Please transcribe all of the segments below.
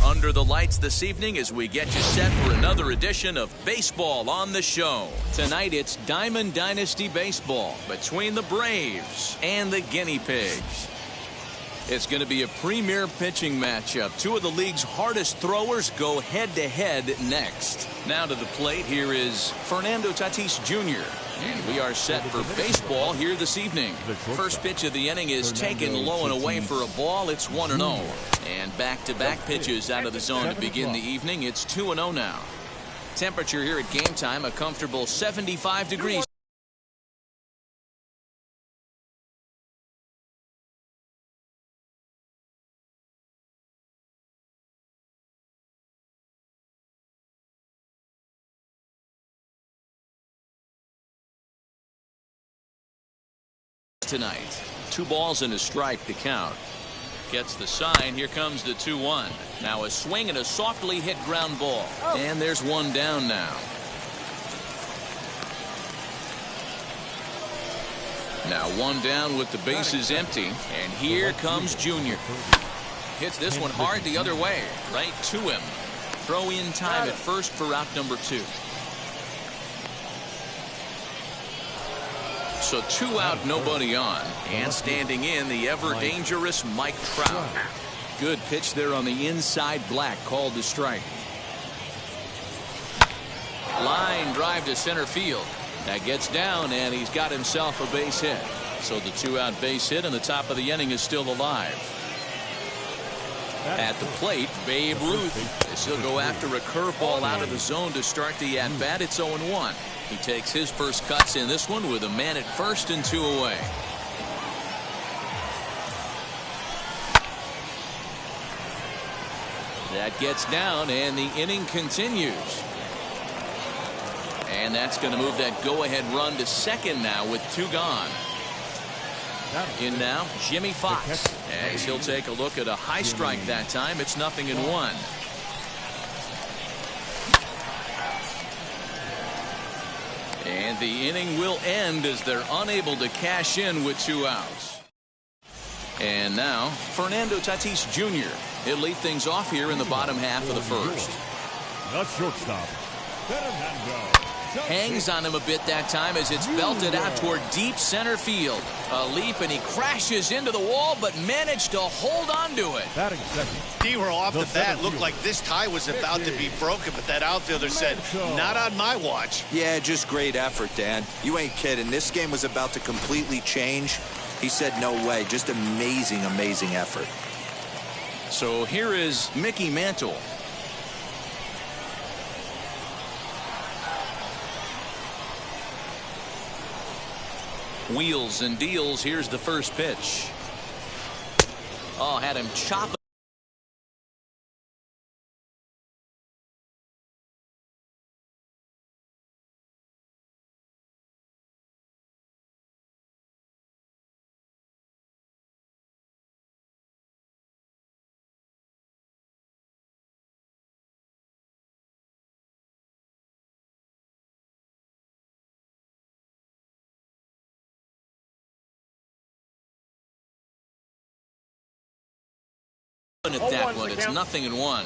Under the lights this evening as we get you set for another edition of Baseball on the Show. Tonight it's Diamond Dynasty Baseball between the Braves and the Guinea Pigs. It's going to be a premier pitching matchup. Two of the league's hardest throwers go head-to-head next. Now to the plate, here is Fernando Tatis Jr. And we are set for baseball here this evening. First pitch of the inning is taken low and away for a ball. It's 1-0. And back-to-back pitches out of the zone to begin the evening. It's 2-0 now. Temperature here at game time, a comfortable 75 degrees. Tonight, 2 balls and a strike to count. Gets the sign. Here comes the 2-1. Now a swing and a softly hit ground ball. And there's one down now. Now one down with the bases empty. And here comes Junior. Hits this one hard the other way. Right to him. Throw in time at first for out number 2. So 2 out, nobody on. And standing in, the ever-dangerous Mike Trout. Good pitch there on the inside black, called the strike. Line drive to center field. That gets down, and he's got himself a base hit. So the 2-out base hit, and the top of the inning is still alive. At the plate, Babe Ruth. He'll go after a curveball out of the zone to start the at-bat. It's 0-1. He takes his first cuts in this one with a man at first and 2 away. That gets down, and the inning continues. And that's going to move that go-ahead run to second now with 2 gone. In now, Jimmy Fox, as he'll take a look at a high strike that time. It's 0-1. And the inning will end as they're unable to cash in with 2 outs. And now, Fernando Tatis Jr. He'll lead things off here in the bottom half of the first. The shortstop, Fernando Hangs on him a bit that time as it's belted out toward deep center field. A leap and he crashes into the wall but managed to hold on to it. D-roll off the bat looked like this tie was about to be broken, but that outfielder said, not on my watch. Yeah, just great effort, Dan. You ain't kidding. This game was about to completely change. He said no way. Just amazing, amazing effort. So here is Mickey Mantle. Wheels and deals. Here's the first pitch. Oh, had him chop. At that one, it's 0-1.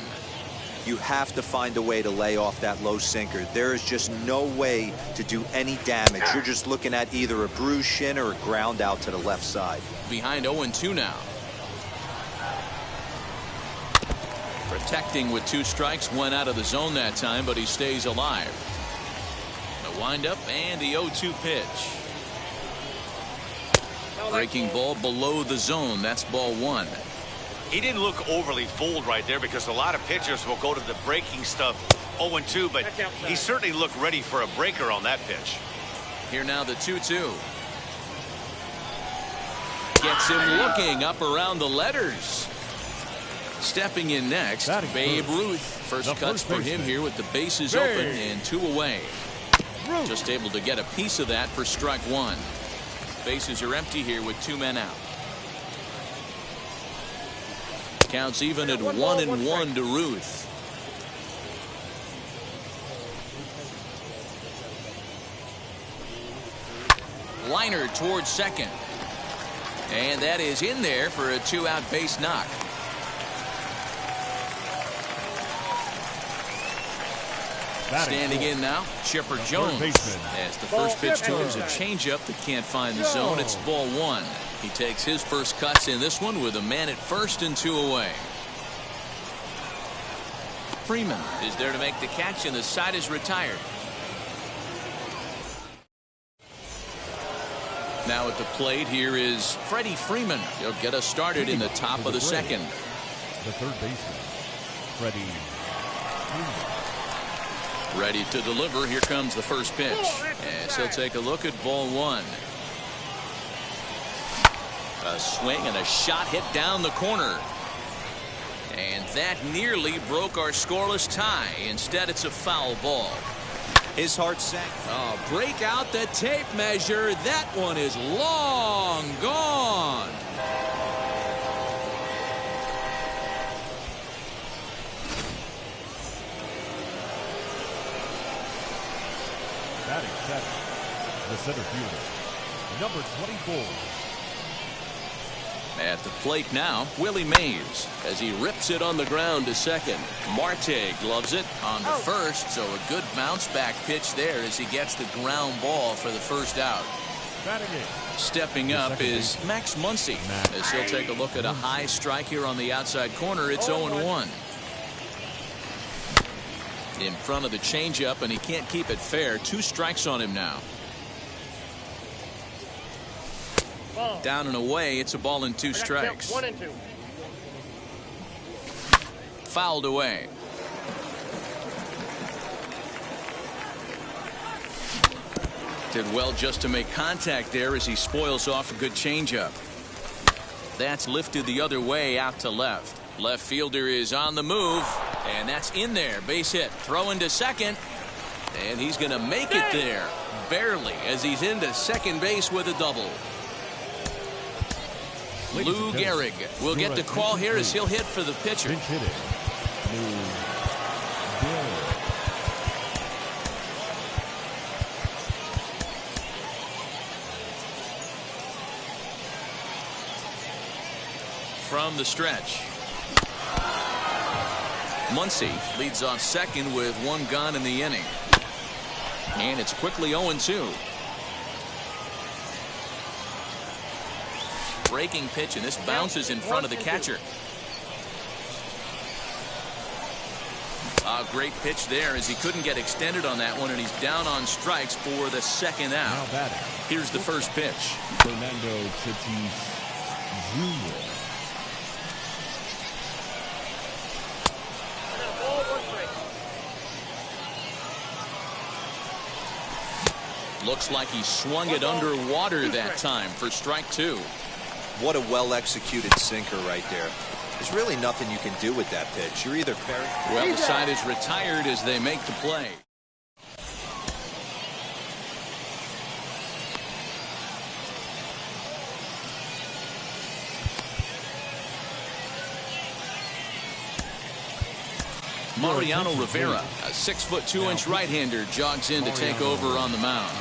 You have to find a way to lay off that low sinker. There is just no way to do any damage. You're just looking at either a bruised shin or a ground out to the left side. Behind 0-2 now. Protecting with 2 strikes, went out of the zone that time, but he stays alive. The windup and the 0-2 pitch. Breaking ball below the zone. That's ball 1. He didn't look overly fooled right there because a lot of pitchers will go to the breaking stuff 0-2, but he certainly looked ready for a breaker on that pitch. Here now the 2-2. Gets him looking up around the letters. Stepping in next, Babe Ruth. First cuts for him here with the bases open and 2 away. Just able to get a piece of that for strike 1. Bases are empty here with 2 men out. Counts even at 1-1 to Ruth. Liner towards second. And that is in there for a 2-out base knock. Standing in now, Chipper Jones. As the first pitch to him is a changeup that can't find the zone. It's ball 1. He takes his first cuts in this one with a man at first and 2 away. Freeman is there to make the catch, and the side is retired. Now at the plate, here is Freddie Freeman. He'll get us started in the top of the second. The third baseman, Freddie Freeman. Ready to deliver. Here comes the first pitch. As he'll take a look at ball 1. A swing and a shot hit down the corner. And that nearly broke our scoreless tie. Instead, it's a foul ball. His heart sank. Oh, break out the tape measure. That one is long gone. Batting seventh, the center fielder, number 24. At the plate now, Willie Mays as he rips it on the ground to second. Marte gloves it on to first, so a good bounce back pitch there as he gets the ground ball for the first out. Stepping up is Max Muncie as he'll take a look at a high strike here on the outside corner. It's 0-1. In front of the changeup, and he can't keep it fair. 2 strikes on him now. Down and away, it's a ball and 2 strikes. 1 and 2. Fouled away. Did well just to make contact there as he spoils off a good changeup. That's lifted the other way out to left. Left fielder is on the move, and that's in there. Base hit. Throw into second, and he's going to make it there. Barely, as he's into second base with a double. Lou Gehrig will get the call here as he'll hit for the pitcher. From the stretch, Muncie leads off second with 1 gone in the inning. And it's quickly 0-2. Breaking pitch, and this bounces in front of the catcher. A great pitch there as he couldn't get extended on that one, and he's down on strikes for the second out. Here's the first pitch. Fernando Tatis Jr. Looks like he swung it underwater that time for strike 2. What a well-executed sinker right there. There's really nothing you can do with that pitch. You're either fair. Well, the side is retired as they make the play. Mariano Rivera, a 6'2" right-hander, jogs in to take over on the mound.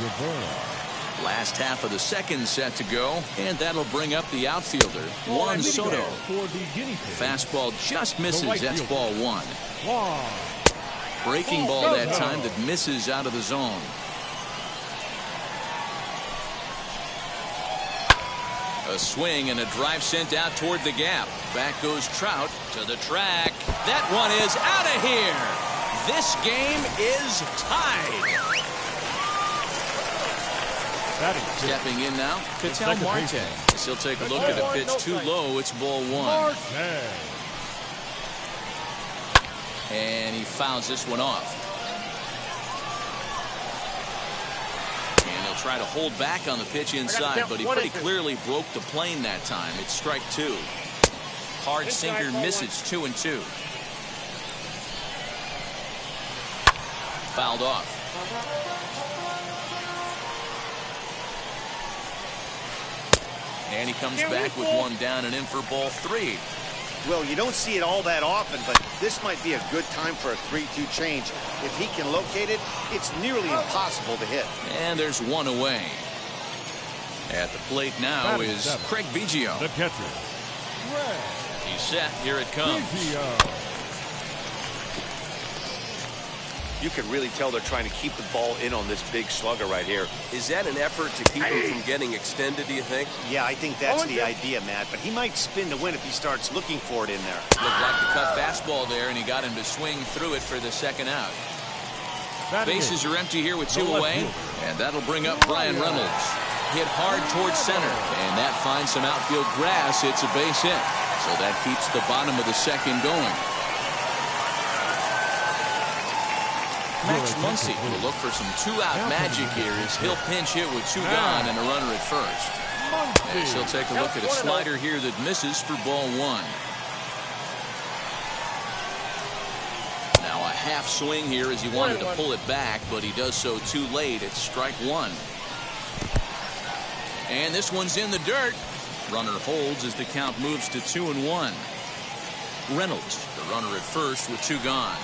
Last half of the second set to go, and that'll bring up the outfielder, Juan Soto. Fastball just misses. That's ball 1. Breaking ball that time that misses out of the zone. A swing and a drive sent out toward the gap. Back goes Trout to the track. That one is out of here. This game is tied. Stepping in now, Ketel Marte. He'll take a look at a pitch too low. It's ball 1. And he fouls this one off. And he'll try to hold back on the pitch inside, but he pretty clearly broke the plane that time. It's strike 2. Hard sinker misses. 2-2. Fouled off. And he comes back with one down and in for ball 3. Well, you don't see it all that often, but this might be a good time for a 3-2 change. If he can locate it, it's nearly impossible to hit. And there's one away. At the plate now is Craig Biggio. The catcher. He's set. Here it comes. You can really tell they're trying to keep the ball in on this big slugger right here. Is that an effort to keep him from getting extended, do you think? Yeah, I think that's the idea, Matt. But he might spin to win if he starts looking for it in there. Looked like the cut fastball there, and he got him to swing through it for the second out. Bases are empty here with 2 away, and that'll bring up Brian Reynolds. Hit hard towards center, and that finds some outfield grass. It's a base hit, so that keeps the bottom of the second going. Max Muncie will look for some 2-out magic here as he'll pinch hit with 2 gone and a runner at first. As he'll take a look at a slider here that misses for ball 1. Now a half swing here as he wanted to pull it back, but he does so too late. It's strike 1. And this one's in the dirt. Runner holds as the count moves to 2-1. Reynolds, the runner at first with 2 gone.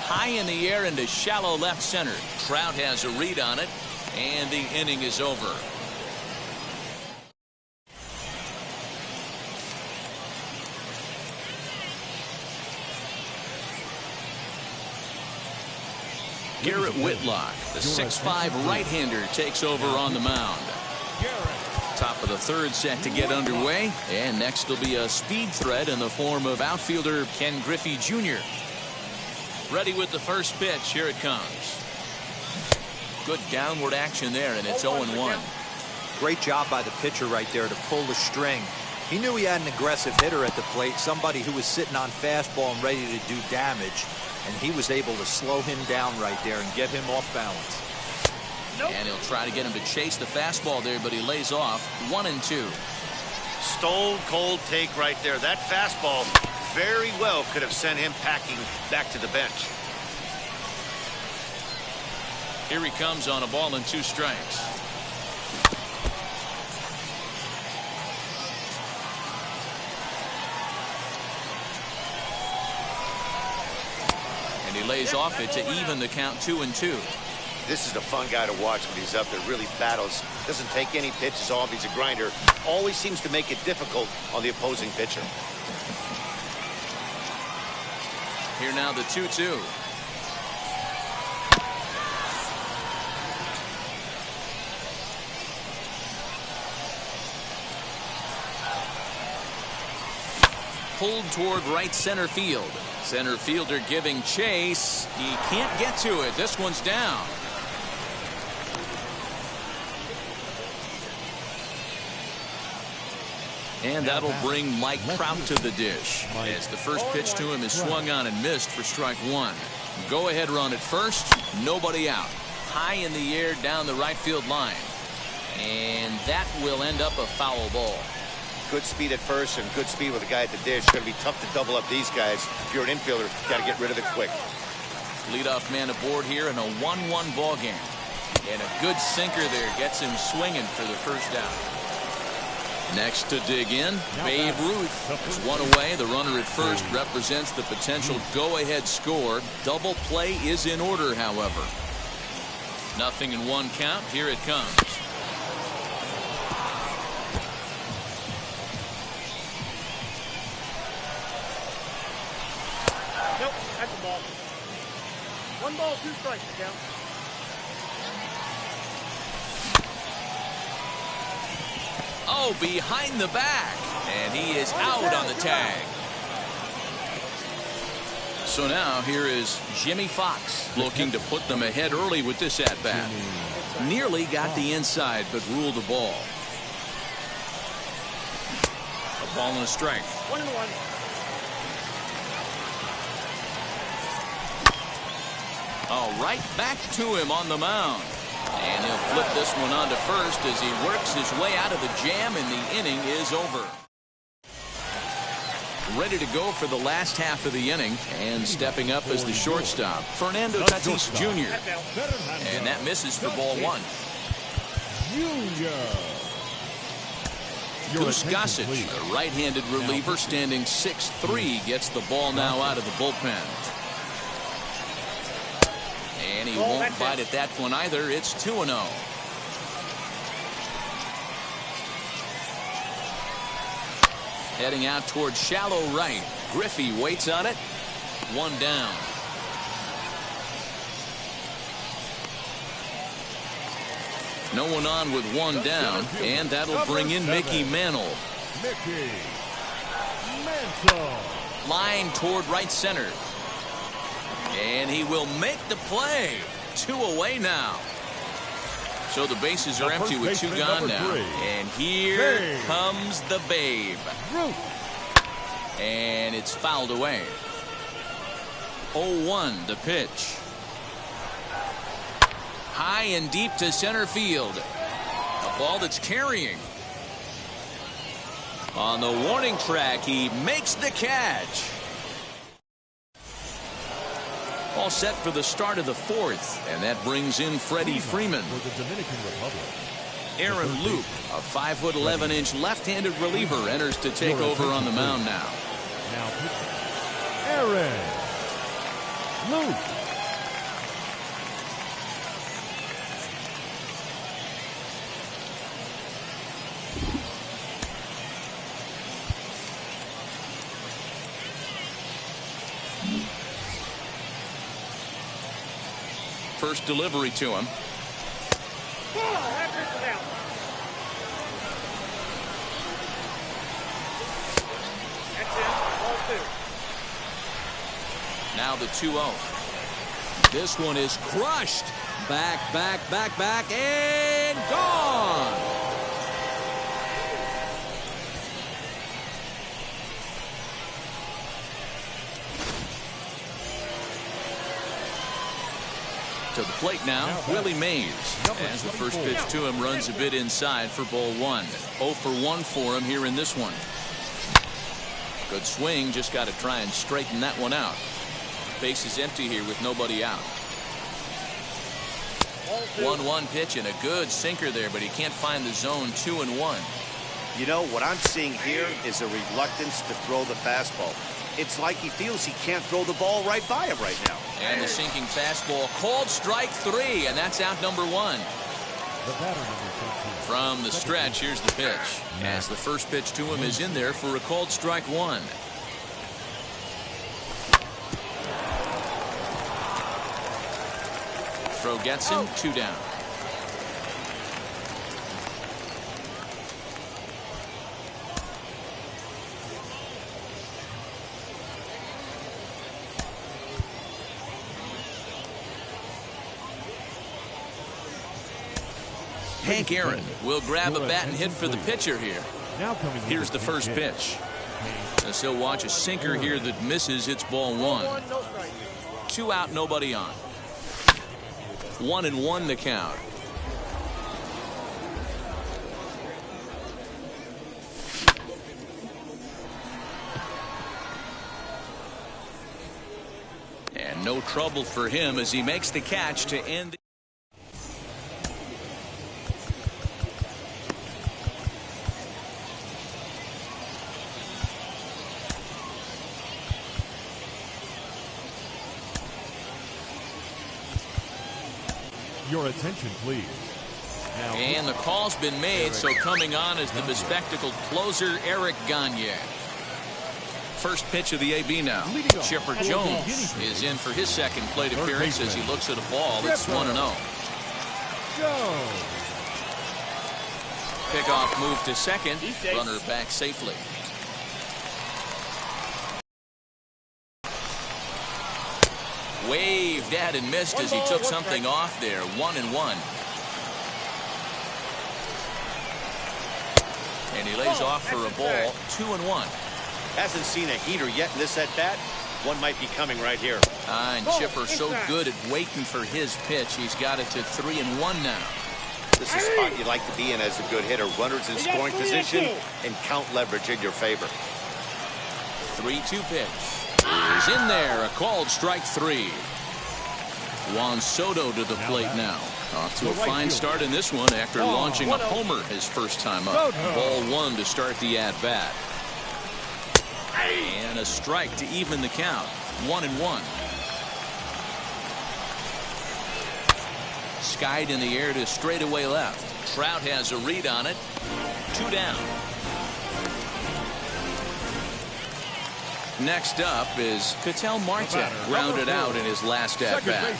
High in the air into shallow left center. Trout has a read on it, and the inning is over. Garrett Whitlock, the 6'5" right-hander, takes over on the mound. Top of the third set to get underway, and next will be a speed threat in the form of outfielder Ken Griffey Jr. Ready with the first pitch. Here it comes. Good downward action there, and it's 0-1. Great job by the pitcher right there to pull the string. He knew he had an aggressive hitter at the plate, somebody who was sitting on fastball and ready to do damage, and he was able to slow him down right there and get him off balance. And he'll try to get him to chase the fastball there, but he lays off. 1-2. Stone cold take right there. That fastball very well could have sent him packing back to the bench. Here he comes on a ball and 2 strikes. And he lays off it to even the count 2-2. This is a fun guy to watch when he's up there. Really battles. Doesn't take any pitches off. He's a grinder. Always seems to make it difficult on the opposing pitcher. Here now the 2-2. pulled toward right center field. Center fielder giving chase. He can't get to it. This one's down. And that'll bring Mike Trout to the dish, as the first pitch to him is swung on and missed for strike one. Go ahead run at first. Nobody out. High in the air down the right field line. And that will end up a foul ball. Good speed at first and good speed with the guy at the dish. It's going to be tough to double up these guys. If you're an infielder, you got to get rid of it quick. Leadoff man aboard here in a 1-1 ball game. And a good sinker there gets him swinging for the first out. Next to dig in, Babe Ruth is one away. The runner at first represents the potential go-ahead score. Double play is in order, however. Nothing in one count. Here it comes. Nope, that's a ball. 1 ball, 2 strikes, count. Oh, behind the back. And he is out on the tag. So now here is Jimmy Fox looking to put them ahead early with this at-bat. Nearly got the inside, but ruled the ball. A ball and a strike. 1-1. Oh, right back to him on the mound. And he'll flip this one on to first as he works his way out of the jam, and the inning is over. Ready to go for the last half of the inning, and stepping up as the shortstop, Fernando Tatis Jr. And that misses for ball one. Goose Gossage, a right-handed reliever standing 6'3", gets the ball now out of the bullpen. And he won't bite at that one either. It's 2-0. Heading out towards shallow right. Griffey waits on it. 1 down. No one on with 1 down, and that'll bring in Mickey Mantle. Line toward right center. And he will make the play. 2 away now. So the bases are empty with 2 gone now. And here comes the Babe. And it's fouled away. 0-1 the pitch. High and deep to center field. A ball that's carrying. On the warning track, he makes the catch. All set for the start of the 4th, and that brings in Freddie Freeman. Aaron Luke, a 5'11" left-handed reliever, enters to take over on the mound now. Aaron Luke. First delivery to him. Now the 2-0. This one is crushed. Back, and gone. To the plate now, Willie Mays. As the first pitch to him runs a bit inside for ball 1. 0 for 1 for him here in this one. Good swing, just got to try and straighten that one out. Base is empty here with nobody out. 1-1 pitch and a good sinker there, but he can't find the zone. 2-1. You know, what I'm seeing here is a reluctance to throw the fastball. It's like he feels he can't throw the ball right by him right now. And the sinking fastball called strike 3, and that's out number 1. From the stretch, here's the pitch. As the first pitch to him is in there for a called strike 1. Throw gets him. 2 down. Hank Aaron will grab a bat and hit for the pitcher here. Here's the first pitch. As he'll watch a sinker here that misses. It's ball one. 2 out, nobody on. 1-1 the count. And no trouble for him as he makes the catch to end. Your attention, please. Now, and the call's been made, so coming on is the bespectacled closer, Eric Gagne. First pitch of the AB now. Chipper Jones is in for his second plate appearance as he looks at a ball. It's 1-0. Pickoff move to second. Runner back safely. Waved at and missed as he took something off there. 1-1. And he lays off for a ball. 2-1. Hasn't seen a heater yet in this at bat. One might be coming right here. And Chipper so good at waiting for his pitch. He's got it to 3-1 now. This is a spot you'd like to be in as a good hitter. Runners in scoring position and count leverage in your favor. 3-2 pitch. Is in there. A called strike 3. Juan Soto to the plate now. Off to a fine start in this one after launching a homer his first time up. Ball 1 to start the at-bat. And a strike to even the count. 1-1. Skied in the air to straightaway left. Trout has a read on it. 2 down. Next up is Ketel Marte, grounded out in his last at-bat.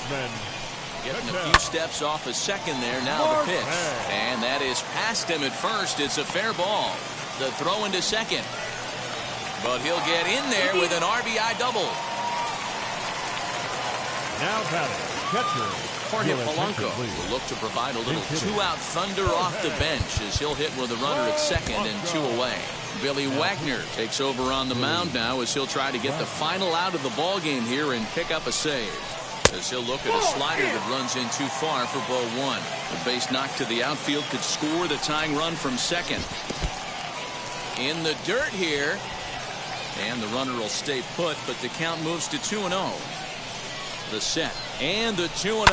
Getting a few steps off a second there. Now the pitch. And that is past him at first. It's a fair ball. The throw into second. But he'll get in there with an RBI double. Now batting, catcher Jorge Polanco will look to provide a little 2-out thunder off the bench as he'll hit with a runner at second and 2 away. Billy Wagner takes over on the mound now as he'll try to get the final out of the ball game here and pick up a save. As he'll look at a slider that runs in too far for ball 1. The base knock to the outfield could score the tying run from second. In the dirt here. And the runner will stay put, but the count moves to 2-0. The set and the 2-0.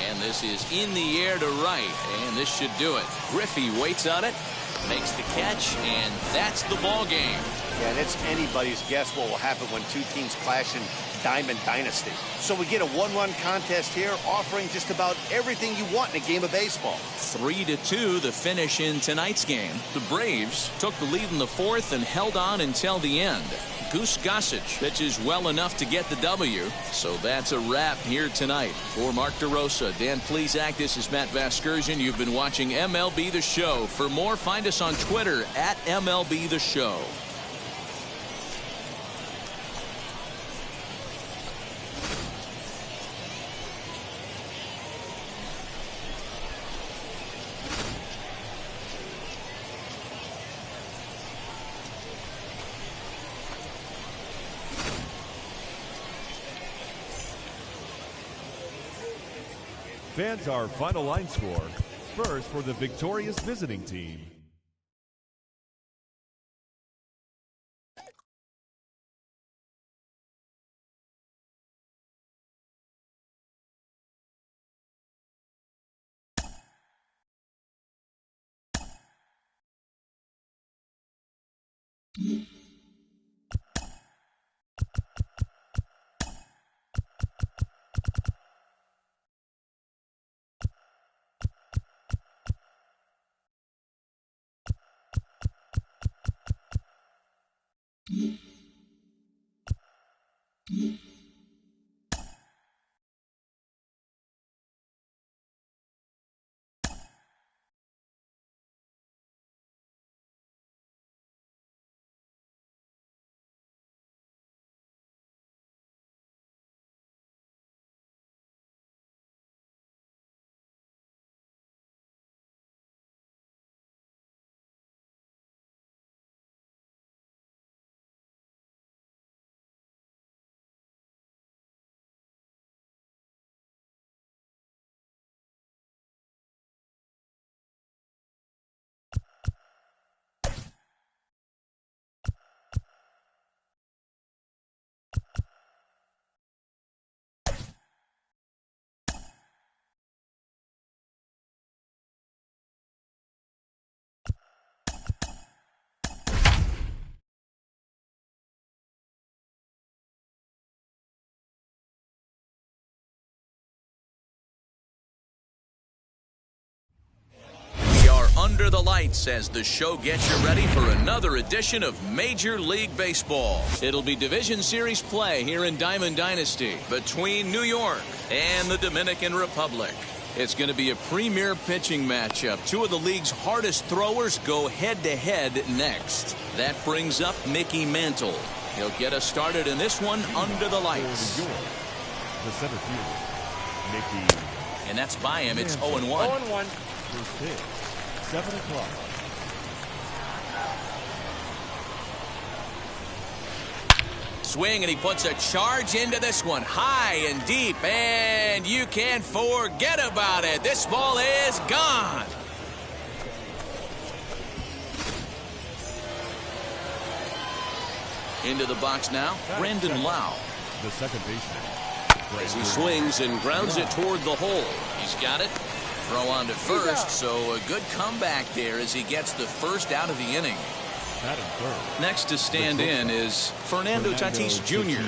And this is in the air to right. And this should do it. Griffey waits on it, makes the catch, and that's the ball game. Yeah, and it's anybody's guess what will happen when two teams clash in Diamond Dynasty. So we get a 1-run contest here, offering just about everything you want in a game of baseball. 3-2 the finish in tonight's game. The Braves took the lead in the 4th and held on until the end. Goose Gossage pitches well enough to get the W. So that's a wrap here tonight. For Mark DeRosa, Dan Plesac, this is Matt Vasgersian. You've been watching MLB The Show. For more, find us on Twitter at MLB The Show. Fans, our final line score. First for the victorious visiting team. under the lights as the show gets you ready for another edition of Major League Baseball. It'll be Division Series play here in Diamond Dynasty between New York and the Dominican Republic. It's going to be a premier pitching matchup. Two of the league's hardest throwers go head-to-head next. That brings up Mickey Mantle. He'll get us started in this one under the lights. The center fielder, Mickey. And that's by him. It's 0-1. 0-1. First pitch, 7 o'clock. Swing, and he puts a charge into this one. High and deep, and you can't forget about it. This ball is gone. Into the box now, Brandon Lau. The second baseman. As he swings and grounds it toward the hole. He's got it. Throw on to first, so a good comeback there as he gets the first out of the inning. Next to stand in is Fernando Tatis Jr.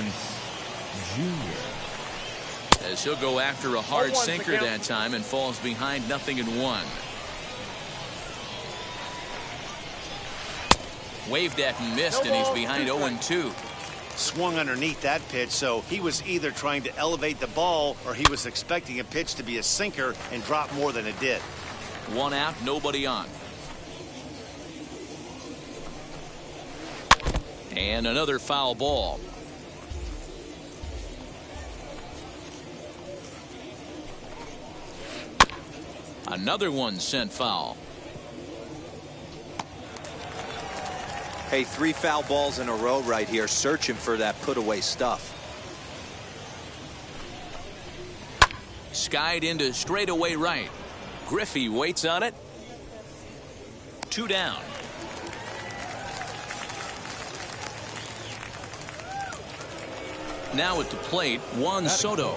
As he'll go after a hard sinker that time and falls behind 0-1. Waved at and missed, and he's behind 0-2. Swung underneath that pitch, so he was either trying to elevate the ball or he was expecting a pitch to be a sinker and drop more than it did. One out, nobody on. And another foul ball. Another one sent foul. Hey, 3 foul balls in a row right here, searching for that put away stuff. Skied into straightaway right. Griffey waits on it. 2 down. Now at the plate, Juan Soto.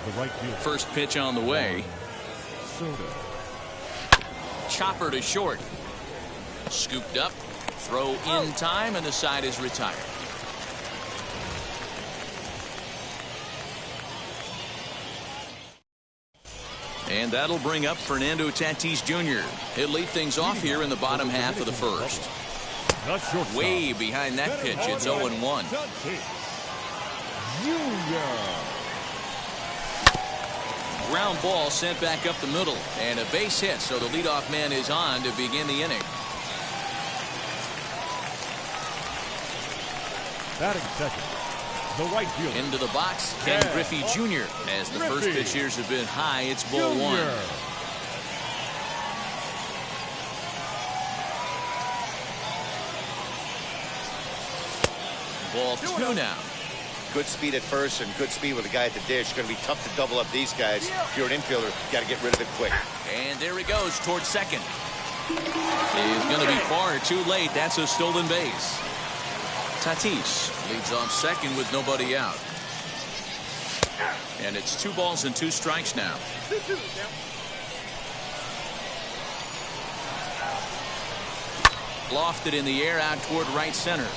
The right fielder. First pitch on the way. Soto. Chopper to short. Scooped up. Throw in time, and the side is retired. And that'll bring up Fernando Tatis Jr. He'll lead things off here in the bottom half of the first. Way behind that pitch. It's 0-1. Ground ball sent back up the middle, and a base hit, so the leadoff man is on to begin the inning. Batting second, the right fielder. Into the box, Ken Griffey Jr. As the first pitch here's a bit high, it's ball 1. Ball 2 now. Good speed at first and good speed with the guy at the dish. Going to be tough to double up these guys. If you're an infielder, you got to get rid of it quick. And there he goes towards second. He's going to be far too late. That's a stolen base. Tatis leads off second with nobody out. And it's 2 balls and 2 strikes now. Lofted in the air out toward right center.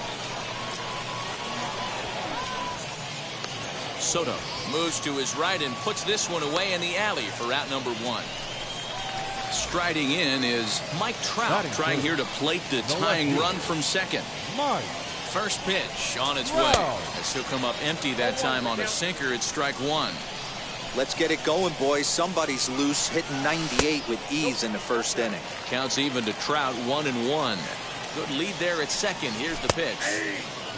Soto moves to his right and puts this one away in the alley for out number 1. Striding in is Mike Trout, trying here to plate the tying run from second. First pitch on its way. As he'll come up empty that time on a sinker at strike 1. Let's get it going, boys. Somebody's loose, hitting 98 with ease in the first inning. Counts even to Trout, 1-1. Good lead there at second. Here's the pitch.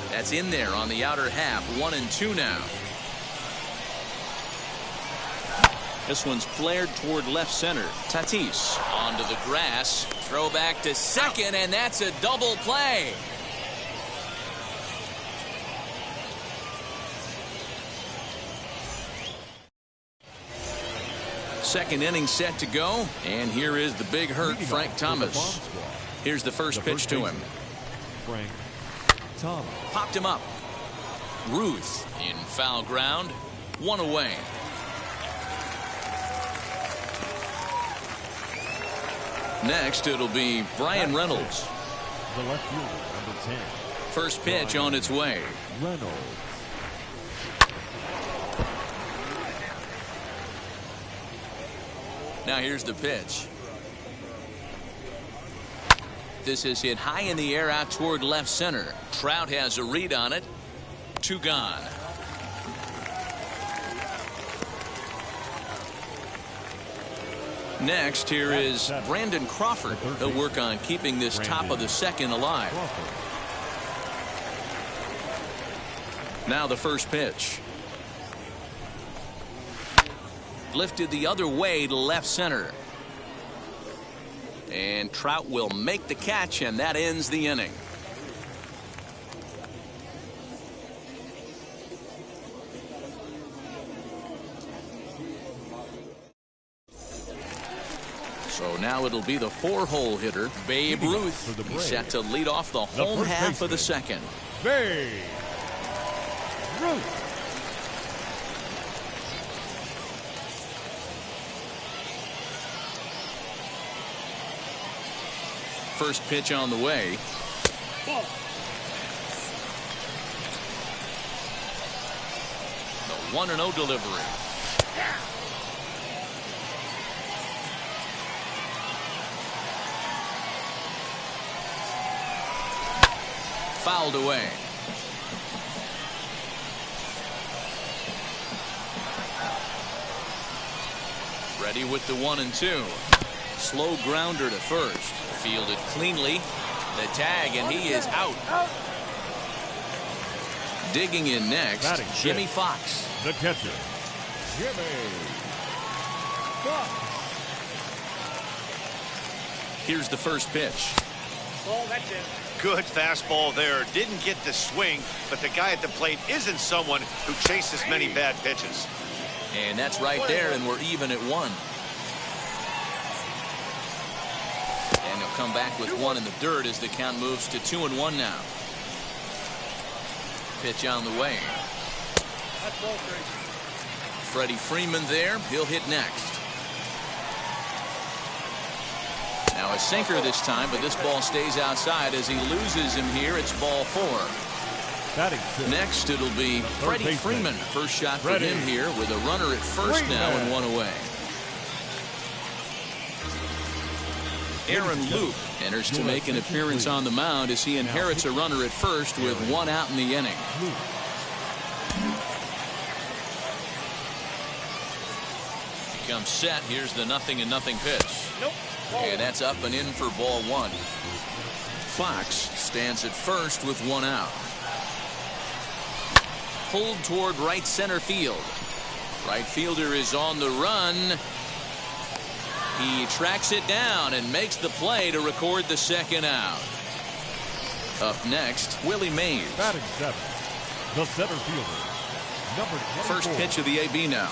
That's in there on the outer half. 1-2 now. This one's flared toward left center. Tatis onto the grass. Throw back to second, and that's a double play. Second inning set to go, and here is the big hurt, Frank Thomas. Here's the first pitch to him. Frank Thomas. Popped him up. Ruth in foul ground. 1 away. Next, it'll be Brian Reynolds. The left fielder, number 10. First pitch on its way. Reynolds. Now here's the pitch. This is hit high in the air out toward left center. Trout has a read on it. 2 gone. Next, here is Brandon Crawford. He'll work on keeping this top of the second alive. Now the first pitch. Lifted the other way to left center. And Trout will make the catch, and that ends the inning. So now it'll be the 4-hole hitter, Babe Ruth. He's set to lead off the home half of the second. Babe Ruth. First pitch on the way. Ball. The 1-0 delivery. Fouled away. Ready with the 1-2. Slow grounder to first. Fielded cleanly. The tag, and he is out. Digging in next, Jimmy Fox. The catcher, Jimmy Fox. Here's the first pitch. Ball, that's it. Good fastball there. Didn't get the swing, but the guy at the plate isn't someone who chases many bad pitches. And that's right there, and we're even at 1. And he'll come back with 1 in the dirt as the count moves to 2-1 now. Pitch on the way. That's ball straight. Freddie Freeman there. He'll hit next. Now a sinker this time, but this ball stays outside as he loses him here. It's ball 4. Next, it'll be Freddie Freeman. First shot for him here with a runner at first now and 1 away. Aaron Luke enters to make an appearance on the mound as he inherits a runner at first with 1 out in the inning. Becomes set. Here's the 0-0 pitch. Nope. And that's up and in for ball 1. Fox stands at first with 1 out. Pulled toward right center field. Right fielder is on the run. He tracks it down and makes the play to record the 2nd out. Up next, Willie Mays. Batting 7th, the center fielder, number 24. First pitch of the AB now.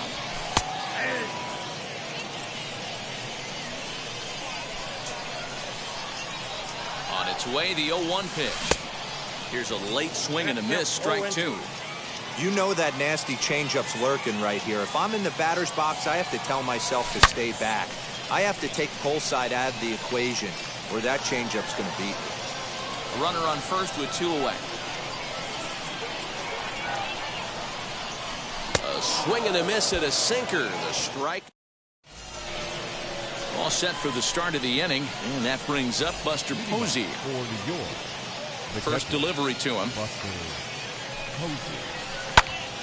On its way, the 0-1 pitch. Here's a late swing and a miss, strike 2. You know that nasty changeup's lurking right here. If I'm in the batter's box, I have to tell myself to stay back. I have to take pull side out of the equation, or that changeup's going to beat me. A runner on first with 2 away. A swing and a miss at a sinker. The strike. All set for the start of the inning, and that brings up Buster Posey. For New York. First delivery to him. Buster Posey.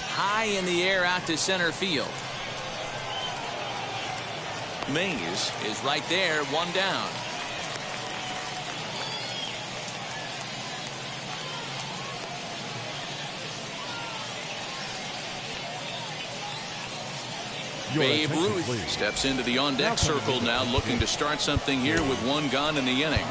High in the air out to center field. Mays is right there, 1 down. Babe Ruth steps into the on-deck circle now, looking to start something here with 1 gone in the inning.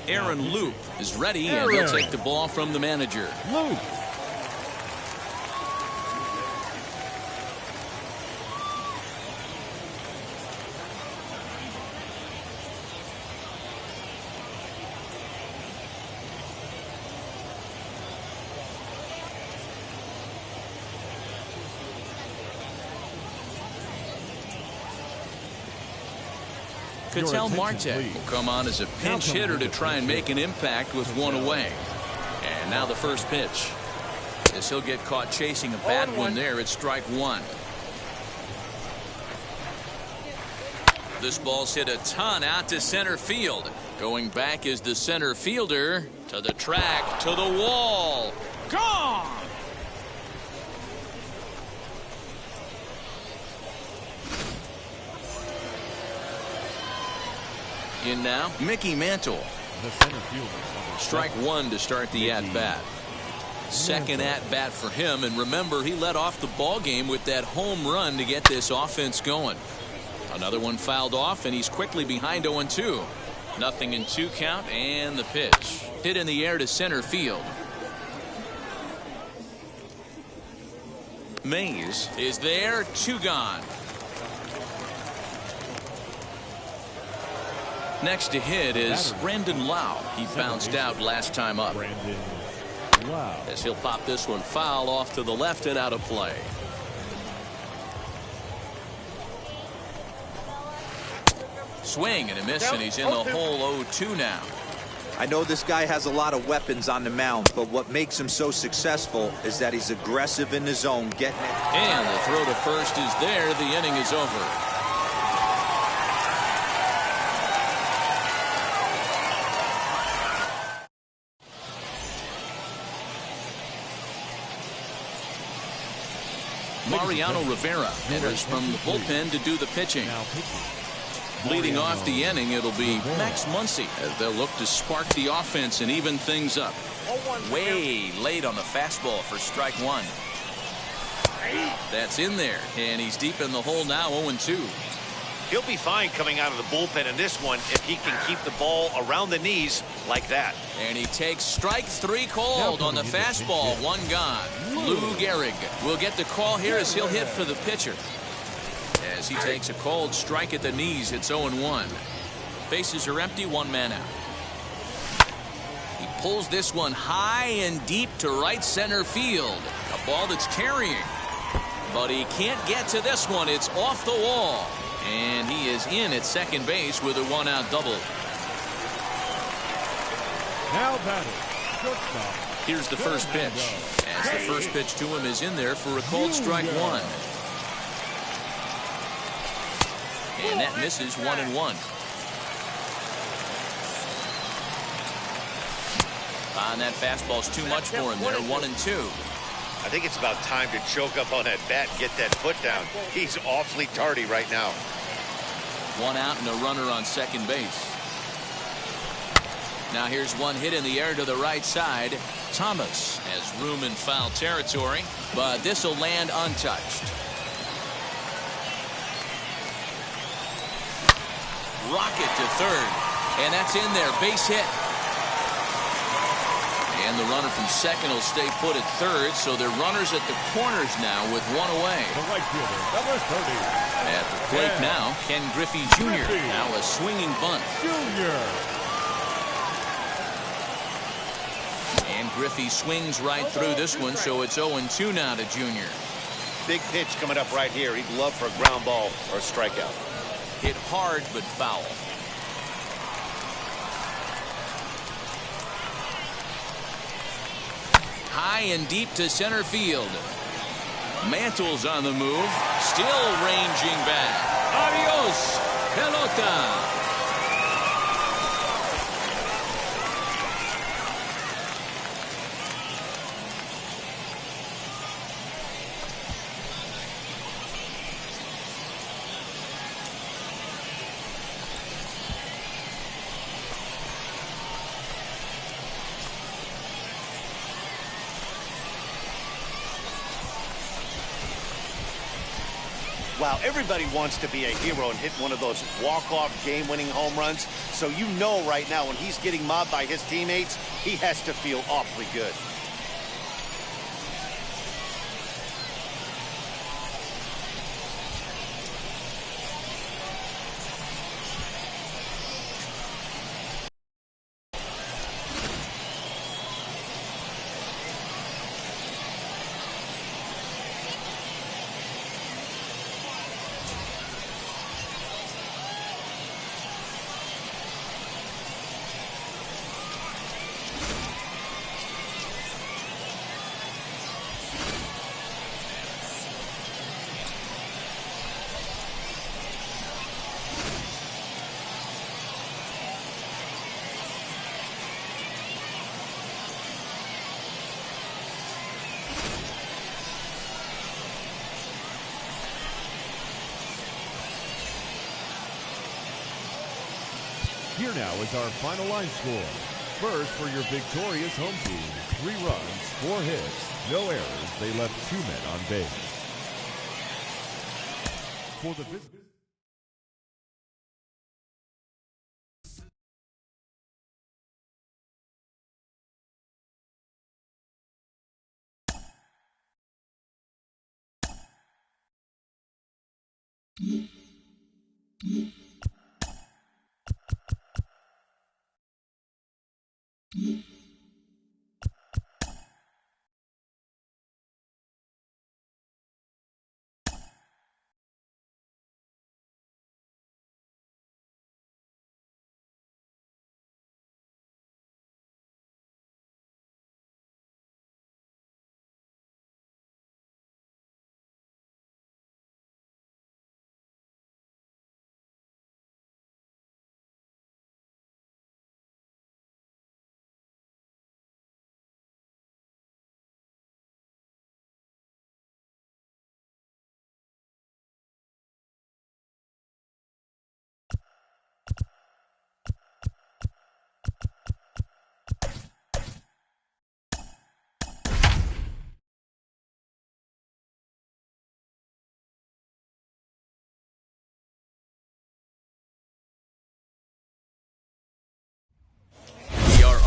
Aaron Luke is ready, and he'll take the ball from the manager. Luke. Ketel Marte will come on as a pinch hitter to try and make an impact with one away. And now the first pitch. As he'll get caught chasing a bad one there, it's strike one. This ball's hit a ton out to center field. Going back is the center fielder to the track, to the wall. Gone! In now, Mickey Mantle. The center fielder. Strike one to start the at-bat. Second at-bat for him, and remember, he led off the ball game with that home run to get this offense going. Another one fouled off, and he's quickly behind 0-2. Nothing in 2 count, and the pitch. Hit in the air to center field. Mays is there, 2 gone. Next to hit is Brandon Lau. He bounced out last time up. As he'll pop this one foul off to the left and out of play. Swing and a miss, and he's in the hole 0-2 now. I know this guy has a lot of weapons on the mound, but what makes him so successful is that he's aggressive in the zone, getting it. And the throw to first is there. The inning is over. Mariano Rivera enters from the bullpen to do the pitching. Leading off the inning, it'll be Max Muncie as they'll look to spark the offense and even things up. Way late on the fastball for strike one. That's in there, and he's deep in the hole now, 0-2. He'll be fine coming out of the bullpen in this one if he can keep the ball around the knees like that. And he takes strike 3 called on the fastball. 1 gone. Lou Gehrig will get the call here as he'll hit for the pitcher. As he takes a cold strike at the knees, it's 0-1. Bases are empty, 1 man out. He pulls this one high and deep to right center field. A ball that's carrying. But he can't get to this one. It's off the wall. And he is in at second base with a 1-out double. Now batting, shortstop. Here's the first pitch. As the first pitch to him is in there for a called strike 1. And that misses 1-1. And that fastball's too much for him there. 1-2. I think it's about time to choke up on that bat and get that foot down. He's awfully tardy right now. 1 out and a runner on second base. Now here's one hit in the air to the right side. Thomas has room in foul territory, but this will land untouched. Rocket to third, and that's in there. Base hit. And the runner from second will stay put at third, so they're runners at the corners now with 1 away. The right fielder, number 30. At the plate now, Ken Griffey Jr. Now a swinging bunt. Junior. And Griffey swings right through this one, so it's 0-2 now to Jr. Big pitch coming up right here. He'd love for a ground ball or a strikeout. Hit hard but foul. High and deep to center field. Mantle's on the move. Still ranging back. Adios, pelota. Wow, everybody wants to be a hero and hit one of those walk-off game-winning home runs. So you know right now when he's getting mobbed by his teammates, he has to feel awfully good. Here now is our final line score. First, for your victorious home team, 3 runs, 4 hits, no errors. They left 2 men on base. For the visitors.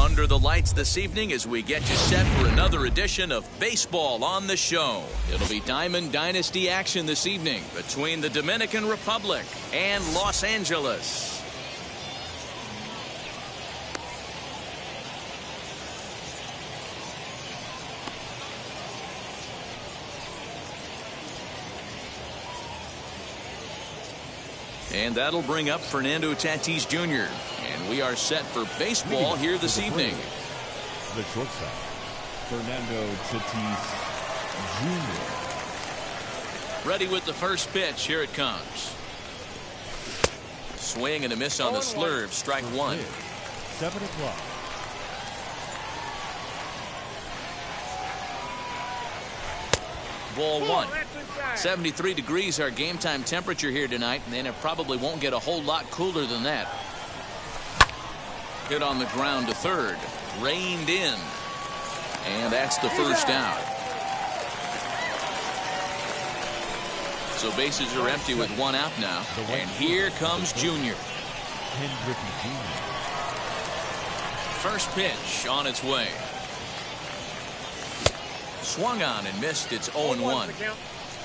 Under the lights this evening as we get you set for another edition of Baseball on the Show. It'll be Diamond Dynasty action this evening between the Dominican Republic and Los Angeles. And that'll bring up Fernando Tatis Jr. And we are set for baseball here this evening. The shortstop, Fernando Tatis Jr. Ready with the first pitch. Here it comes. Swing and a miss on the slurve. Strike 1. 7 o'clock. Ball 1. 73 degrees our game time temperature here tonight, and it probably won't get a whole lot cooler than that. Hit on the ground to third. Reined in. And that's the first out. So bases are empty with 1 out now. And here comes Junior. Griffey Jr. First pitch on its way. Swung on and missed. It's 0-1.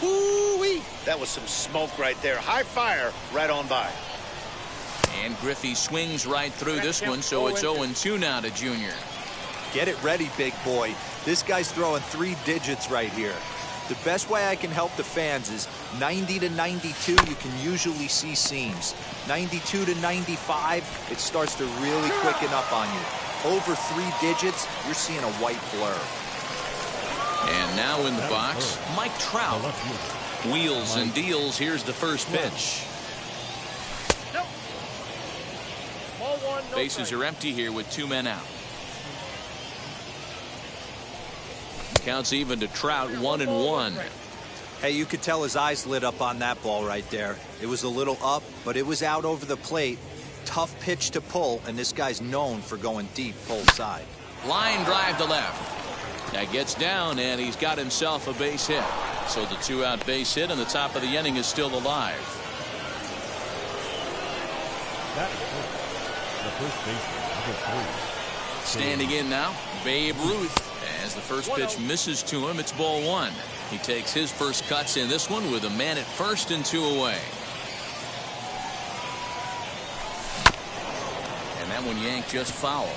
Woo-wee. That was some smoke right there. High fire right on by. And Griffey swings right through this one, so it's 0-2 now to Junior. Get it ready, big boy. This guy's throwing 3 digits right here. The best way I can help the fans is 90 to 92, you can usually see seams. 92 to 95, it starts to really quicken up on you. Over 3 digits, you're seeing a white blur. And now in the box, Mike Trout. Wheels and deals. Here's the first pitch. Bases are empty here with 2 men out. Counts even to Trout, 1-1. Hey, you could tell his eyes lit up on that ball right there. It was a little up, but it was out over the plate. Tough pitch to pull, and this guy's known for going deep pull side. Line drive to left. That gets down, and he's got himself a base hit. So the 2-out base hit, and the top of the inning is still alive. That is the first baseman, number 3. Standing in now, Babe Ruth. As the first pitch misses to him, it's ball 1. He takes his first cuts in this one with a man at first and 2 away. And that one yanked just foul.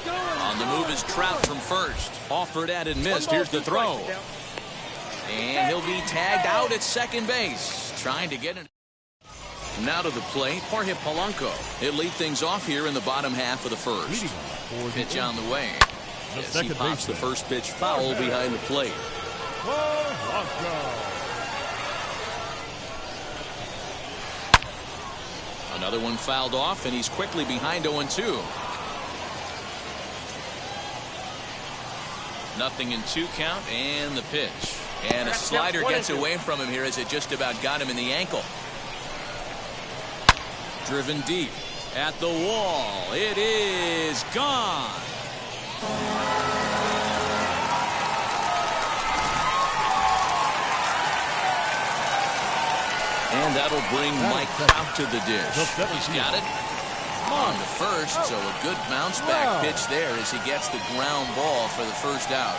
On the move is Trout from first. Offered at and missed. Here's the throw. And he'll be tagged out at second base. Trying to get it. Now to the plate, Jorge Polanco. He'll lead things off here in the bottom half of the first. Pitch on the way. As he pops the first pitch foul behind the plate. Another one fouled off, and he's quickly behind 0-2. Nothing in 2 count, and the pitch. And a slider gets away from him here as it just about got him in the ankle. Driven deep at the wall. It is gone. And that'll bring Mike Trout to the dish. He's got it on to first, so a good bounce back pitch there as he gets the ground ball for the first out.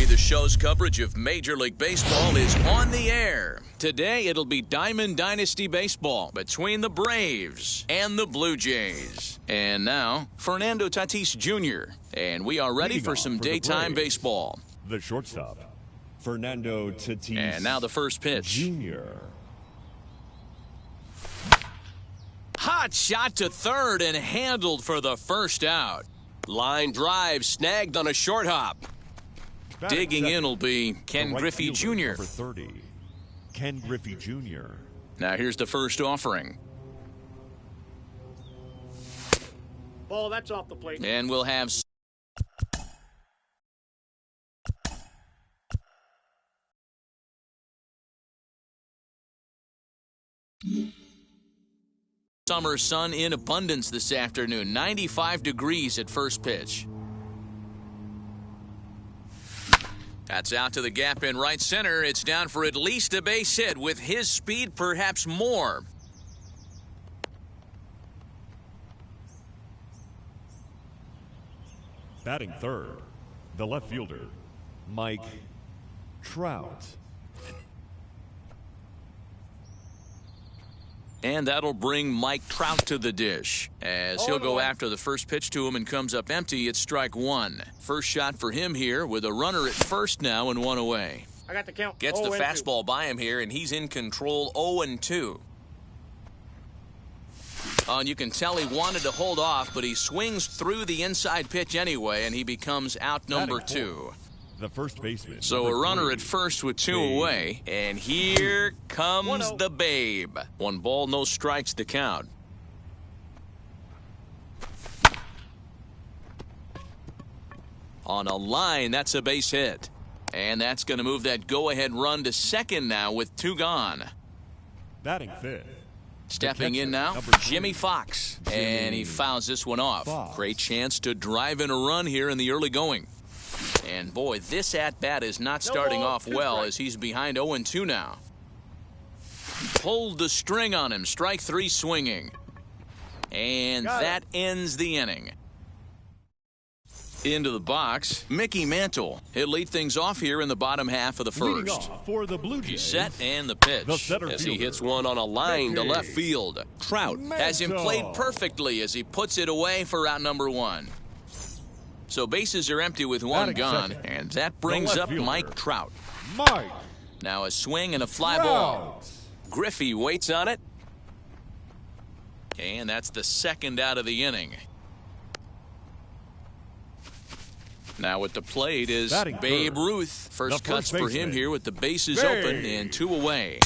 MLB The Show's coverage of Major League Baseball is on the air. Today, it'll be Diamond Dynasty Baseball between the Braves and the Blue Jays. And now, Fernando Tatis Jr. And we are ready for some daytime baseball. The shortstop, Fernando Tatis. And now the first pitch. Jr. Hot shot to third and handled for the first out. Line drive snagged on a short hop. Digging in will be Ken Griffey Jr. Number 30, Ken Griffey Jr. Now here's the first offering. Ball, that's off the plate. And we'll have summer sun in abundance this afternoon. 95 degrees at first pitch. That's out to the gap in right center. It's down for at least a base hit. With his speed, perhaps more. Batting third, the left fielder, Mike Trout. And that'll bring Mike Trout to the dish as he'll go after the first pitch to him and comes up empty. It's strike one. First shot for him here with a runner at first now and one away. I got the count. Gets the fastball by him here, and he's in control 0-2. And you can tell he wanted to hold off, but he swings through the inside pitch anyway, and he becomes out number two. The first baseman. So a runner at first with two away, and here comes the Babe. 1 ball, no strikes to count. On a line, that's a base hit. And that's going to move that go-ahead run to second now with 2 gone. Batting fifth. Stepping in now, Jimmy Fox. And he fouls this one off. Great chance to drive in a run here in the early going. And boy, this at-bat is not starting off well as he's behind 0-2 now. Pulled the string on him. Strike 3 swinging. And that ends the inning. Into the box, Mickey Mantle. He'll lead things off here in the bottom half of the first. For the Blue Jays, He's set and the pitch as he hits one on a line to left field. Trout has him played perfectly as he puts it away for out number 1. So bases are empty with 1 gone, and that brings up Mike Trout. Now a swing and a fly ball. Griffey waits on it. And that's the second out of the inning. Now at the plate is Babe Ruth. First cuts for him here with the bases open and 2 away.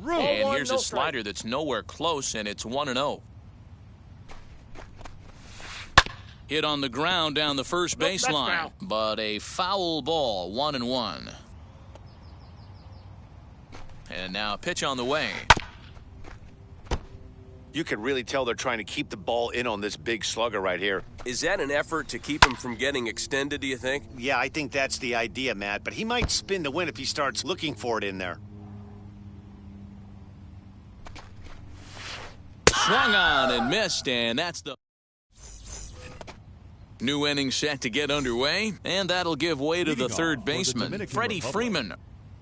And here's a slider that's nowhere close, and it's 1-0. Hit on the ground down the first baseline, but a foul ball, 1-1. And now a pitch on the way. You can really tell they're trying to keep the ball in on this big slugger right here. Is that an effort to keep him from getting extended, do you think? Yeah, I think that's the idea, Matt, but he might spin to win if he starts looking for it in there. Swung on and missed, and that's the new inning set to get underway, and that'll give way to the third baseman, Freddie Freeman.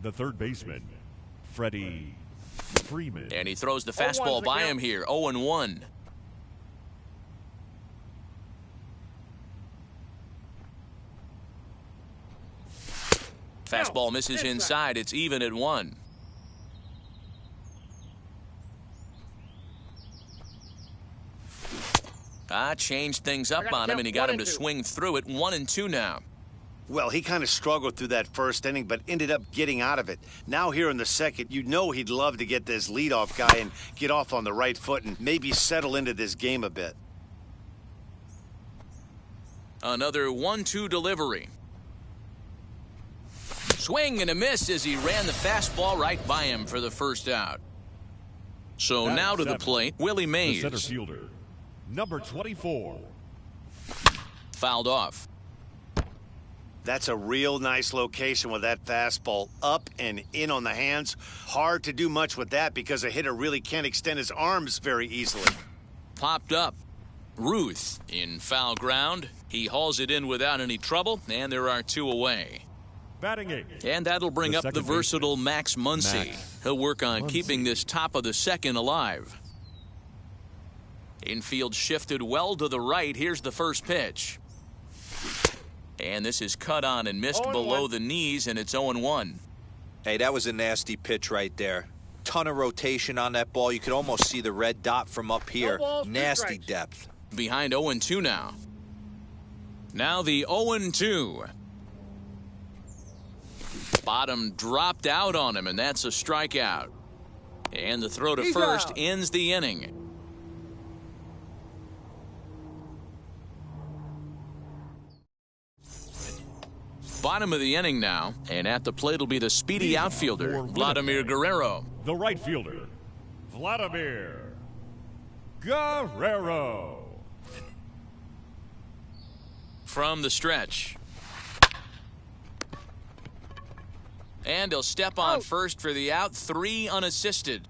The third baseman, Freddie Freeman. And he throws the fastball by him here, 0-1. Fastball misses inside. It's even at 1. Changed things up on him, and he got him to swing through it. 1-2 now. Well, he kind of struggled through that first inning, but ended up getting out of it. Now here in the second, you know he'd love to get this leadoff guy and get off on the right foot and maybe settle into this game a bit. Another 1-2 delivery. Swing and a miss as he ran the fastball right by him for the first out. So now to the plate, Willie Mays. The center fielder, number 24. Fouled off. That's a real nice location with that fastball up and in on the hands. Hard to do much with that because a hitter really can't extend his arms very easily. Popped up. Ruth in foul ground. He hauls it in without any trouble, and there are 2 away. Batting 8. And that'll bring up the versatile Max Muncie. He'll work on keeping this top of the second alive. Infield shifted well to the right. Here's the first pitch. And this is cut on and missed below the knees, and it's 0-1. Hey, that was a nasty pitch right there. Ton of rotation on that ball. You could almost see the red dot from up here. Nasty depth. Behind 0-2 now. Now the 0-2. Bottom dropped out on him, and that's a strikeout. And the throw to first ends the inning. Bottom of the inning now, and at the plate will be the speedy outfielder, Vladimir Guerrero. The right fielder, Vladimir Guerrero. From the stretch. And he'll step on first for the out, 3 unassisted.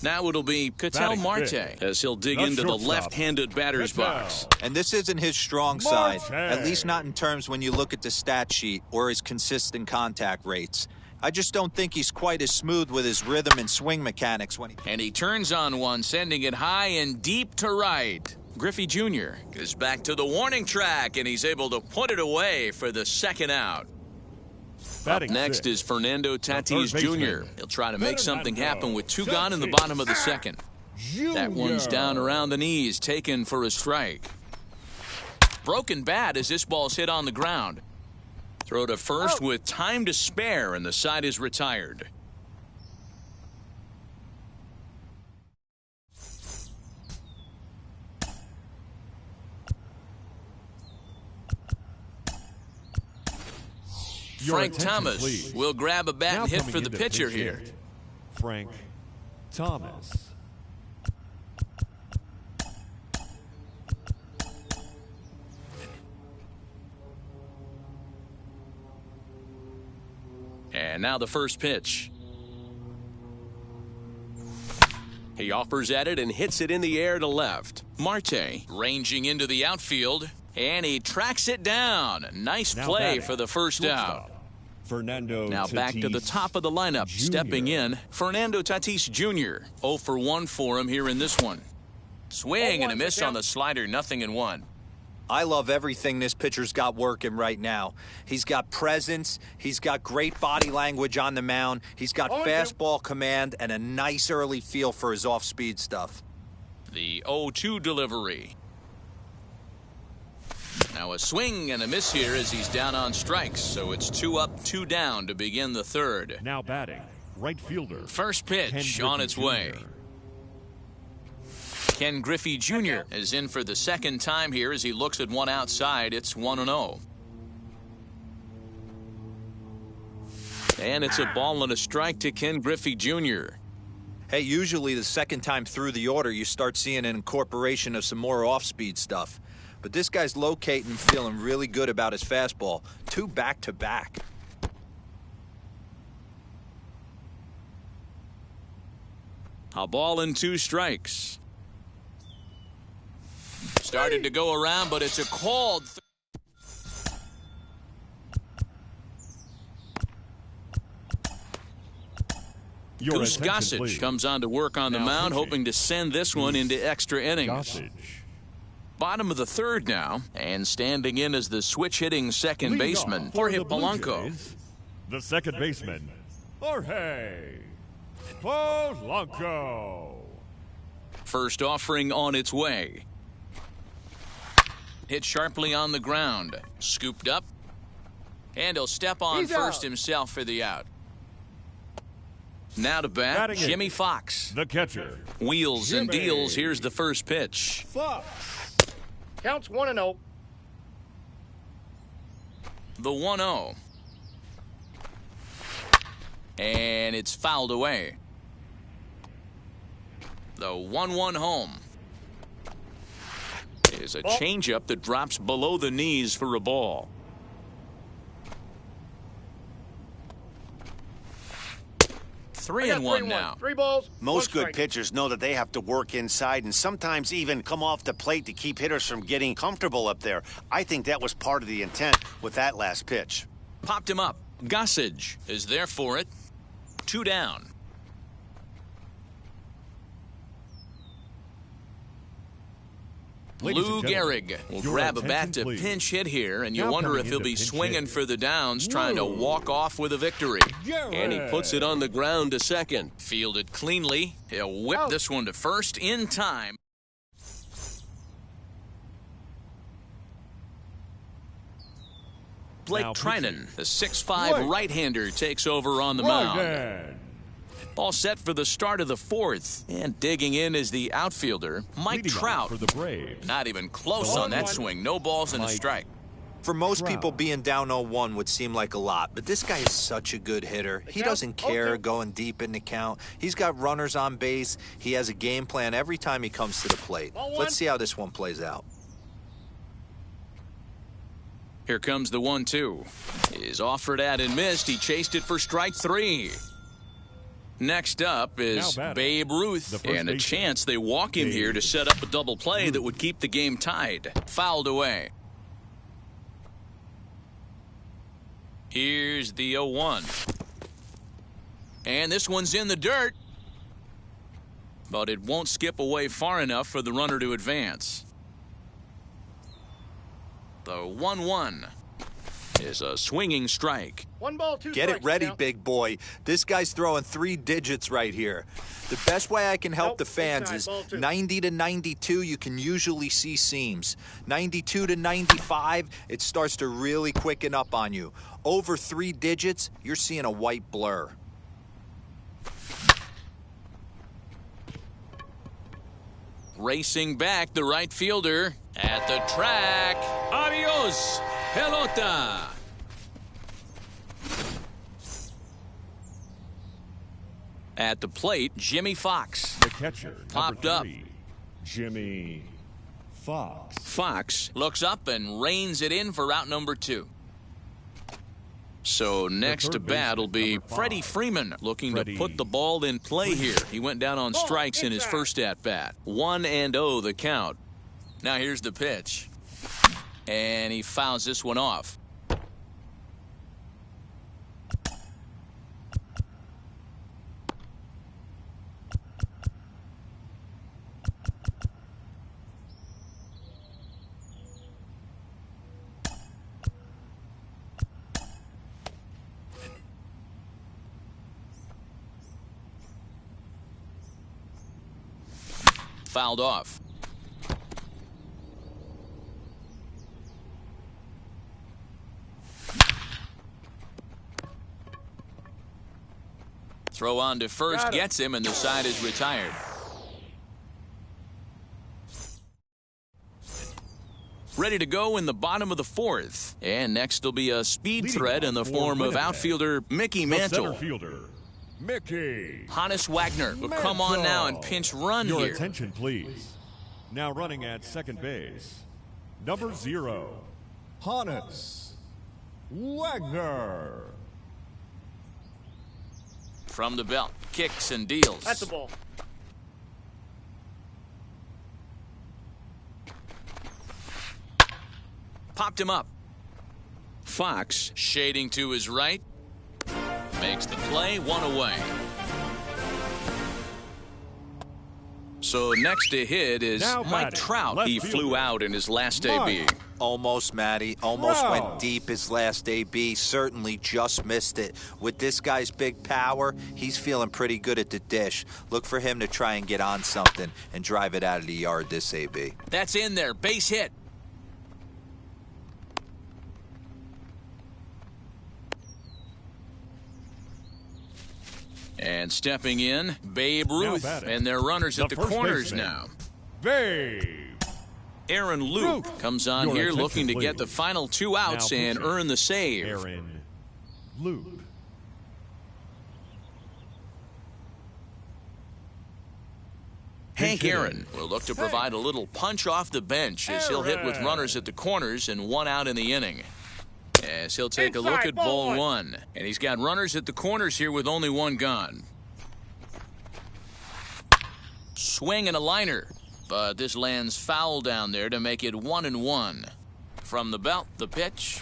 Now it'll be Ketel Marte as he'll dig into the left-handed batter's box. And this isn't his strong side, at least not in terms when you look at the stat sheet or his consistent contact rates. I just don't think he's quite as smooth with his rhythm and swing mechanics when he... And he turns on one, sending it high and deep to right. Griffey Jr. goes back to the warning track, and he's able to put it away for the second out. Up next is Fernando Tatis Jr. He'll try to make something happen with 2 gone in the bottom of the second. That one's down around the knees, taken for a strike. Broken bat as this ball's hit on the ground. Throw to first with time to spare, and the side is retired. Frank Thomas will grab a bat and hit for the pitcher here. Frank Thomas. And now the first pitch. He offers at it and hits it in the air to left. Marte ranging into the outfield, and he tracks it down. Nice play for the first out. Fernando now back to the top of the lineup. Jr. Stepping in, Fernando Tatis Jr. 0 for 1 for him here in this one. Swing and a miss on the slider, 0-1. I love everything this pitcher's got working right now. He's got presence. He's got great body language on the mound. He's got fastball command and a nice early feel for his off-speed stuff. The 0-2 delivery. Now a swing and a miss here as he's down on strikes. So it's 2 up, 2 down to begin the third. Now batting, right fielder. First pitch on its way. Ken Griffey Jr. is in for the second time here as he looks at one outside. It's 1-0. And it's a ball and a strike to Ken Griffey Jr. Hey, usually the second time through the order, you start seeing an incorporation of some more off-speed stuff. But this guy's locating, feeling really good about his fastball. 2 back-to-back. A ball and 2 strikes. Started to go around, but it's a called. Goose Gossage comes on to work on the mound, hoping to send this one into extra innings. Bottom of the third now, and standing in as the switch-hitting second baseman, Jorge Polanco. The second baseman, Jorge Polanco. First offering on its way. Hit sharply on the ground. Scooped up. And he'll step on first himself for the out. Now to bat, Jimmy Fox. The catcher. Wheels and deals. Here's the first pitch. Fox. Counts 1-0. The 1-0. And it's fouled away. The 1-1 home. Is a changeup that drops below the knees for a ball. Three and one now. 3 balls. Most good pitchers know that they have to work inside and sometimes even come off the plate to keep hitters from getting comfortable up there. I think that was part of the intent with that last pitch. Popped him up. Gossage is there for it. 2 down. Lou Gehrig will grab a bat to pinch hit here, and you wonder if he'll be swinging for the downs, trying to walk off with a victory. And he puts it on the ground to second. Fielded cleanly. He'll whip this one to first in time. Blake Trinan, the 6'5" right-hander, takes over on the mound. All set for the start of the 4th. And digging in is the outfielder, Mike Trout. For the Braves. Not even close on that swing. No balls and a strike. For most people, being down 0-1 would seem like a lot, but this guy is such a good hitter. He doesn't care going deep in the count. He's got runners on base. He has a game plan every time he comes to the plate. Let's see how this one plays out. Here comes the 1-2. Is offered at and missed. He chased it for strike 3. Next up is Babe Ruth, and a chance they walk him here to set up a double play that would keep the game tied. Fouled away. Here's the 0-1. And this one's in the dirt. But it won't skip away far enough for the runner to advance. The 1-1 is a swinging strike. 1 ball, 2 Get strikes. it ready, big boy. This guy's throwing 3 digits right here. The best way I can help the fans is 90 to 92, you can usually see seams. 92 to 95, it starts to really quicken up on you. Over 3 digits, you're seeing a white blur. Racing back, the right fielder at the track. Adios, pelota. At the plate, Jimmy Fox. The catcher, popped up. Jimmy Fox. Fox looks up and reins it in for out number 2. So next to bat will be Freddie Freeman, looking to put the ball in play here. He went down on strikes in his first at-bat. 1-0 the count. Now here's the pitch. And he fouls this one off. Fouled off. Throw on to first gets him, and the side is retired. Ready to go in the bottom of the 4th. And next will be a speed threat in the form of outfielder Mickey Mantle. Center fielder, Mickey. Hannes Wagner will come on now and pinch run Your here. attention, please. Now running at second base, number 0, Hannes Wagner. From the belt, kicks and deals. That's the ball. Popped him up. Fox shading to his right. Makes the play, 1 away. So next to hit is Mike Trout. He flew out in his last AB. Almost, Matty. Almost went deep his last AB. Certainly just missed it. With this guy's big power, he's feeling pretty good at the dish. Look for him to try and get on something and drive it out of the yard this AB. That's in there. Base hit. And stepping in, Babe Ruth. And their runners at the corners now. Babe. Aaron Luke comes on here looking to get the final 2 outs and earn the save. Aaron Luke. Hank Aaron will look to provide a little punch off the bench as he'll hit with runners at the corners and 1 out in the inning. As he'll take a look at ball 1. And he's got runners at the corners here with only 1 gone. Swing and a liner. But this lands foul down there to make it 1-1. From the belt, the pitch.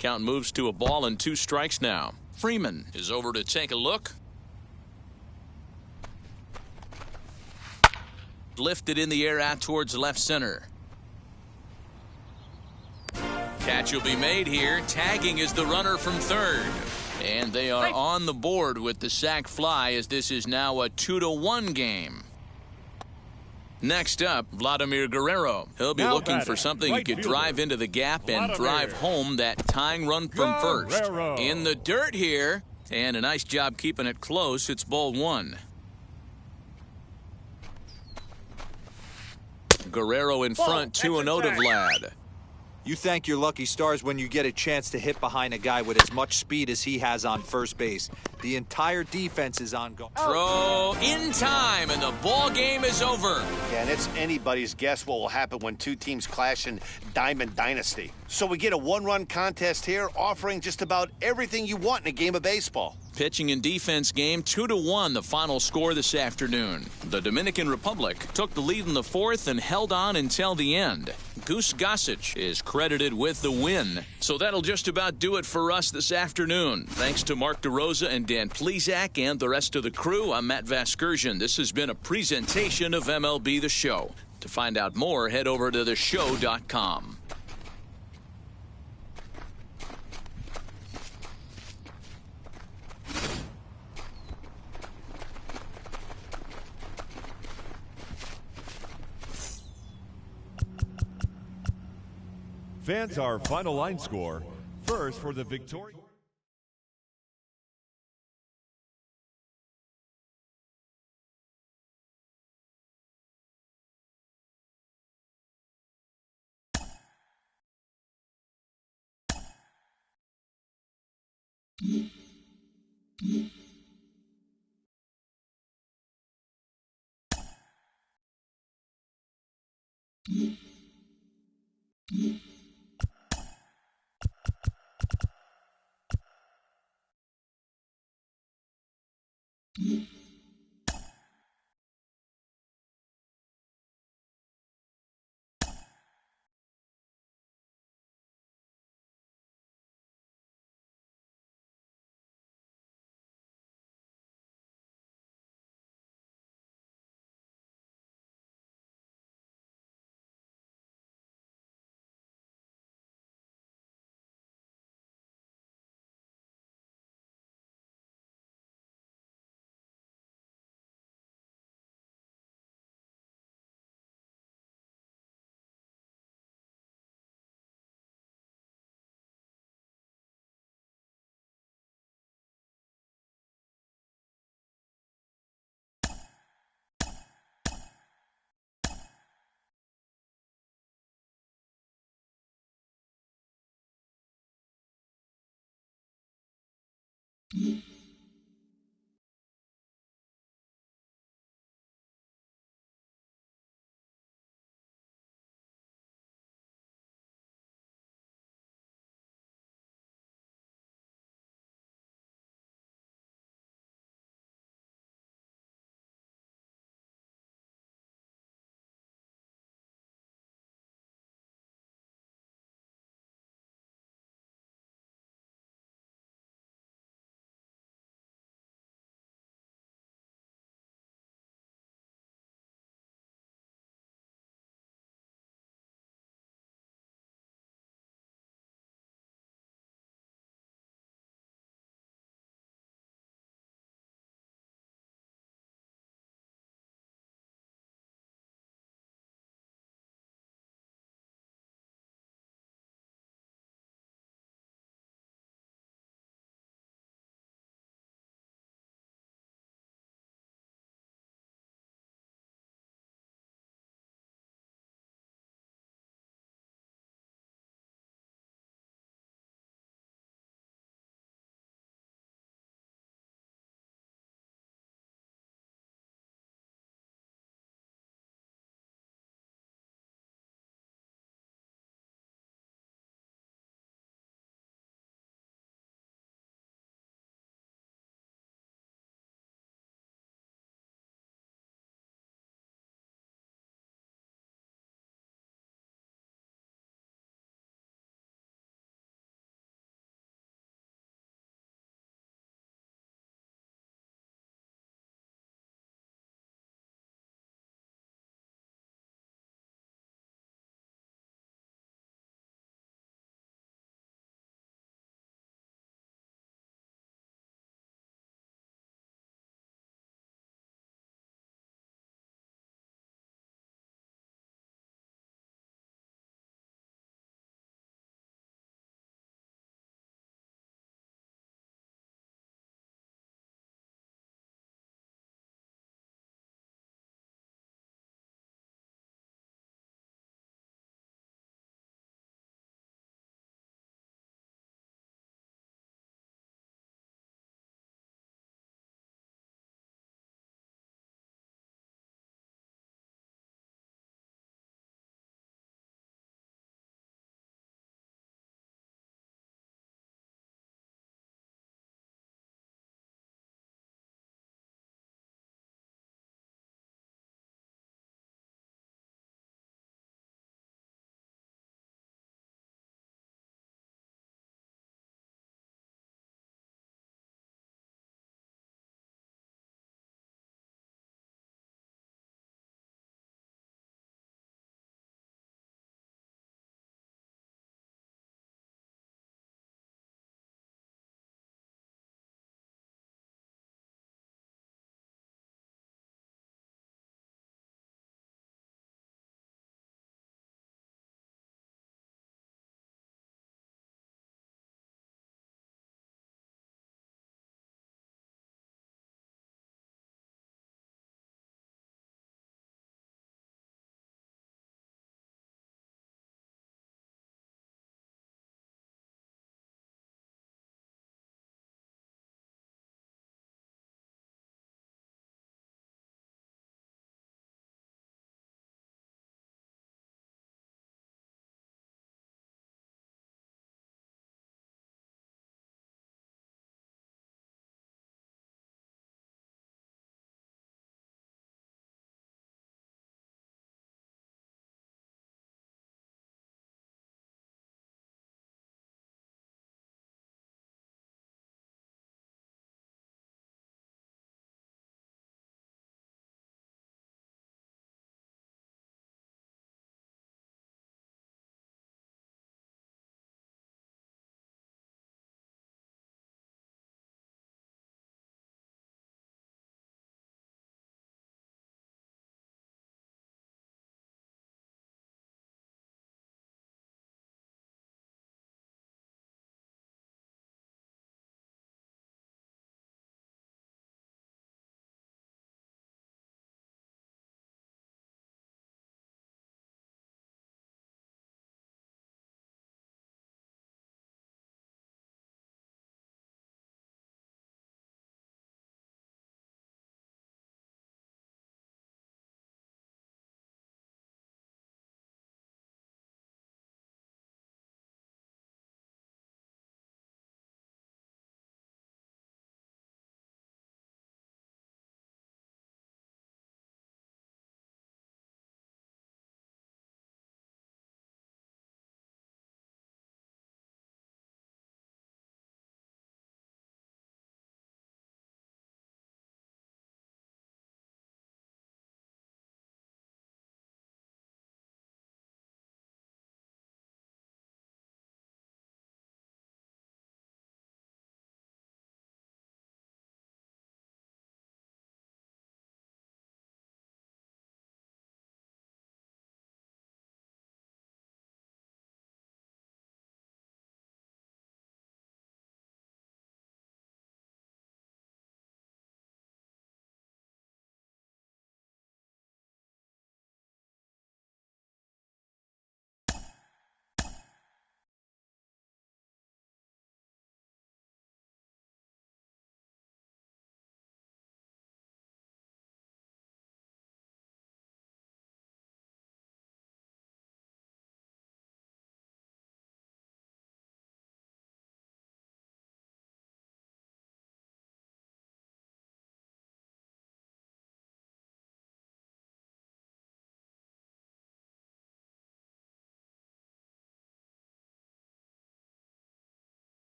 Count moves to a ball and 2 strikes now. Freeman is over to take a look. Lifted in the air out towards left center. Catch will be made here. Tagging is the runner from third. And they are on the board with the sac fly, as this is now a 2-1 game. Next up, Vladimir Guerrero. He'll be looking for something he could drive into the gap and drive home that tying run from first. In the dirt here, and a nice job keeping it close. It's ball 1. Guerrero in front, 2-0 to Vlad. You thank your lucky stars when you get a chance to hit behind a guy with as much speed as he has on first base. The entire defense is on go. Throw in time, and the ball game is over. Yeah, and it's anybody's guess what will happen when 2 teams clash in Diamond Dynasty. So we get a 1-run contest here, offering just about everything you want in a game of baseball. Pitching and defense game, 2-1, the final score this afternoon. The Dominican Republic took the lead in the 4th and held on until the end. Goose Gossage is credited with the win. So that'll just about do it for us this afternoon. Thanks to Mark DeRosa and Dan Plesac and the rest of the crew. I'm Matt Vasgersian. This has been a presentation of MLB The Show. To find out more, head over to theshow.com. Fans, our final line score. First for the victory.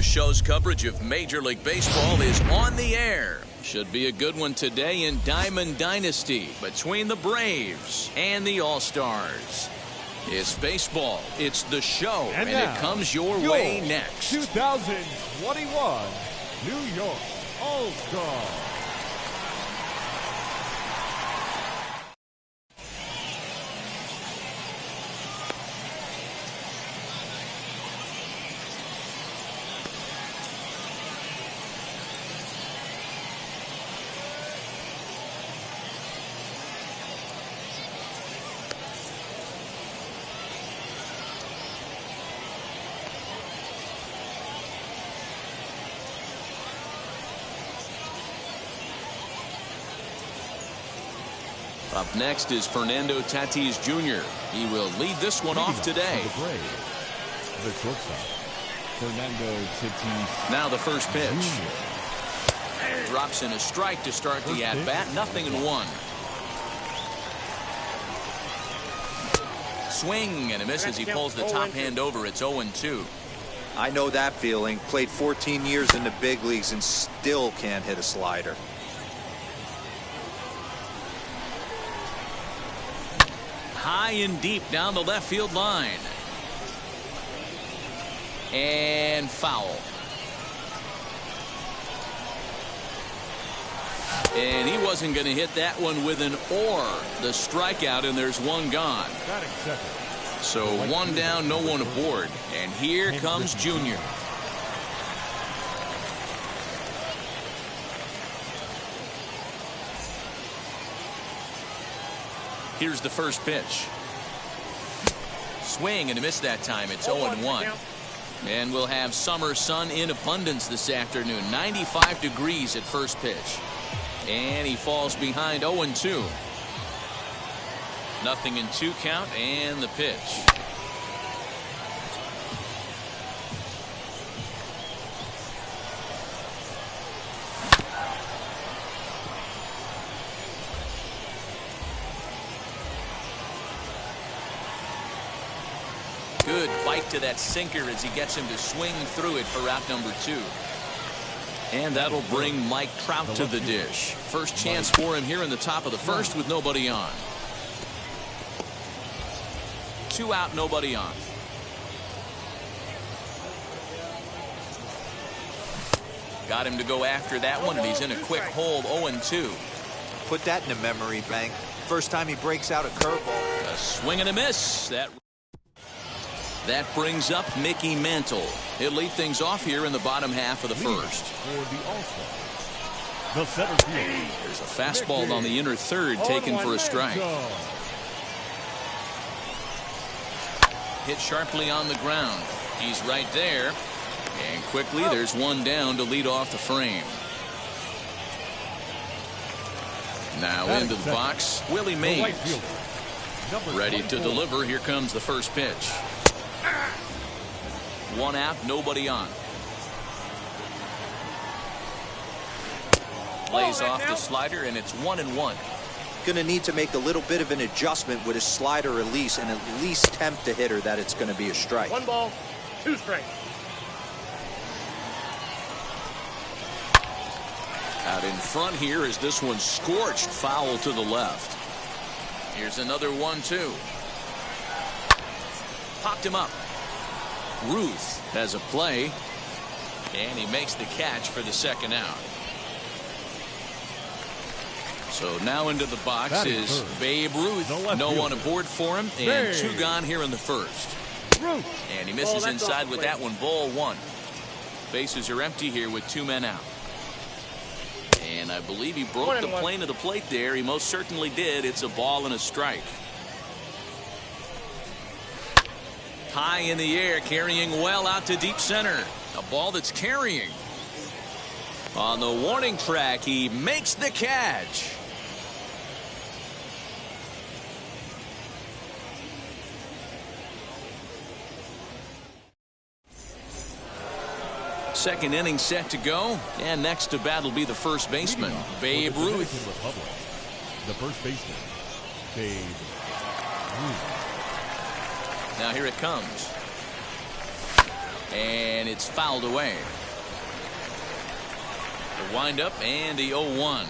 show's coverage of Major League Baseball is on the air. Should be a good one today in Diamond Dynasty between the Braves and the All-Stars. It's baseball. It's the show, and it comes your way next. 2021 New York All-Stars. Up next is Fernando Tatis Jr. He will lead this one off today. The shortstop, Fernando Tatis. Now the first pitch. Drops in a strike to start the at-bat. 0-1. Swing and a miss as he pulls the top hand over. It's 0-2. I know that feeling. Played 14 years in the big leagues and still can't hit a slider. High and deep down the left field line. And foul. And he wasn't going to hit that one with an or. The strikeout, and there's one gone. So one down, no one aboard. And here comes Junior. Here's the first pitch. Swing and a miss that time. It's 0-1. And we'll have summer sun in abundance this afternoon. 95 degrees at first pitch. And he falls behind 0-2. 0-2 count and the pitch. Good bite to that sinker as he gets him to swing through it for out number 2. And that'll bring Mike Trout to the dish. First chance for him here in the top of the first with nobody on. 2 out, nobody on. Got him to go after that one, and he's in a quick hold. 0-2. Put that in the memory bank. First time he breaks out a curveball. A swing and a miss. That brings up Mickey Mantle. He'll lead things off here in the bottom half of the first. The center field. There's a fastball on the inner third taken for a strike. Hit sharply on the ground. He's right there. And quickly there's one down to lead off the frame. Now into the box, Willie Mays. Ready to deliver. Here comes the first pitch. 1 out, nobody on. Lays off the slider, and it's 1-1. Going to need to make a little bit of an adjustment with his slider release and at least tempt the hitter that it's going to be a strike. 1 ball, 2 strikes. Out in front here is this one scorched foul to the left. Here's another 1-2. Popped him up. Ruth has a play, and he makes the catch for the second out. So now into the box is Babe Ruth. No one aboard for him, and 2 gone here in the first. And he misses inside with that one. Ball 1. Bases are empty here with 2 men out. And I believe he broke the plane of the plate there. He most certainly did. It's a ball and a strike. High in the air, carrying well out to deep center. A ball that's carrying. On the warning track, he makes the catch. Second inning set to go, and next to bat will be the first baseman, Babe Ruth. The first baseman, Babe Ruth. Now here it comes. And it's fouled away. The windup and the 0-1.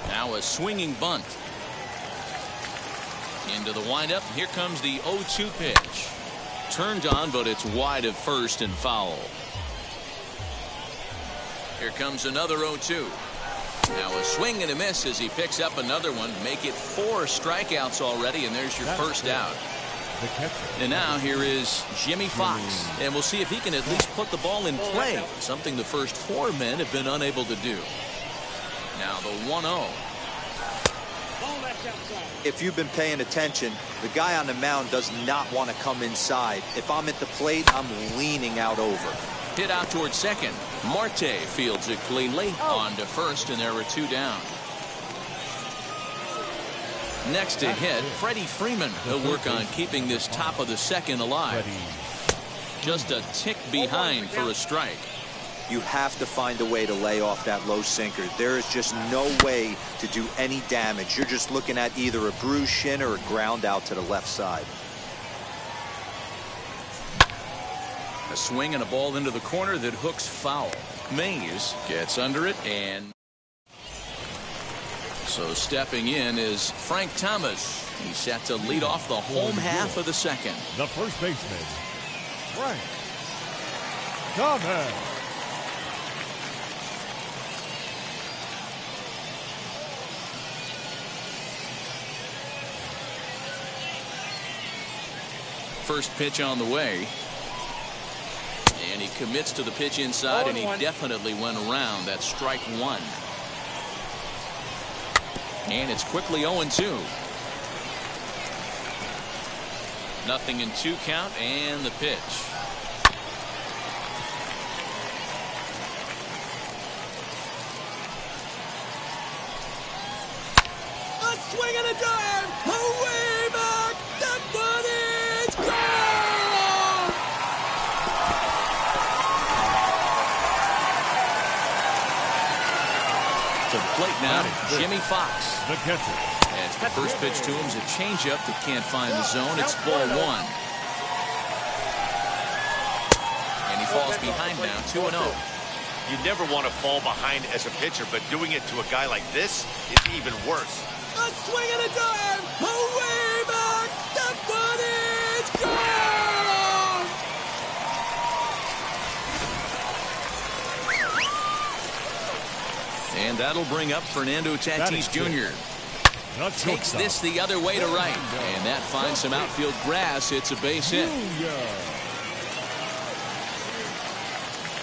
Now a swinging bunt. Into the windup. Here comes the 0-2 pitch. Turned on, but it's wide of first and foul. Here comes another 0-2. Now a swing and a miss as he picks up another one. Make it 4 strikeouts already, and there's your first out. And now here is Jimmy Fox, and we'll see if he can at least put the ball in play, something the first 4 men have been unable to do. Now the 1-0. If you've been paying attention, the guy on the mound does not want to come inside. If I'm at the plate, I'm leaning out over. Hit out towards second. Marte fields it cleanly. On to first, and there are 2 down. Next to hit, Freddie Freeman. He'll work on keeping this top of the second alive. Just a tick behind for a strike. You have to find a way to lay off that low sinker. There is just no way to do any damage. You're just looking at either a bruised shin or a ground out to the left side. A swing and a ball into the corner that hooks foul. Mays gets under it, and so stepping in is Frank Thomas. He's set to lead off the home half of the second. The first baseman, Frank Thomas. First pitch on the way. And he commits to the pitch inside, and he definitely went around. That's strike 1. And it's quickly 0-2. Nothing in 2 count, and the pitch. A swing and a drive. Away back. That one is gone. To the plate now, Jimmy Fox. The catcher. As the first pitch to him is a changeup that can't find the zone. It's ball 1. And he falls behind now, 2-0. You never want to fall behind as a pitcher, but doing it to a guy like this is even worse. A swing and a drive. Away back. That one is gone. And that'll bring up Fernando Tatis Jr. Takes this the other way to right. And that finds some outfield grass. It's a base hit.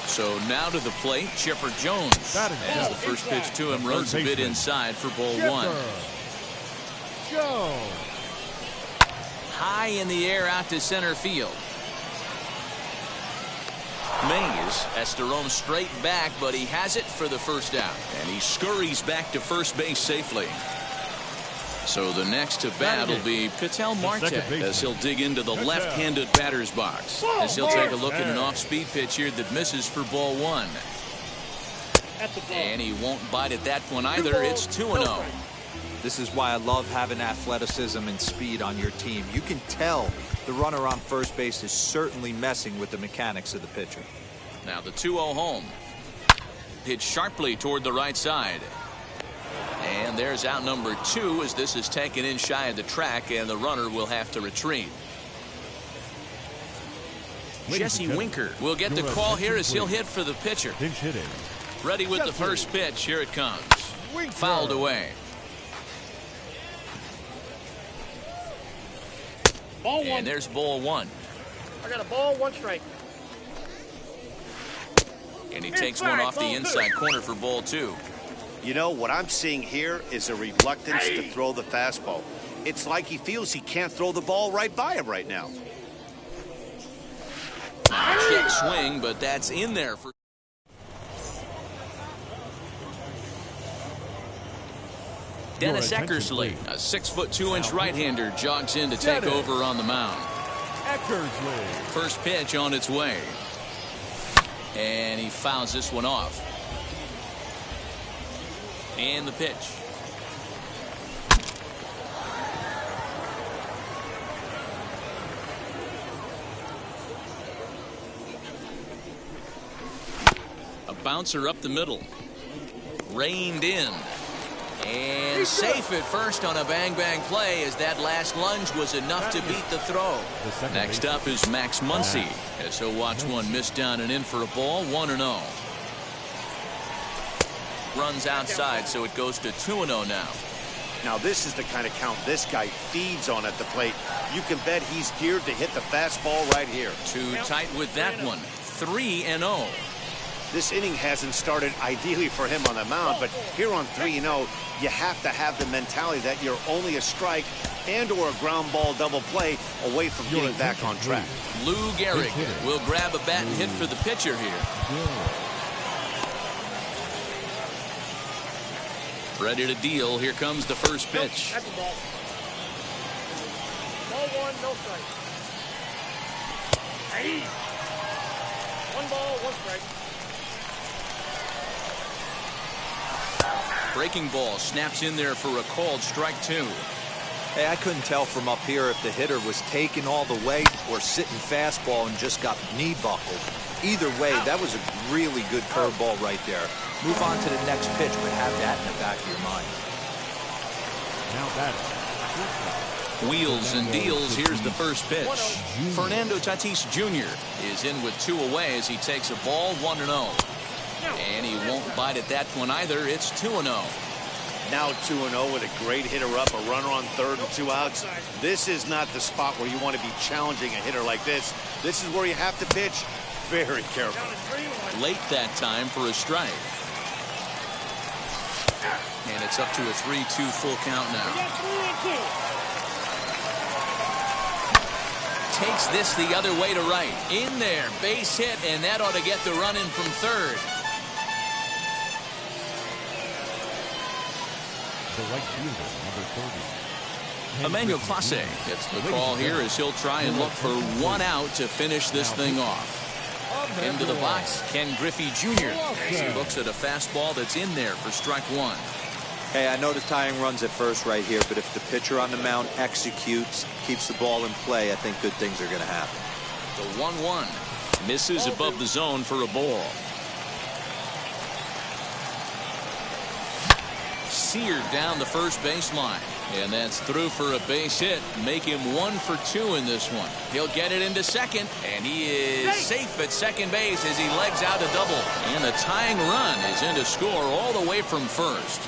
So now to the plate, Chipper Jones. As the first pitch to him runs a bit inside for ball 1. High in the air out to center field. Mays has to roam straight back, but he has it for the first out. And he scurries back to first base safely. So the next to bat will be Ketel Marte as he'll dig into the left-handed batter's box. As he'll take a look at an off-speed pitch here that misses for ball 1. And he won't bite at that one either. It's 2-0. This is why I love having athleticism and speed on your team. You can tell the runner on first base is certainly messing with the mechanics of the pitcher. Now the 2-0 home. Hit sharply toward the right side. And there's out number 2 as this is taken in shy of the track, and the runner will have to retreat. Jesse Winker will get the call here as he'll hit for the pitcher. Ready with the first pitch. Here it comes. Fouled away. And there's ball 1. I got a ball, 1 strike. And he takes one off the inside corner for ball 2. You know, what I'm seeing here is a reluctance to throw the fastball. It's like he feels he can't throw the ball right by him right now. Check swing, but that's in there for. Dennis Eckersley, a 6'2" right-hander, jogs in to take over on the mound. First pitch on its way. And he fouls this one off. And the pitch. Bouncer up the middle. Reined in. And safe at first on a bang-bang play, as that last lunge was enough to beat the throw. Next up is Max Muncie, as he'll watch one miss down and in for a ball, 1-0. Runs outside, so it goes to 2-0 now. Now this is the kind of count this guy feeds on at the plate. You can bet he's geared to hit the fastball right here. Too tight with that one. 3-0. This inning hasn't started ideally for him on the mound, but here on 3-0, you have to have the mentality that you're only a strike and or a ground ball double play away from getting back on track. Lou Gehrig will grab a bat and hit for the pitcher here. Ready to deal. Here comes the first pitch. That's a ball. Ball one, no strike. Hey. One ball, one strike. Breaking ball snaps in there for a called strike 2. Hey, I couldn't tell from up here if the hitter was taken all the way or sitting fastball and just got knee buckled. Either way, that was a really good curveball right there. Move on to the next pitch, but have that in the back of your mind. Now batting. Wheels and deals. Here's the first pitch. Fernando Tatis Jr. is in with 2 away as he takes a ball, 1-0. And he won't bite at that one either. It's 2-0. Now 2-0 with a great hitter up, a runner on third and 2 outs. This is not the spot where you want to be challenging a hitter like this. This is where you have to pitch very careful. Late that time for a strike. And it's up to a 3-2 full count now. Takes this the other way to right. In there, base hit, and that ought to get the run in from third. The right fielder, number 30. Emmanuel Clase gets the call here as he'll try and look for 1 out to finish this thing off. Into the box, Griffey Jr. as he looks at a fastball that's in there for strike 1. Hey, I know the tying run's at first right here, but if the pitcher on the mound executes, keeps the ball in play, I think good things are going to happen. The 1-1 misses above the zone for a ball. Seared down the first baseline, and that's through for a base hit. Make him 1 for 2 in this one. He'll get it into second, and he is safe at second base as he legs out a double. And the tying run is in to score all the way from first.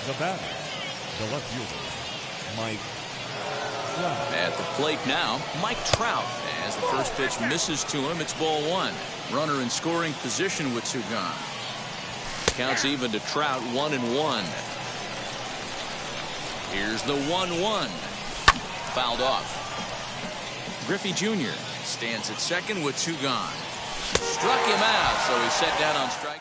The batter, the left fielder, Mike Trout. At the plate now, Mike Trout. As the first pitch misses to him, it's ball 1. Runner in scoring position with 2 gone. Counts even to Trout, 1-1. Here's the 1-1. Fouled off. Griffey Jr. stands at second with 2 gone. Struck him out, so he's set down on strike.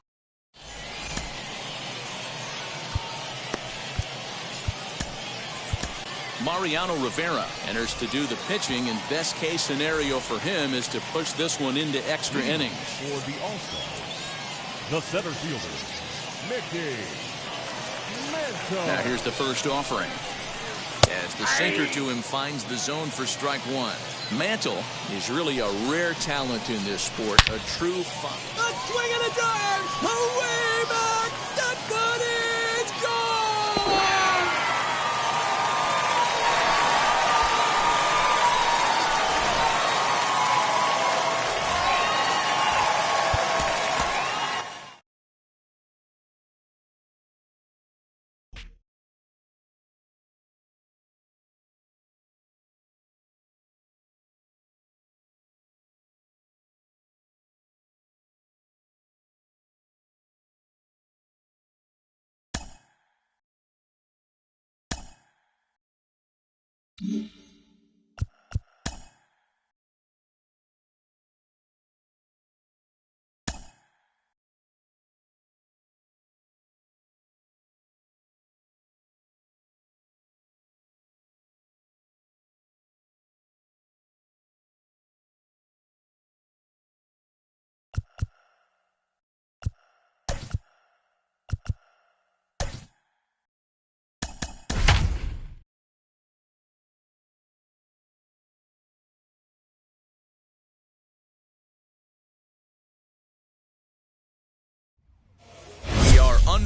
Mariano Rivera enters to do the pitching, and best case scenario for him is to push this one into extra innings. For the All-Star, the center fielder, Mickey Mantle. Now here's the first offering. As the sinker to him finds the zone for strike 1. Mantle is really a rare talent in this sport, a true A swing and a drive, away back, that one is gone!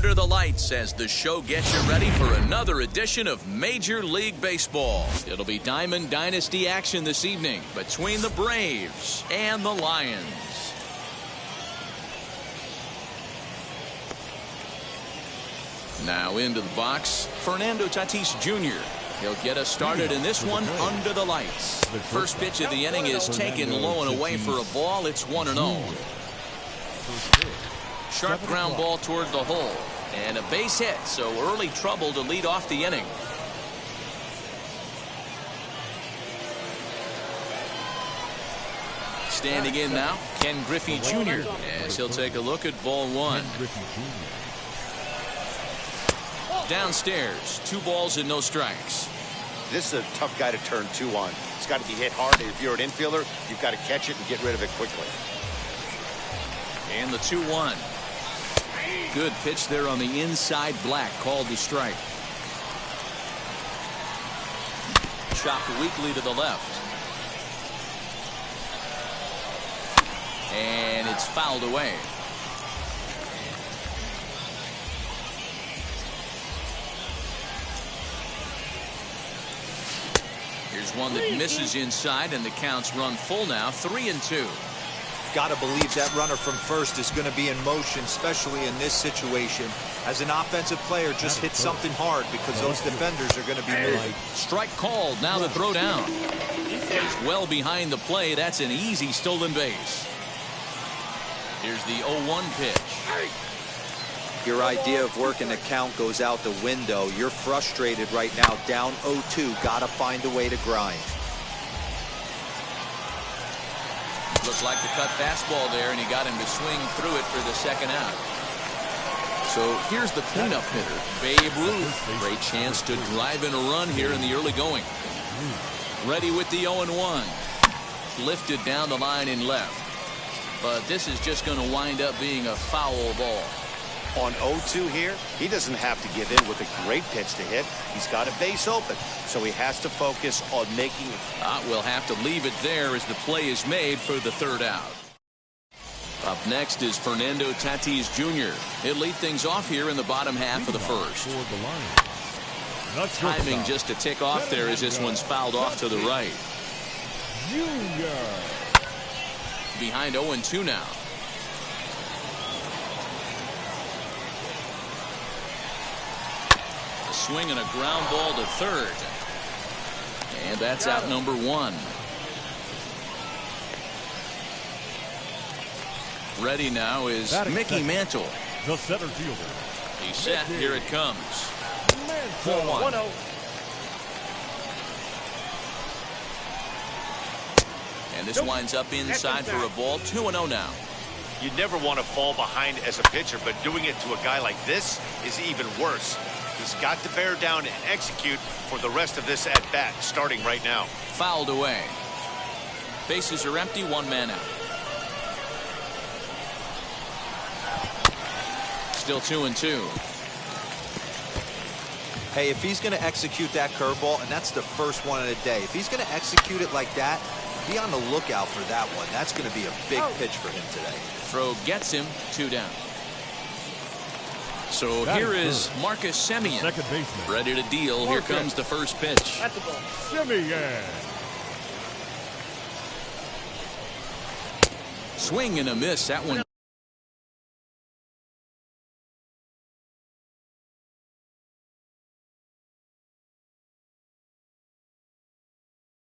under the lights as the show gets you ready for another edition of Major League Baseball. It'll be Diamond Dynasty action this evening between the Braves and the Lions. Now into the box, Fernando Tatis Jr. He'll get us started in this one under the lights. First pitch of the inning is taken low and away for a ball. It's 1-0. Sharp ground ball toward the hole. And a base hit, so early trouble to lead off the inning. Standing in now, Griffey Jr. as he'll take a look at ball one. Downstairs, 2 balls and no strikes. This is a tough guy to turn 2 on. It's got to be hit hard. If you're an infielder, you've got to catch it and get rid of it quickly. And the 2-1. Good pitch there on the inside. Black called the strike. Chopped weakly to the left. And it's fouled away. Here's one that misses inside, and the counts run full now, 3-2. Got to believe that runner from first is going to be in motion, especially in this situation. As an offensive player, just hit something hard because those defenders are going to be moving. Strike called. Now the throw down. He's well behind the play. That's an easy stolen base. Here's the 0-1 pitch. Your idea of working the count goes out the window. You're frustrated right now, down 0-2. Got to find a way to grind. Looked like the cut fastball there, and he got him to swing through it for the second out. So here's the cleanup hitter, Babe Ruth. Great chance to drive in a run here in the early going. Ready with the 0-1. Lifted down the line in left. But this is just going to wind up being a foul ball. On 0-2 here, he doesn't have to give in with a great pitch to hit. He's got a base open, so he has to focus on making it. We'll have to leave it there as the play is made for the third out. Up next is Fernando Tatis Jr. He'll lead things off here in the bottom half of the first. Timing just to tick off there as this one's fouled off to the right. Behind 0-2 now. Swing and a ground ball to third. And that's out number 1. Ready now is Mickey Mantle. The center fielder. He's set. Here it comes. 4-1. And this winds up inside for a ball. 2-0 now. You never want to fall behind as a pitcher, but doing it to a guy like this is even worse. He's got to bear down and execute for the rest of this at-bat, starting right now. Fouled away. Bases are empty, 1 man out. Still 2-2. Hey, if he's going to execute that curveball, and that's the first one of the day, if he's going to execute it like that, be on the lookout for that one. That's going to be a big pitch for him today. Throw gets him, 2 down. So here is Marcus Simeon, second baseman, ready to deal. Here comes the first pitch. That's the ball. Simeon. Swing and a miss. That one.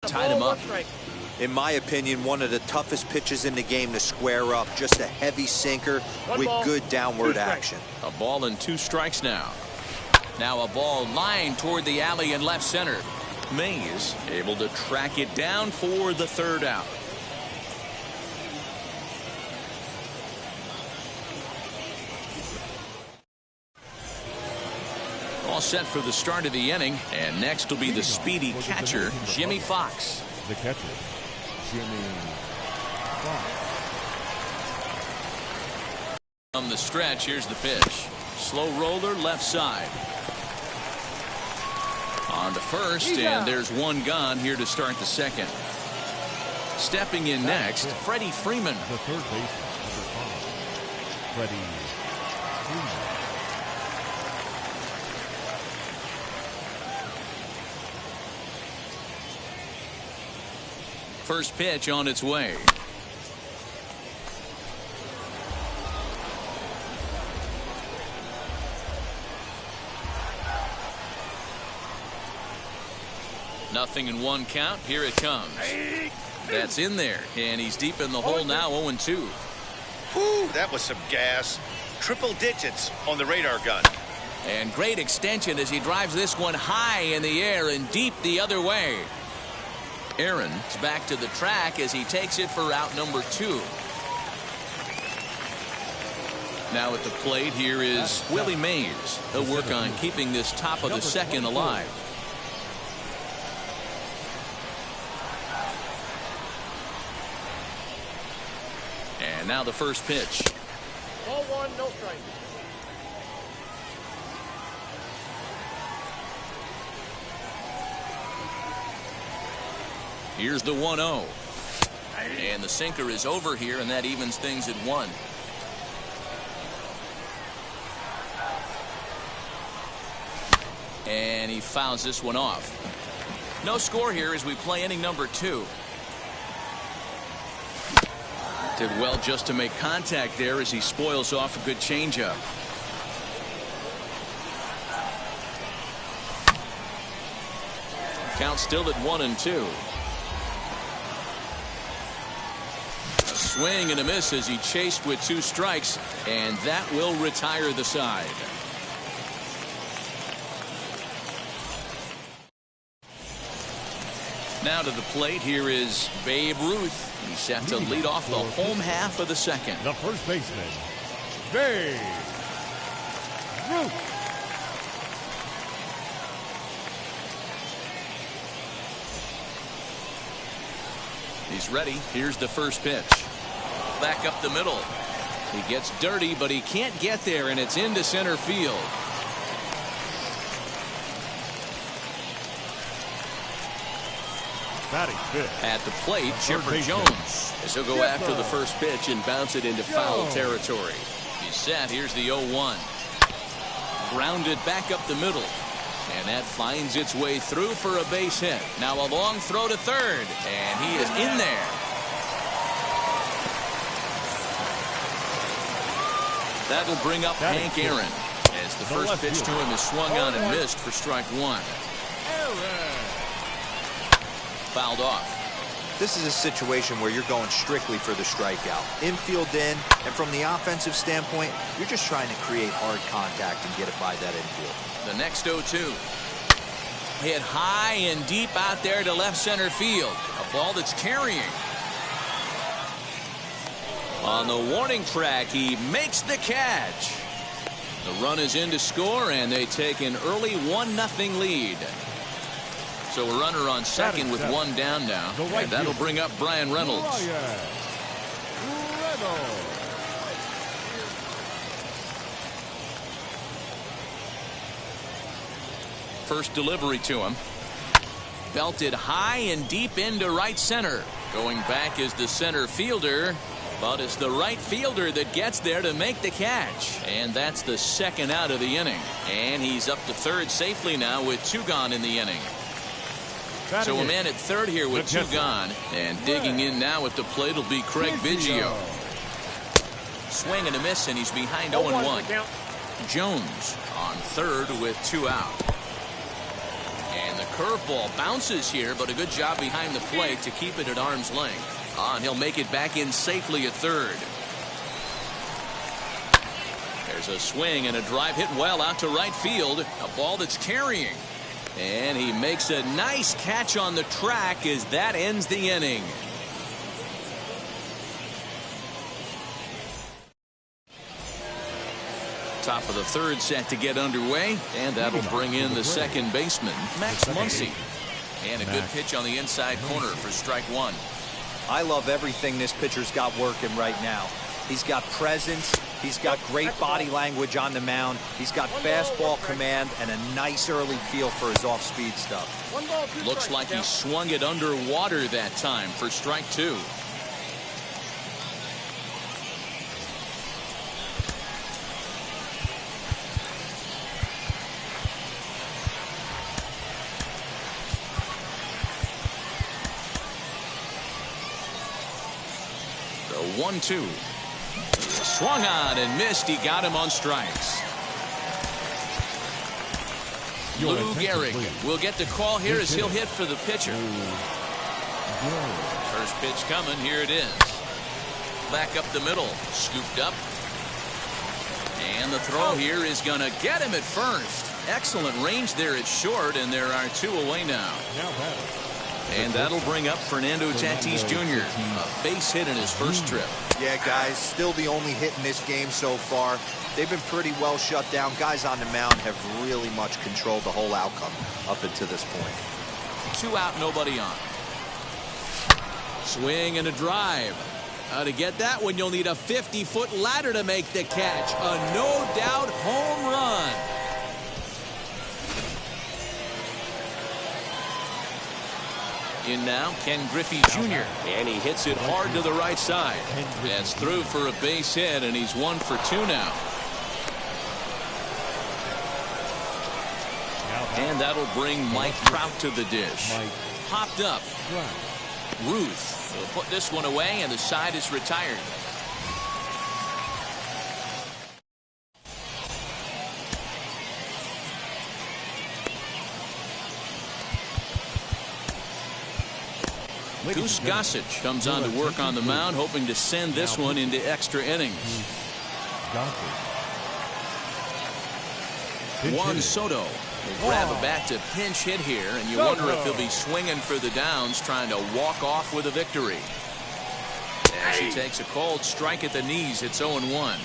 Tied him up. In my opinion, one of the toughest pitches in the game to square up. Just a heavy sinker with good downward action. A ball and 2 strikes now. Now a ball lined toward the alley in left center. Mays able to track it down for the third out. All set for the start of the inning, and next will be the speedy catcher, Jimmy Fox. The catcher, Jimmy Fox. On the stretch, here's the pitch. Slow roller left side. On to first, and there's 1 gone here to start the second. Stepping in next, Freddie Freeman. The third baseman, number 5, Freddie Freeman. First pitch on its way. Nothing in one count. Here it comes. That's in there, and he's deep in the hole now, 0-2. Whew, that was some gas. Triple digits on the radar gun. And great extension as he drives this one high in the air and deep the other way. Aaron is back to the track as he takes it for out number 2. Now at the plate, here is Willie Mays. He'll work on keeping this top of the second alive. And now the first pitch. Ball 1, no strike. Here's the 1-0. And the sinker is over here, and that evens things at 1. And he fouls this one off. No score here as we play inning number 2. Did well just to make contact there as he spoils off a good changeup. Count still at 1-2. A swing and a miss as he chased with 2 strikes, and that will retire the side. Now to the plate, here is Babe Ruth. He's set to lead off the home half of the second. The first baseman, Babe Ruth. He's ready. Here's the first pitch. Back up the middle. He gets dirty, but he can't get there, and it's into center field. At the plate, Chipper Jones, as he'll go after the first pitch and bounce it into foul territory. He's set. Here's the 0-1. Grounded back up the middle. And that finds its way through for a base hit. Now a long throw to third. And he is in there. That'll bring up Hank Aaron as the first pitch to him is swung on and missed for strike 1. Fouled off. This is a situation where you're going strictly for the strikeout. Infield in, and from the offensive standpoint, you're just trying to create hard contact and get it by that infield. The next 0-2. Hit high and deep out there to left center field. A ball that's carrying. On the warning track, he makes the catch. The run is in to score, and they take an early 1-0 lead. So a runner on second with 1 down now. And that'll bring up Brian Reynolds. First delivery to him. Belted high and deep into right center. Going back is the center fielder. But it's the right fielder that gets there to make the catch. And that's the second out of the inning. And he's up to third safely now with 2 gone in the inning. So a man at third here with 2 gone. And digging in now at the plate will be Craig Biggio. Swing and a miss, and he's behind 0-1. Jones on third with 2 out. And the curveball bounces here, but a good job behind the plate to keep it at arm's length. And he'll make it back in safely at third. There's a swing and a drive hit well out to right field. A ball that's carrying. And he makes a nice catch on the track as that ends the inning. Top of the third set to get underway. And that'll bring in the second baseman, Max Muncie. And a good pitch on the inside corner for strike 1. I love everything this pitcher's got working right now. He's got presence. He's got great body language on the mound. He's got fastball command and a nice early feel for his off-speed stuff. Looks like he swung it underwater that time for strike 2. 1-2. Swung on and missed. He got him on strikes. Lou Gehrig will get the call here as he'll hit for the pitcher. First pitch coming. Here it is. Back up the middle. Scooped up. And the throw here is going to get him at first. Excellent range there at short, and there are 2 away now. And that'll bring up Fernando Tatis Jr. A base hit in his first trip. Yeah, guys, still the only hit in this game so far. They've been pretty well shut down. Guys on the mound have really much controlled the whole outcome up until this point. 2 out, nobody on. Swing and a drive. To get that one, you'll need a 50-foot ladder to make the catch. A no-doubt home run. In now, Ken Griffey Jr. And he hits it hard to the right side. That's through for a base hit, and he's 1 for 2 now. And that'll bring Mike Trout to the dish. Popped up. Ruth will put this one away, and the side is retired. Goose Gossage comes on to work on the mound, hoping to send this one into extra innings. Juan Soto will grab a bat to pinch hit here, and you wonder if he'll be swinging for the downs, trying to walk off with a victory. As he takes a cold strike at the knees, it's 0-1.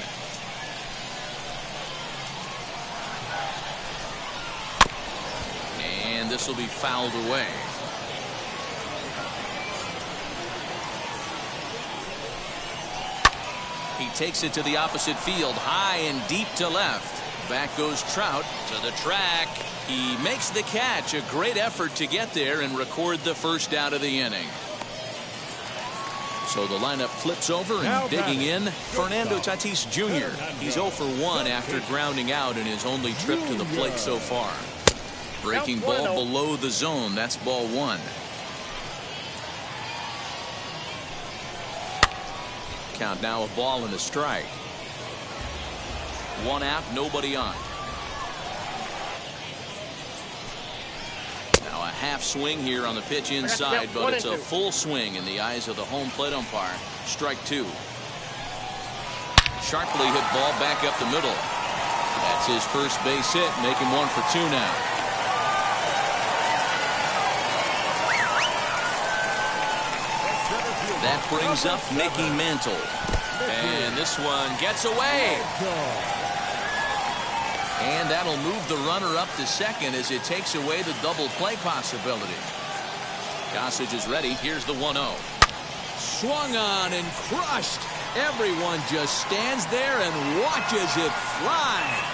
And this will be fouled away. He takes it to the opposite field, high and deep to left. Back goes Trout to the track. He makes the catch. A great effort to get there and record the first out of the inning. So the lineup flips over, and digging in, Fernando Tatis Jr. He's 0 for 1 after grounding out in his only trip to the plate so far. Breaking ball below the zone. That's ball 1. Count now, a ball and a strike. 1 out, nobody on. Now a half swing here on the pitch inside, but it's a full swing in the eyes of the home plate umpire. Strike 2. Sharply hit ball back up the middle. That's his first base hit, making 1 for 2 now. That brings up Mickey Mantle. And this one gets away. And that'll move the runner up to second as it takes away the double play possibility. Gossage is ready. Here's the 1-0. Swung on and crushed. Everyone just stands there and watches it fly.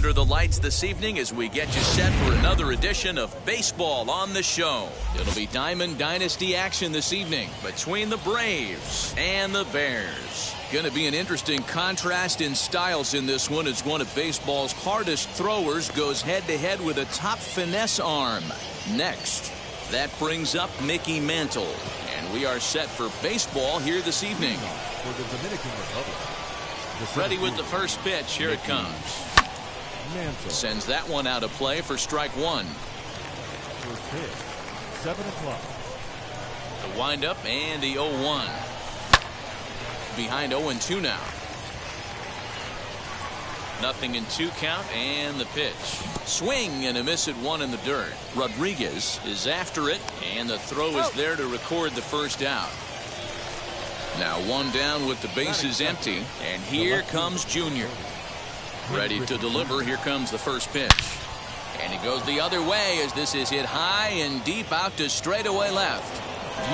under the lights this evening as we get you set for another edition of Baseball on the Show. It'll be Diamond Dynasty action this evening between the Braves and the Bears. Going to be an interesting contrast in styles in this one as one of baseball's hardest throwers goes head-to-head with a top finesse arm. Next, that brings up Mickey Mantle. And we are set for baseball here this evening. For the Dominican Republic. Ready with the first pitch. Here it comes. Mantle. Sends that one out of play for strike one. First pitch, 7 o'clock. The windup and the 0-1. Behind 0-2 now. 0-2 count and the pitch. Swing and a miss at one in the dirt. Rodriguez is after it and the throw is there to record the first out. Now one down with the bases empty, and here comes Junior. Ready to deliver. Here comes the first pitch. And he goes the other way as this is hit high and deep out to straightaway left.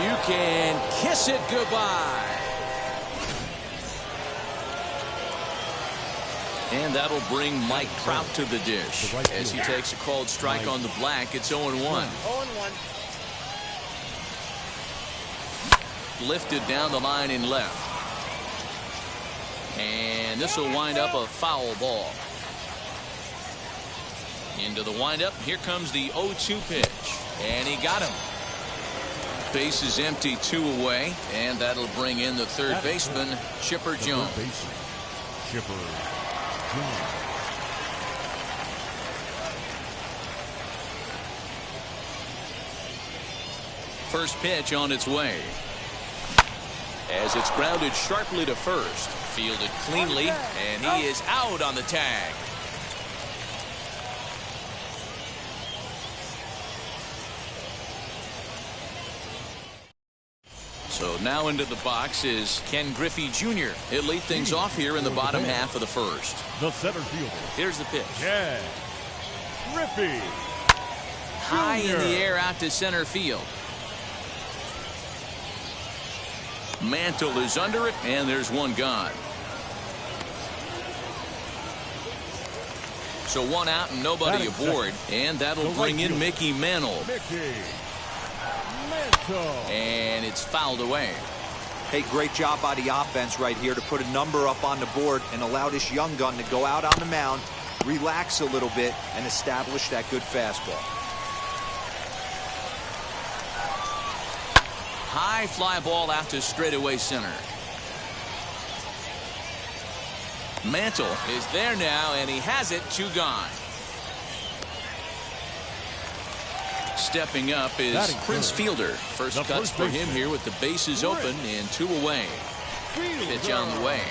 You can kiss it goodbye. And that'll bring Mike Trout to the dish as he takes a called strike on the black. It's 0-1. 0-1. Lifted down the line in left. And this will wind up a foul ball. Into the windup. Here comes the 0-2 pitch. And he got him. Base is empty, 2 away. And that'll bring in the third baseman, Chipper Jones. Chipper Jones. First pitch on its way. As it's grounded sharply to first. Fielded cleanly, and he is out on the tag. So now into the box is Ken Griffey Jr. He'll lead things off here in the bottom half of the first. The center fielder. Here's the pitch. Yeah. Griffey High in Jr. the air out to center field. Mantle is under it, and there's one gone. So one out and nobody aboard, and that'll bring in Mickey Mantle. And it's fouled away. Hey, great job by the offense right here to put a number up on the board and allow this young gun to go out on the mound, relax a little bit, and establish that good fastball. High fly ball out to straightaway center. Mantle is there now, and he has it. 2 gone. Stepping up is Prince Fielder. First cuts for him here with the bases open and 2 away. Pitch on the way.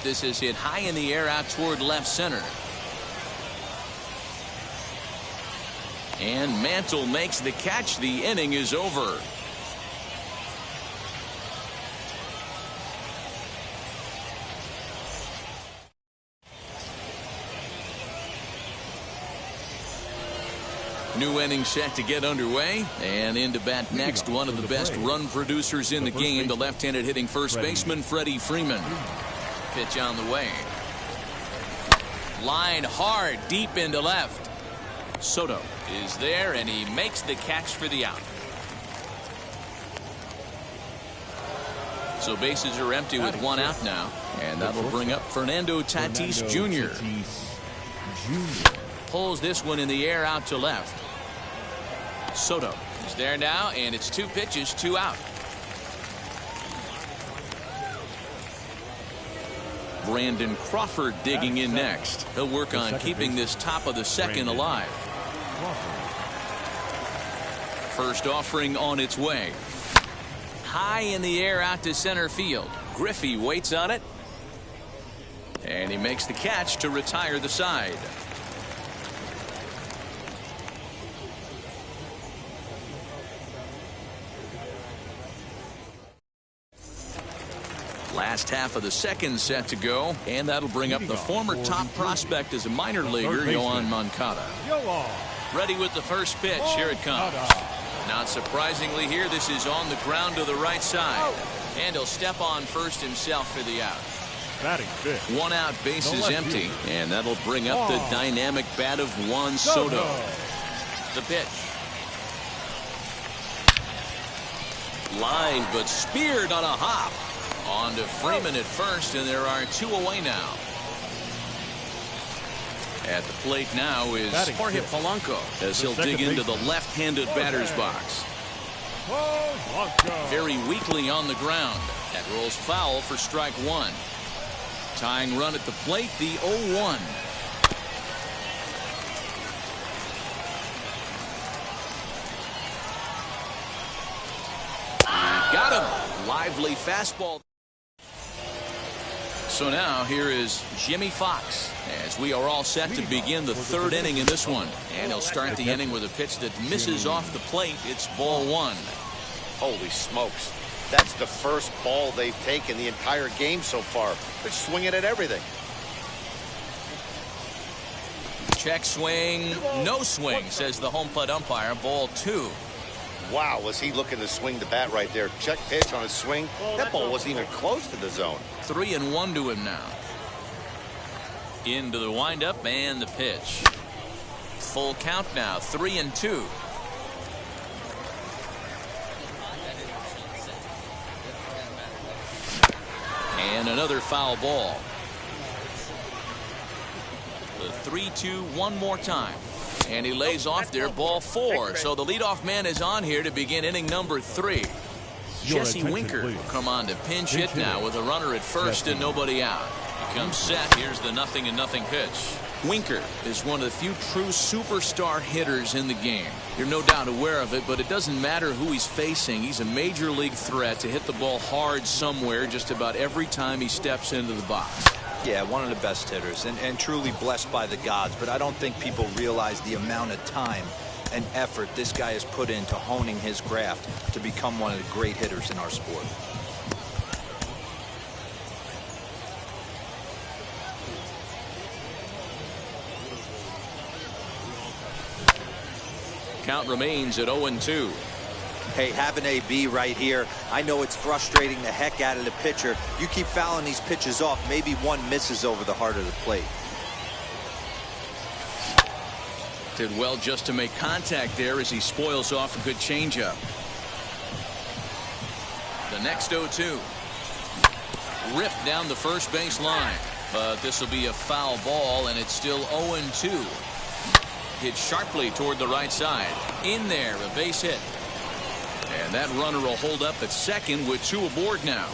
This is hit high in the air out toward left center. And Mantle makes the catch. The inning is over. New inning set to get underway, and into bat next, one of the best run producers in the game, the left-handed hitting first baseman Freddie Freeman. Pitch on the way. Line hard deep into left. Soto is there, and he makes the catch for the out. So bases are empty with 1 out now, and that'll bring up Fernando Tatis Jr. Pulls this one in the air out to left. Soto is there now, and it's 2 pitches, 2 out. Brandon Crawford digging in next. He'll work on keeping this top of the second alive. First offering on its way. High in the air out to center field. Griffey waits on it. And he makes the catch to retire the side. Last half of the second set to go, and that'll bring up the former top prospect as a minor leaguer, Yoan Moncada. Ready with the first pitch. Here it comes. Not surprisingly here, this is on the ground to the right side. And he'll step on first himself for the out. Batting fifth. 1 out, bases empty, and that'll bring up the dynamic bat of Juan Soto. The pitch. Line, but speared on a hop. On to Freeman at first, and there are 2 away now. At the plate now is Jorge Polanco as he'll dig into the left-handed batter's box. Very weakly on the ground. That rolls foul for strike 1. Tying run at the plate, the 0-1. Got him. Lively fastball. So now here is Jimmy Fox as we are all set to begin the 3rd inning in this one. And he'll start the inning with a pitch that misses off the plate. It's ball 1. Holy smokes. That's the first ball they've taken the entire game so far. They're swinging at everything. Check swing. No swing, says the home plate umpire. Ball 2. Wow, was he looking to swing the bat right there. Check pitch on his swing. That ball wasn't even close to the zone. 3-1 to him now. Into the windup and the pitch. Full count now, 3-2. And another foul ball. The 3-2 one more time. And he lays off there, ball 4. So the leadoff man is on here to begin inning number 3. Jesse Winker will come on to pinch hit now with a runner at first and nobody out. He comes set. Here's the 0-0 pitch. Winker is one of the few true superstar hitters in the game. You're no doubt aware of it, but it doesn't matter who he's facing. He's a major league threat to hit the ball hard somewhere just about every time he steps into the box. Yeah, one of the best hitters and truly blessed by the gods, but I don't think people realize the amount of time and effort this guy has put into honing his craft to become one of the great hitters in our sport. Count remains at 0-2. Hey, have an AB right here. I know it's frustrating the heck out of the pitcher. You keep fouling these pitches off, maybe one misses over the heart of the plate. Did well just to make contact there as he spoils off a good changeup. The next 0-2. Ripped down the first base line. But this will be a foul ball, and it's still 0-2. Hit sharply toward the right side. In there, a base hit. And that runner will hold up at second with 2 aboard now.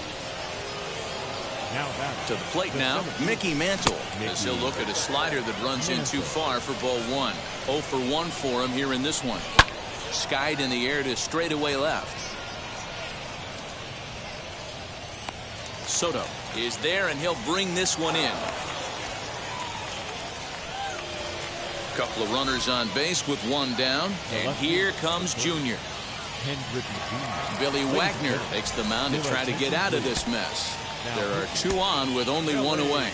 To the plate now, Mickey Mantle, as he'll look at a slider that runs in too far for ball 1. 0 for 1 for him here in this one. Skied in the air to straightaway left. Soto is there, and he'll bring this one in. Couple of runners on base with 1 down, and here comes Junior. Billy Wagner takes the mound to try to get out of this mess. There are 2 on with only 1 away.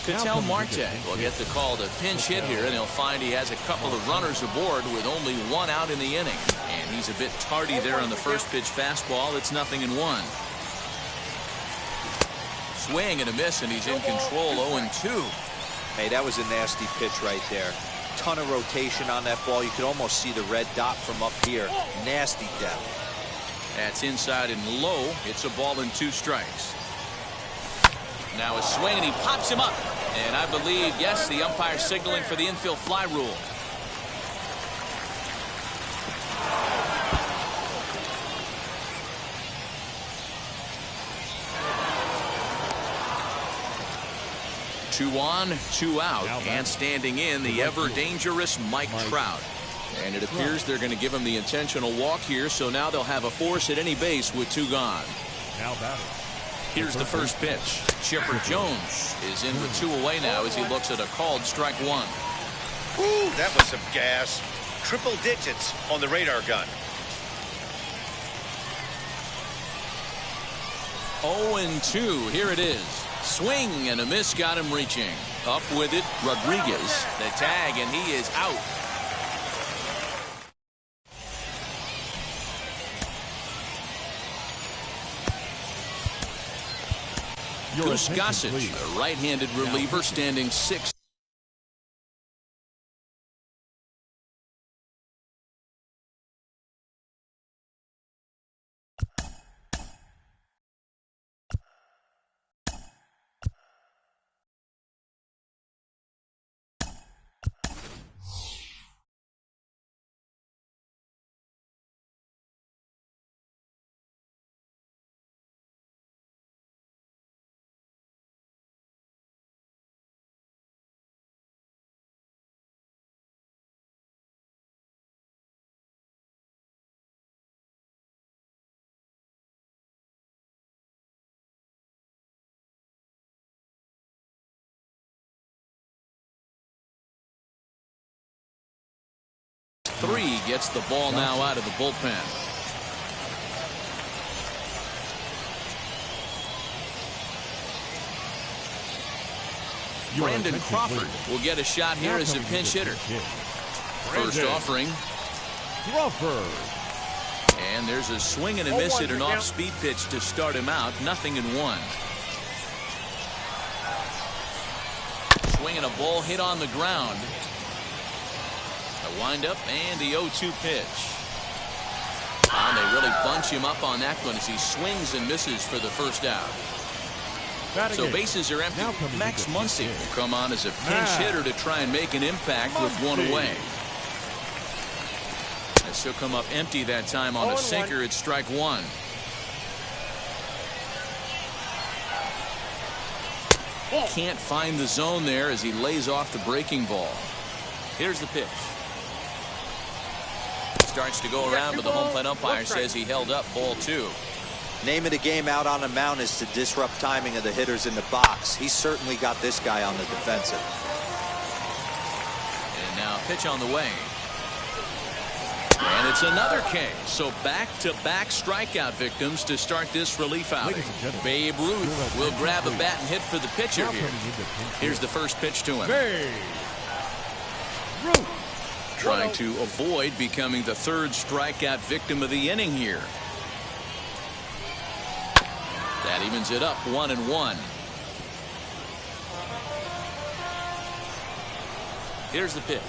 Ketel Marte will get the call to pinch hit here, and he'll find he has a couple of runners aboard with only 1 out in the inning. And he's a bit tardy there on the first pitch fastball. It's 0-1. Swing and a miss, and he's in control. 0-2. Hey, that was a nasty pitch right there. Ton of rotation on that ball. You could almost see the red dot from up here. Nasty depth. That's inside and low. It's a ball and 2 strikes. Now a swing, and he pops him up. And I believe, yes, the umpire signaling for the infield fly rule. Two on, 2 out, and standing in the ever-dangerous Mike Trout. And it appears they're going to give him the intentional walk here, so now they'll have a force at any base with 2 gone. Here's the first pitch. Chipper Jones is in with 2 away now as he looks at a called strike 1. Ooh, that was some gas. Triple digits on the radar gun. 0-2. Here it is. Swing and a miss got him reaching. Up with it, Rodriguez. The tag, and he is out. Goose Gossage, the right-handed reliever, standing 6. Three gets the ball now out of the bullpen. Brandon Crawford will get a shot here as a pinch hitter. First offering. Crawford. And there's a swing and a miss at an off-speed pitch to start him out. 0-1. Swinging a ball hit on the ground. A windup and the 0-2 pitch. And they really bunch him up on that one as he swings and misses for the first out. So bases are empty. Max Muncie will come on as a pinch hitter to try and make an impact with one away. As he'll come up empty that time on a sinker at strike one. Can't find the zone there as he lays off the breaking ball. Here's the pitch. Starts to go around, but the home plate umpire says he held up ball 2. Name of the game out on the mound is to disrupt timing of the hitters in the box. He certainly got this guy on the defensive. And now pitch on the way. And it's another K. So back-to-back strikeout victims to start this relief outing. Babe Ruth will grab a bat and hit for the pitcher here. Here's the first pitch to him. Babe Ruth. Trying to avoid becoming the third strikeout victim of the inning here. That evens it up 1-1. Here's the pitch.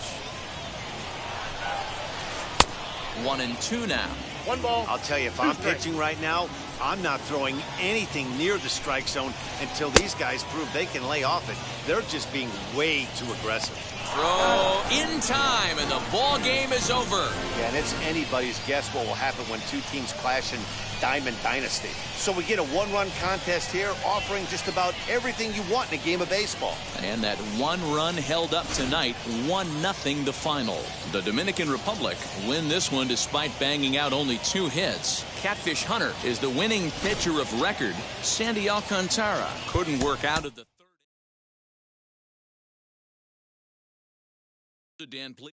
1-2 now. One ball. I'll tell you, if I'm pitching right now, I'm not throwing anything near the strike zone until these guys prove they can lay off it. They're just being way too aggressive. Throw in time, and the ball game is over. Yeah, and it's anybody's guess what will happen when two teams clash in Diamond Dynasty. So we get a one-run contest here, offering just about everything you want in a game of baseball. And that one run held up tonight, 1-0 the final. The Dominican Republic win this one despite banging out only 2 hits. Catfish Hunter is the winning pitcher of record. Sandy Alcantara couldn't work out of the third. Dan, please.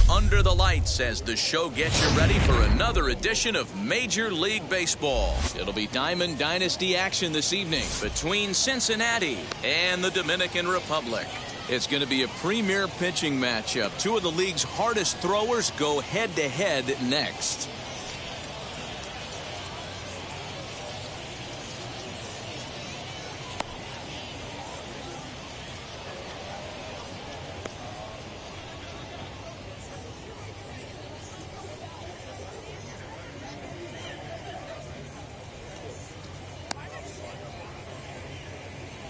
Under the lights as the show gets you ready for another edition of Major League Baseball. It'll be Diamond Dynasty action this evening between Cincinnati and the Dominican Republic. It's going to be a premier pitching matchup. Two of the league's hardest throwers go head-to-head next.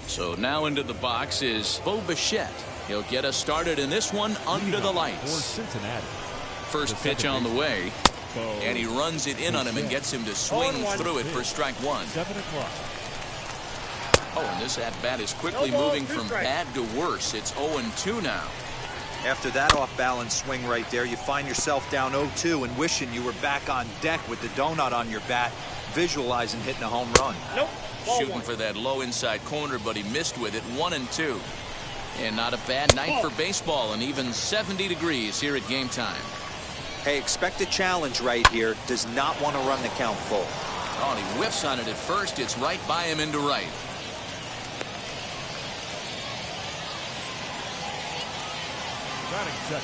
So now into the box is Bo Bichette. He'll get us started in this one under the lights. For Cincinnati, first pitch on the way. And he runs it in on him and gets him to swing through it for strike one. 7 o'clock. Oh, and this at-bat is quickly moving from bad to worse. It's 0-2 now. After that off-balance swing right there, you find yourself down 0-2 and wishing you were back on deck with the donut on your bat, visualizing hitting a home run. Nope. Shooting for that low inside corner, but he missed with it. 1-2. And not a bad night for baseball, and even 70 degrees here at game time. Hey, expect a challenge right here. Does not want to run the count full. Oh, and he whiffs on it at first. It's right by him into right.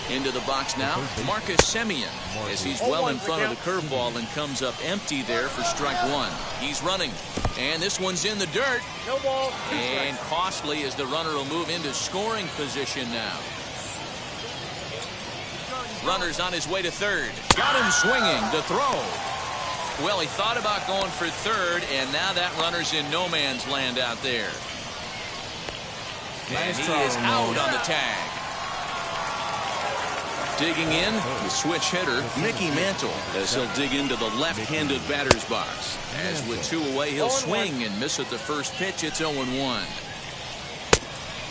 Into the box now, Marcus Simeon, as he's well in front of the curveball and comes up empty there for strike one. He's running, and this one's in the dirt. No ball. And costly as the runner will move into scoring position now. Runner's on his way to third. Got him swinging to throw. Well, he thought about going for third, and now that runner's in no man's land out there. And he is out on the tag. Digging in, the switch hitter, Mickey Mantle, as he'll dig into the left-handed batter's box. As with two away, he'll swing and miss at the first pitch. It's 0-1.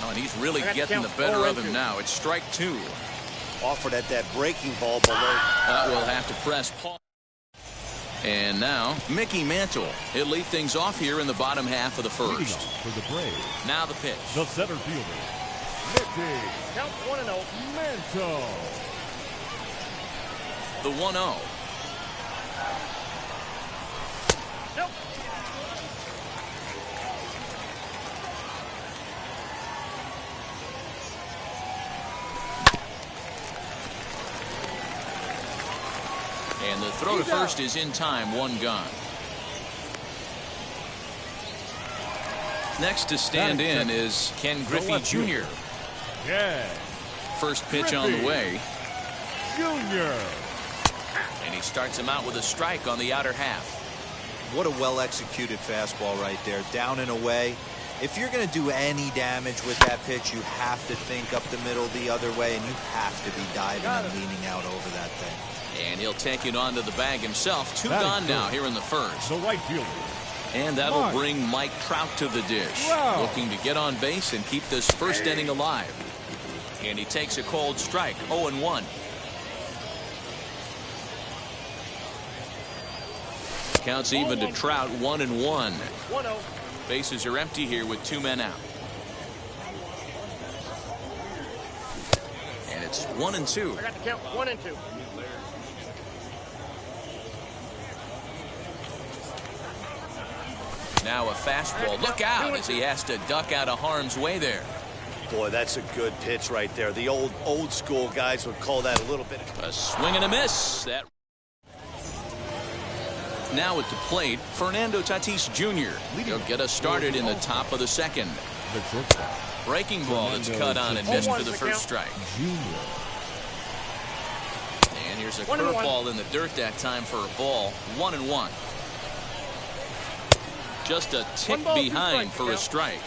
Oh, and he's really getting the better of him now. It's strike two. Offered at that breaking ball below. We'll have to press pause. And now, Mickey Mantle. He'll lead things off here in the bottom half of the first. For the Braves, now the pitch. the center fielder, Mickey Count 1-0. Mantle. The 1-0. Nope. And the throw to first is in time. One gone. Next to stand in is Ken Griffey Jr. Yeah. First pitch on the way. Junior. And he starts him out with a strike on the outer half. What a well-executed fastball right there. Down and away. If you're going to do any damage with that pitch, you have to think up the middle the other way, and you have to be diving and leaning out over that thing. And he'll take it onto the bag himself. Two gone now here in the first. The right fielder. And that'll bring Mike Trout to the dish. Wow. Looking to get on base and keep this first inning alive. And he takes a cold strike. 0-1. Counts even to Trout. 1-1. 1-0. Bases are empty here with two men out. And it's 1-2. I got the count 1-2. Now a fastball. Look out as he has to duck out of harm's way there. Boy, that's a good pitch right there. The old school guys would call that a little bit. A swing and a miss. That. Now at the plate, Fernando Tatis Jr. He'll get us started in the top of the second. The shortstop. Breaking ball that's cut on and missed for the first strike. Junior. And here's a curveball in the dirt that time for a ball. 1-1. Just a tick behind for a strike.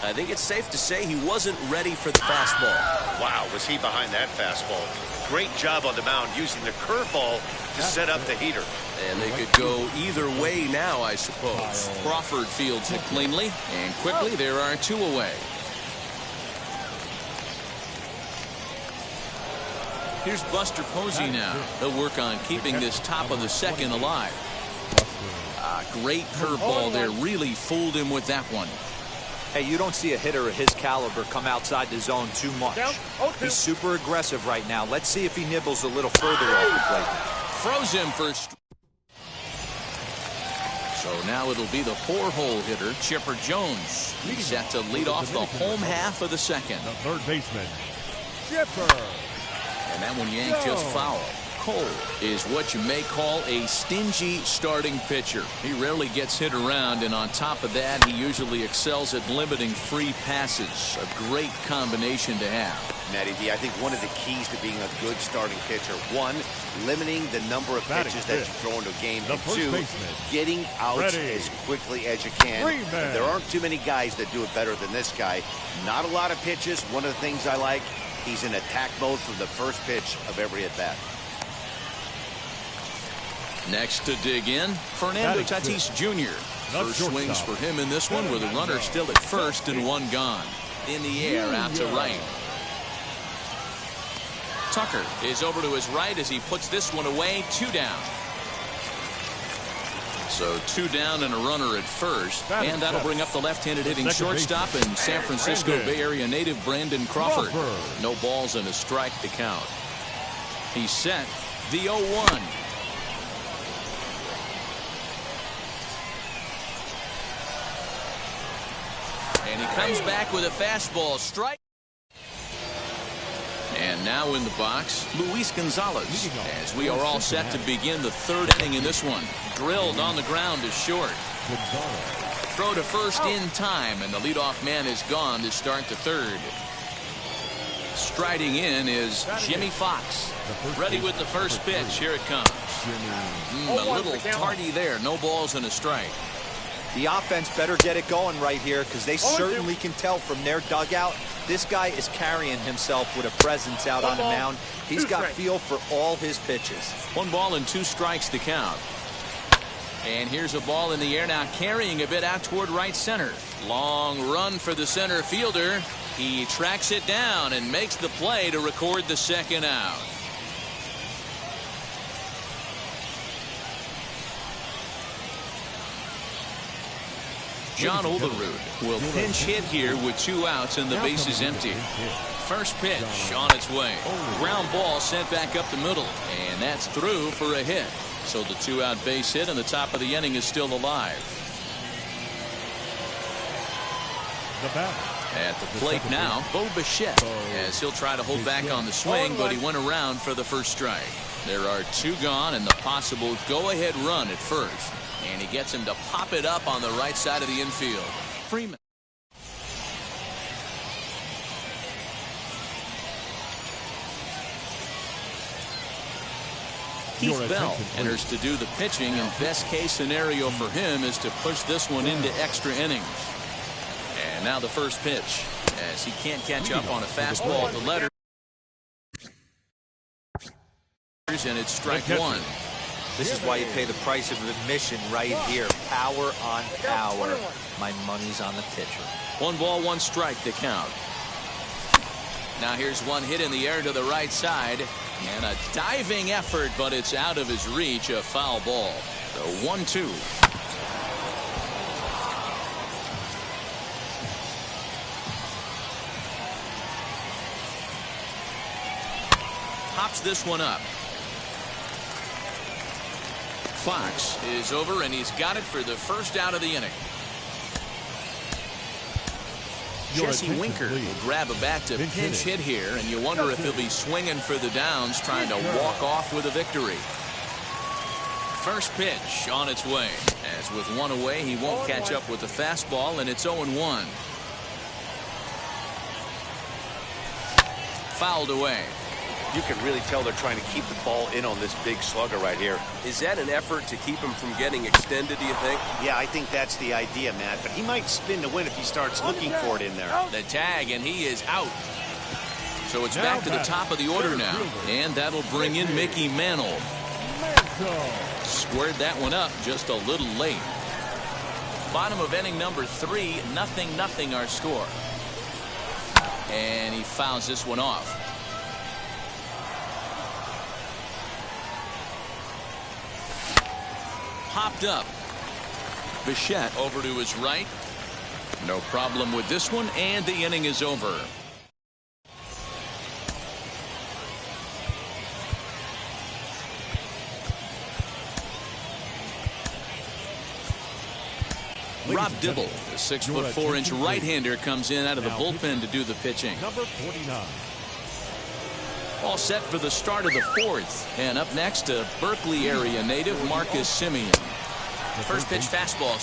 I think it's safe to say he wasn't ready for the fastball. Wow, was he behind that fastball. Great job on the mound using the curveball to set up the heater. And they could go either way now, I suppose. Crawford fields it cleanly, and quickly there are two away. Here's Buster Posey now. He'll work on keeping this top of the second alive. Great curveball there. Really fooled him with that one. Hey, you don't see a hitter of his caliber come outside the zone too much. He's super aggressive right now. Let's see if he nibbles a little further off the plate. Froze him first. So now it'll be the four-hole hitter, Chipper Jones. He's set to lead off the home half of the second. The third baseman, Chipper. And that one yanked just foul. Cole is what you may call a stingy starting pitcher. He rarely gets hit around, and on top of that, he usually excels at limiting free passes. A great combination to have. Matty D, I think one of the keys to being a good starting pitcher, one, limiting the number of pitches that you throw into a game, and two, getting outs as quickly as you can. There aren't too many guys that do it better than this guy. Not a lot of pitches. One of the things I like, he's in attack mode from the first pitch of every at-bat. Next to dig in, Fernando Tatis Jr. First swings for him in this one with a runner still at first and one gone. In the air out to right. Tucker is over to his right as he puts this one away. 2 down. So 2 down and a runner at first. And that'll bring up the left-handed hitting shortstop and San Francisco Bay Area native Brandon Crawford. No balls and a strike to count. He's set. The 0-1. And he comes back with a fastball strike. And now in the box, Luis Gonzalez, as we are all set to begin the 3rd inning in this one. Drilled on the ground is short. Throw to first in time, and the leadoff man is gone to start the 3rd. Striding in is Jimmy Fox. Ready with the first pitch. Here it comes. A little tardy there. No balls and a strike. The offense better get it going right here because they certainly can tell from their dugout this guy is carrying himself with a presence out on the mound. He's got feel for all his pitches. 1 ball and 2 strikes to count. And here's a ball in the air now, carrying a bit out toward right center. Long run for the center fielder. He tracks it down and makes the play to record the 2nd out. John Olerud will pinch hit here with 2 outs and the bases empty. First pitch on its way. Ground ball sent back up the middle, and that's through for a hit. So the 2-out base hit and the top of the inning is still alive. At the plate now, Bo Bichette, as he'll try to hold back on the swing, but he went around for the first strike. There are 2 gone and the possible go-ahead run at first. And he gets him to pop it up on the right side of the infield. Freeman. Keith Bell enters to do the pitching, and best case scenario for him is to push this one into extra innings. And now the first pitch, as he can't catch up on a fastball at the letter. And it's strike 1. This is why you pay the price of admission right here. Power on power. My money's on the pitcher. 1 ball, 1 strike to count. Now here's one hit in the air to the right side. And a diving effort, but it's out of his reach. A foul ball. The 1-2. Pops this one up. Fox is over, and he's got it for the first out of the inning. Jesse Winker will grab a bat to pinch hit here, and you wonder if he'll be swinging for the downs, trying to walk off with a victory. First pitch on its way. As with 1 away, he won't catch up with the fastball, and it's 0-1. Fouled away. You can really tell they're trying to keep the ball in on this big slugger right here. Is that an effort to keep him from getting extended, do you think? Yeah, I think that's the idea, Matt. But he might spin to win if he starts looking for it in there. The tag, and he is out. So it's back to the top of the order now. And that'll bring in Mickey Mantle. Squared that one up just a little late. Bottom of inning number 3, 0-0 our score. And he fouls this one off. Popped up. Bichette over to his right. No problem with this one, and the inning is over. Rob Dibble, the 6'4" right-hander, comes in out of the bullpen to do the pitching. Number 49. All set for the start of the 4th. And up next, a Berkeley area native, Marcus Simeon. First pitch fastball.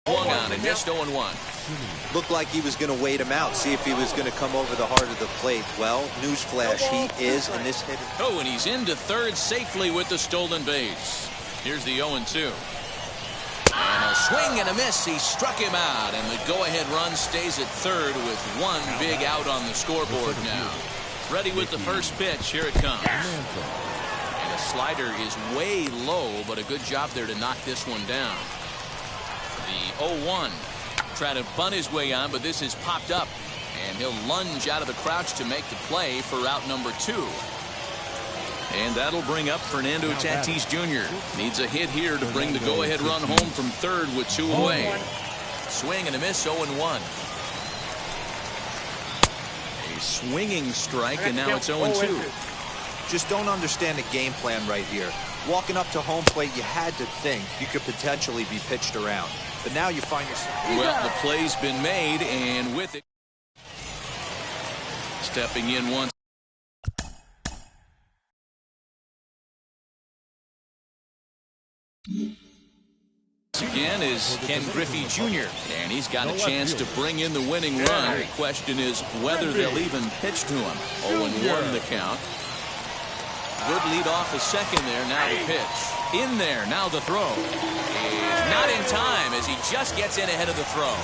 Swung on and just 0-1. Looked like he was going to wait him out, see if he was going to come over the heart of the plate. Well, newsflash, he is, and this hit. Oh, and he's into third safely with the stolen base. Here's the 0-2. And a swing and a miss. He struck him out, and the go-ahead run stays at third with 1 big out on the scoreboard now. Ready with the first pitch. Here it comes. And a slider is way low, but a good job there to knock this one down. The 0-1. Trying to bunt his way on, but this is popped up. And he'll lunge out of the crouch to make the play for out number 2. And that'll bring up Fernando Tatis Jr. Needs a hit here to bring the go-ahead run home from third with 2 away. Swing and a miss, 0-1. A swinging strike, and now it's 0-2. Just don't understand the game plan right here. Walking up to home plate, you had to think you could potentially be pitched around. But now you find yourself... Well, the play's been made, and with it... Stepping in once. Again is Ken Griffey Jr. And he's got a chance to bring in the winning run. The question is whether they'll even pitch to him. 0-1 the count. Good lead off a second there. Now the pitch. In there. Now the throw. Is not in time as he just gets in ahead of the throw.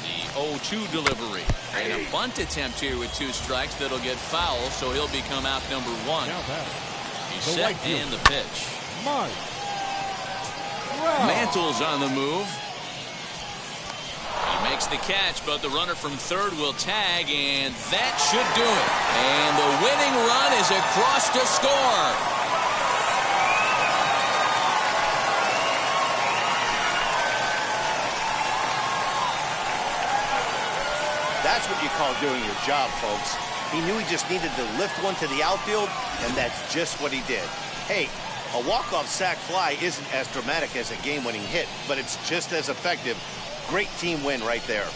The 0-2 delivery. And a bunt attempt here with 2 strikes that'll get foul, so he'll become out number 1. He's set and the pitch. Mantle's on the move. He makes the catch, but the runner from third will tag, and that should do it. And the winning run is across to score. That's what you call doing your job, folks. He knew he just needed to lift one to the outfield, and that's just what he did. Hey, a walk-off sac fly isn't as dramatic as a game-winning hit, but it's just as effective. Great team win right there.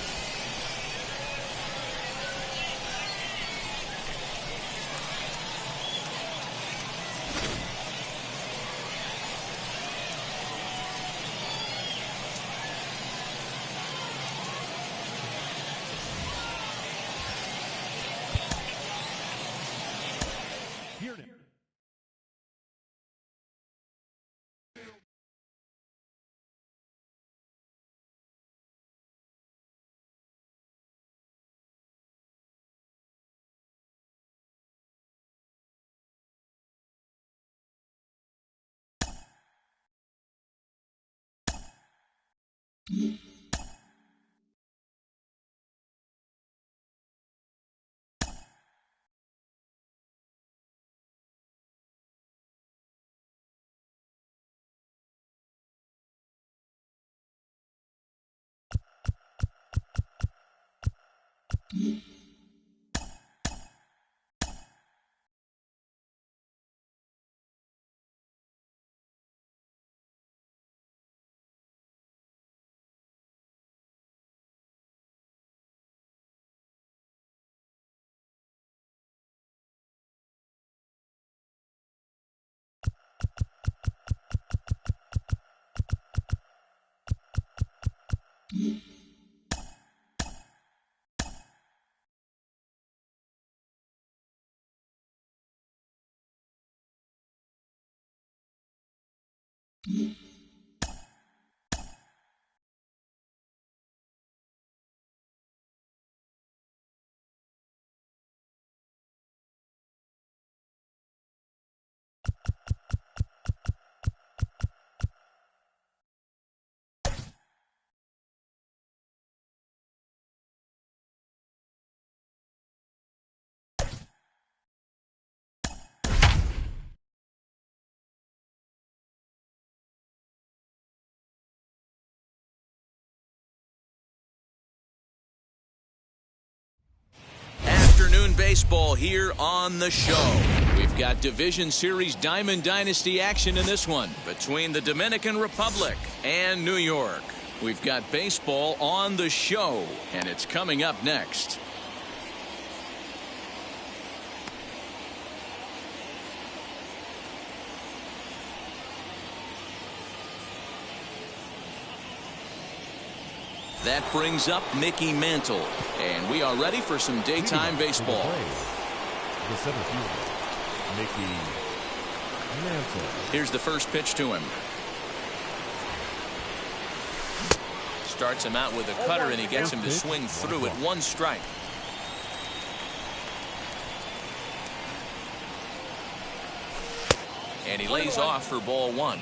Afternoon baseball here on the show. We've got Division Series Diamond Dynasty action in this one between the Dominican Republic and New York. We've got baseball on the show, and it's coming up next. That brings up Mickey Mantle, and we are ready for some daytime baseball. The center fielder, Mickey Mantle. Here's the first pitch to him. Starts him out with a cutter, and he gets him to swing through at 1 strike. And he lays off for ball one.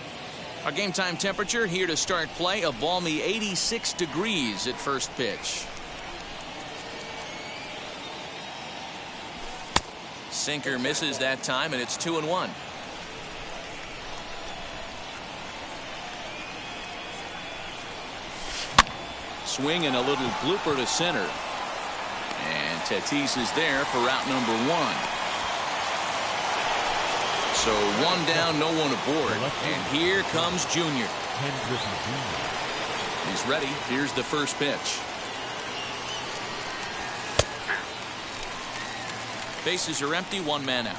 Our game time temperature here to start play, a balmy 86 degrees at first pitch. Sinker misses that time, and it's 2-1. Swing and a little blooper to center. And Tatis is there for out number one. So one down, no one aboard. And here comes Junior. He's ready. Here's the first pitch. Bases are empty, one man out.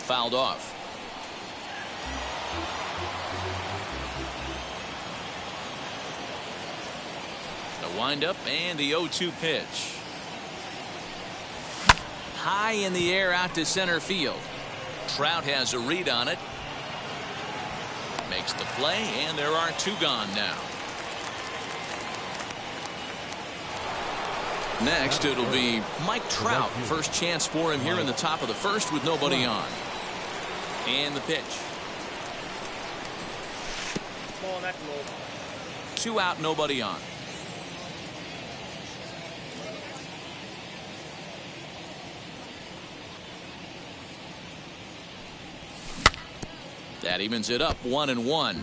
Fouled off. The windup and the 0-2 pitch. High in the air out to center field. Trout has a read on it. Makes the play, and there are two gone now. Next, it'll be Mike Trout. First chance for him here in the top of the first with nobody on. And the pitch. Two out, nobody on. That evens it up 1-1.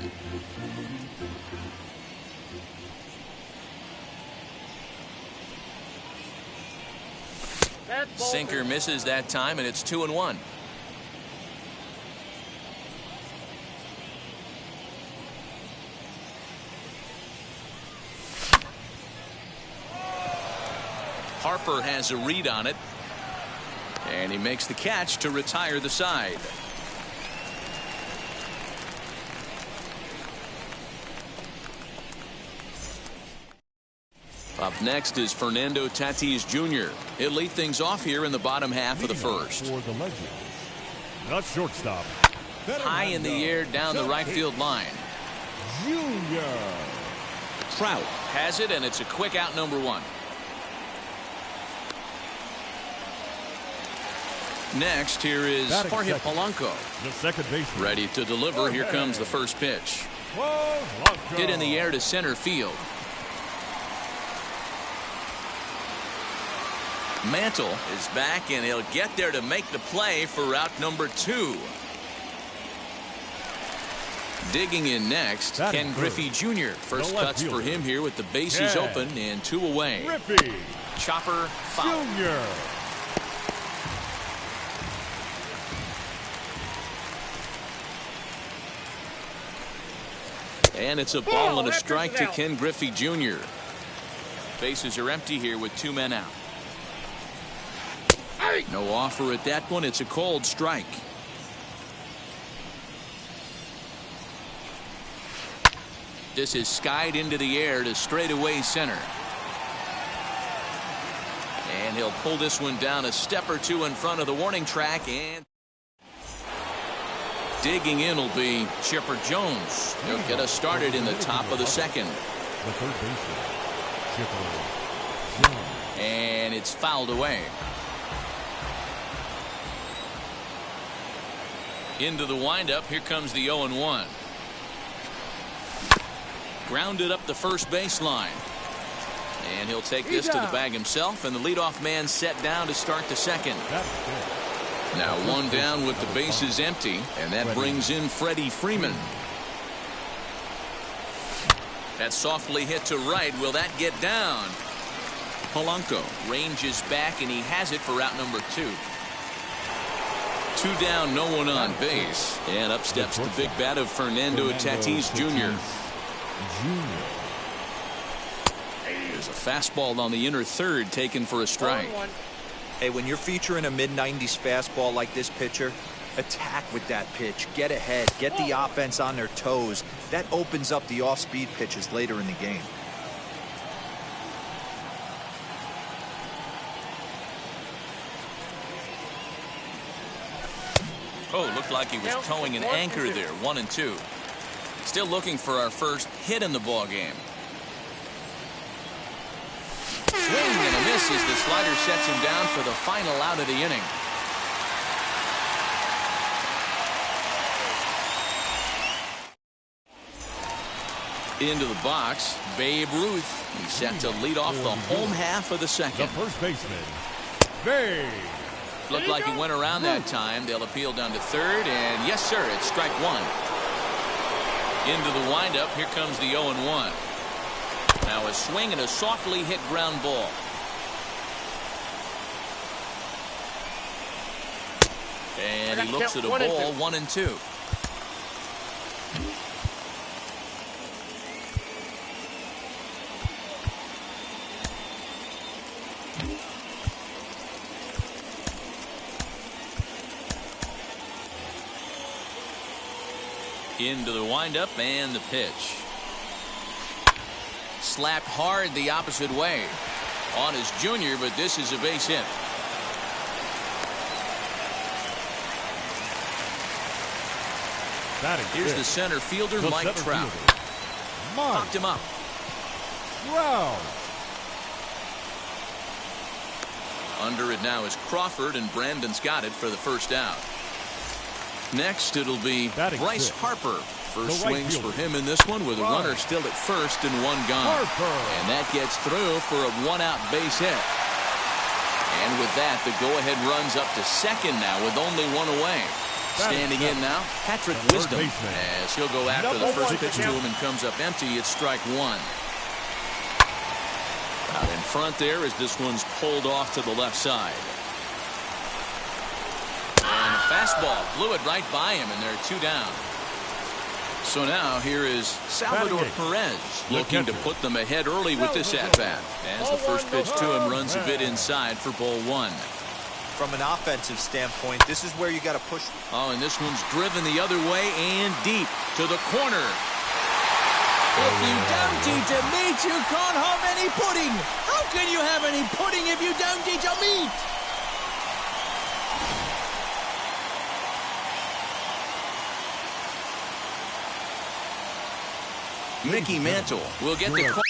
Sinker misses that time, and it's 2-1. Harper has a read on it, and he makes the catch to retire the side. Up next is Fernando Tatis Jr. He'll lead things off here in the bottom half of the first. For the legend, the shortstop. High in the air down the right field line. Junior. Trout has it, and it's a quick out number one. Next, here is Jorge Polanco. The second baseman. Ready to deliver. Here comes the first pitch. Hit in the air to center field. Mantle is back, and he'll get there to make the play for route number two. Digging in next, Ken Griffey Jr. First cuts for him here with the bases open and two away. Griffey Chopper foul. Jr. And it's a ball and a strike to Ken Griffey Jr. Bases are empty here with two men out. No offer at that one. It's a cold strike. This is skied into the air to straightaway center. And he'll pull this one down a step or two in front of the warning track. And digging in will be Chipper Jones. He'll get us started in the top of the second. The third baseman, Chipper Jones. And it's fouled away. Into the windup. Here comes the 0-1. Grounded up the first baseline. And he'll take this to the bag himself, and the leadoff man set down to start the second. Now one down with the bases empty, and that brings in Freddie Freeman. That softly hit to right. Will that get down? Polanco ranges back, and he has it for route number two. Two down, no one on base. And up steps the big bat of Fernando Tatis Jr. There's a fastball on the inner third taken for a strike. Hey, when you're featuring a mid-90s fastball like this pitcher, attack with that pitch. Get ahead. Get the offense on their toes. That opens up the off-speed pitches later in the game. Oh, looked like he was towing an anchor there. 1-2. Still looking for our first hit in the ball game. Swing and a miss as the slider sets him down for the final out of the inning. Into the box, Babe Ruth. He's set to lead off the home half of the second. The first baseman, Babe. Looked like he went around that time. They'll appeal down to third, and yes, sir, it's strike one. Into the windup, here comes the 0-1. Now a swing and a softly hit ground ball. And he looks at a ball, 1-2. Into the windup and the pitch. Slapped hard the opposite way. On his junior, but this is a base hit. Here's the center fielder, Mike Trout. Knocked him up. Wow. Under it now is Crawford, and Brandon's got it for the first out. Next, it'll be Bryce Harper. First swings for him in this one with a runner still at first and one gone. And that gets through for a one-out base hit. And with that, the go-ahead runs up to second now with only one away. Standing in now, Patrick Wisdom, as he'll go after the first pitch to him and comes up empty. It's strike one. Out in front there as this one's pulled off to the left side. And a fastball blew it right by him, and they're two down. So now here is Salvador Perez looking to put them ahead early with this at-bat. As the first pitch to him runs a bit inside for ball one. From an offensive standpoint, this is where you got to push. Oh, and this one's driven the other way and deep to the corner. If you don't eat a meat, you can't have any pudding. How can you have any pudding if you don't eat a meat? Mickey Mantle will get the call.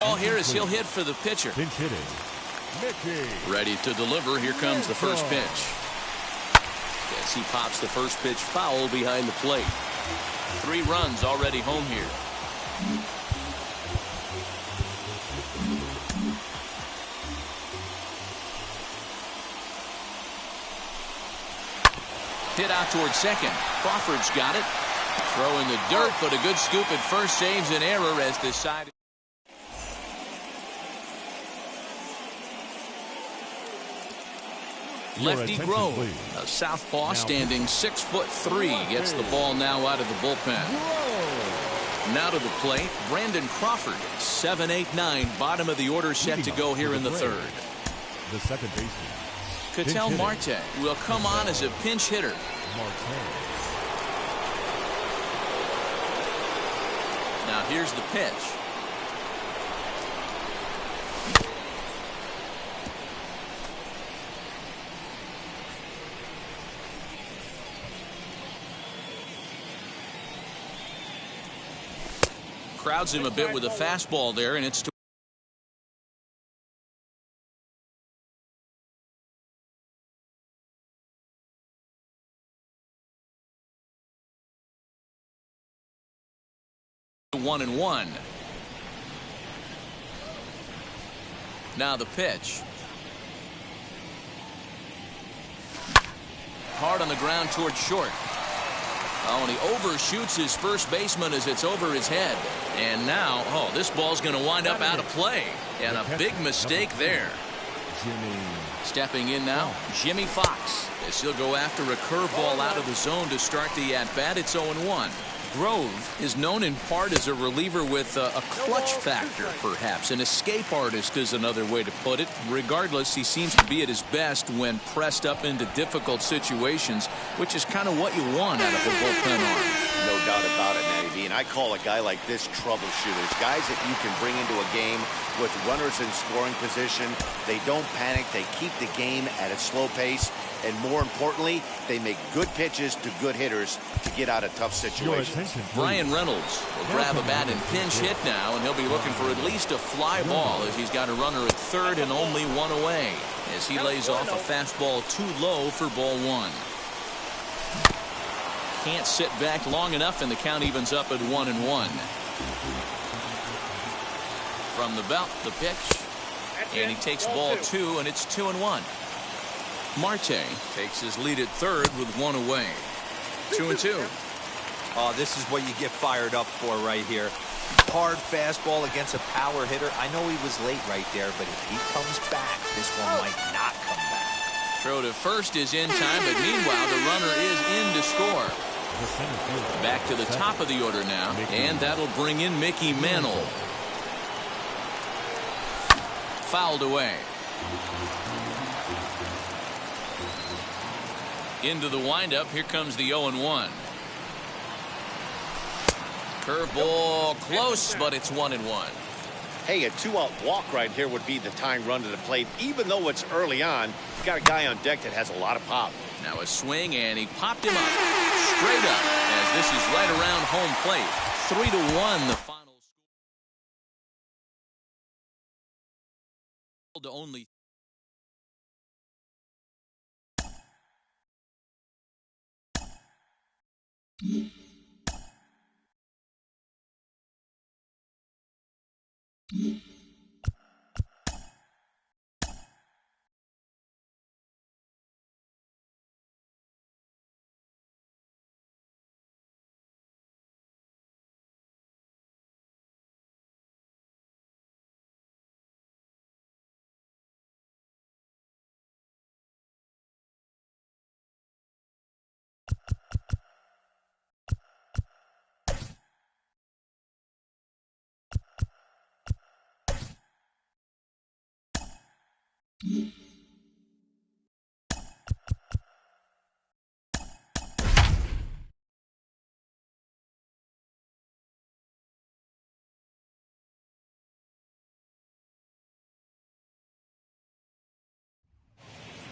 All here is he'll hit for the pitcher. Pinch hitting, Mickey. Ready to deliver. Here comes the first pitch. As he pops the first pitch foul behind the plate. 3 runs already home here. Hit out towards second. Crawford's got it. Throw in the dirt, but a good scoop at first saves an error as decided. Lefty Grove, a southpaw standing 6'3", gets the ball now out of the bullpen. Now to the plate, Brandon Crawford, 7-8-9, bottom of the order set to go here in the third. The second baseman, Ketel Marte will come on as a pinch hitter. Now here's the pitch. Crowds him a bit with a fastball there, and it's 1-1. Now the pitch. Hard on the ground towards short. Oh, and he overshoots his first baseman as it's over his head. And now, oh, this ball's going to wind up out of play. And a big mistake there. Stepping in now, Jimmy Fox. As he'll go after a curveball out of the zone to start the at-bat. It's 0-1. Grove is known in part as a reliever with a clutch factor, perhaps. An escape artist is another way to put it. Regardless, he seems to be at his best when pressed up into difficult situations, which is kind of what you want out of a bullpen arm. No doubt about it, Matty V. And I call a guy like this troubleshooters. Guys that you can bring into a game with runners in scoring position. They don't panic. They keep the game at a slow pace. And more importantly, they make good pitches to good hitters to get out of tough situations. Brian Reynolds will grab a bat and pinch hit now, and he'll be looking for at least a fly ball as he's got a runner at third and only one away as he lays off a fastball too low for ball one. Can't sit back long enough, and the count evens up at 1-1. From the belt, the pitch, and he takes ball two, and it's 2-1. Marte takes his lead at third with one away. 2-2. Oh, this is what you get fired up for right here. Hard fastball against a power hitter. I know he was late right there, but if he comes back, this one might not come back. Throw to first is in time, but meanwhile, the runner is in to score. Back to the top of the order now, and that'll bring in Mickey Mantle. Fouled away. Into the windup. Here comes the 0-1. Curveball close, but it's 1-1. Hey, a two-out walk right here would be the tying run to the plate. Even though it's early on, you got a guy on deck that has a lot of pop. Now a swing, and he popped him up straight up as this is right around home plate. 3-1 the final score. To only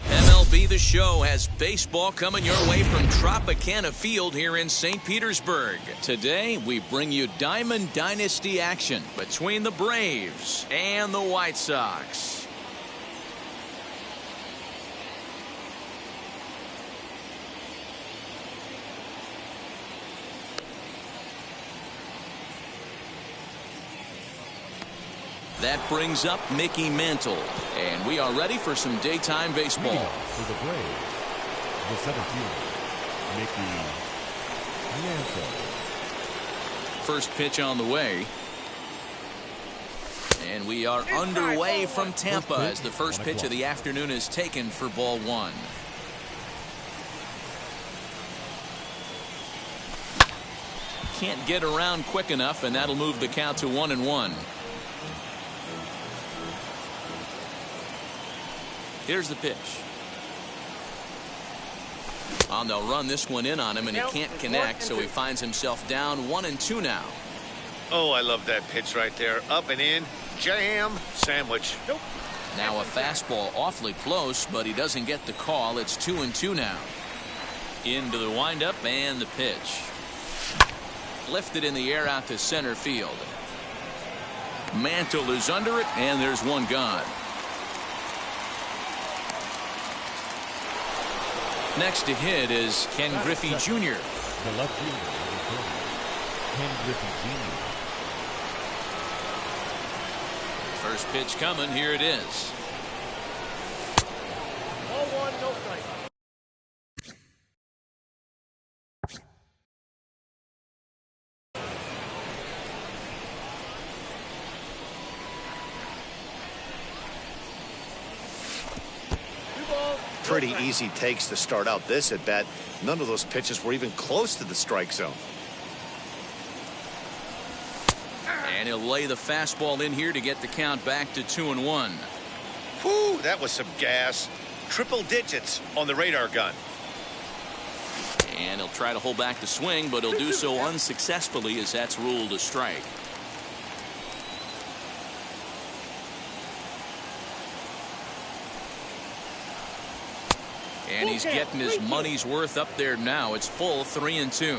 MLB The Show has baseball coming your way from Tropicana Field here in St. Petersburg. Today, we bring you Diamond Dynasty action between the Braves and the White Sox. That brings up Mickey Mantle, and we are ready for some daytime baseball. For the Braves, the 17th, Mickey Mantle. First pitch on the way. And we are underway from Tampa as the first pitch of the afternoon is taken for ball one. Can't get around quick enough, and that'll move the count to 1-1. Here's the pitch. And they'll run this one in on him, and he can't connect, so he finds himself down 1-2 now. Oh, I love that pitch right there. Up and in, jam, sandwich. Nope. Now a fastball awfully close, but he doesn't get the call. It's 2-2 now. Into the windup and the pitch. Lifted in the air out to center field. Mantle is under it, and there's one gone. Next to hit is Ken Griffey Jr. The left fielder of the team, Ken Griffey Jr. First pitch coming. Here it is. Ball one, no strike. Pretty easy takes to start out this at bat. None of those pitches were even close to the strike zone. And he'll lay the fastball in here to get the count back to 2-1. Whew, that was some gas. Triple digits on the radar gun. And he'll try to hold back the swing, but he'll do so unsuccessfully as that's ruled a strike. And he's getting his money's worth up there now. It's full 3-2.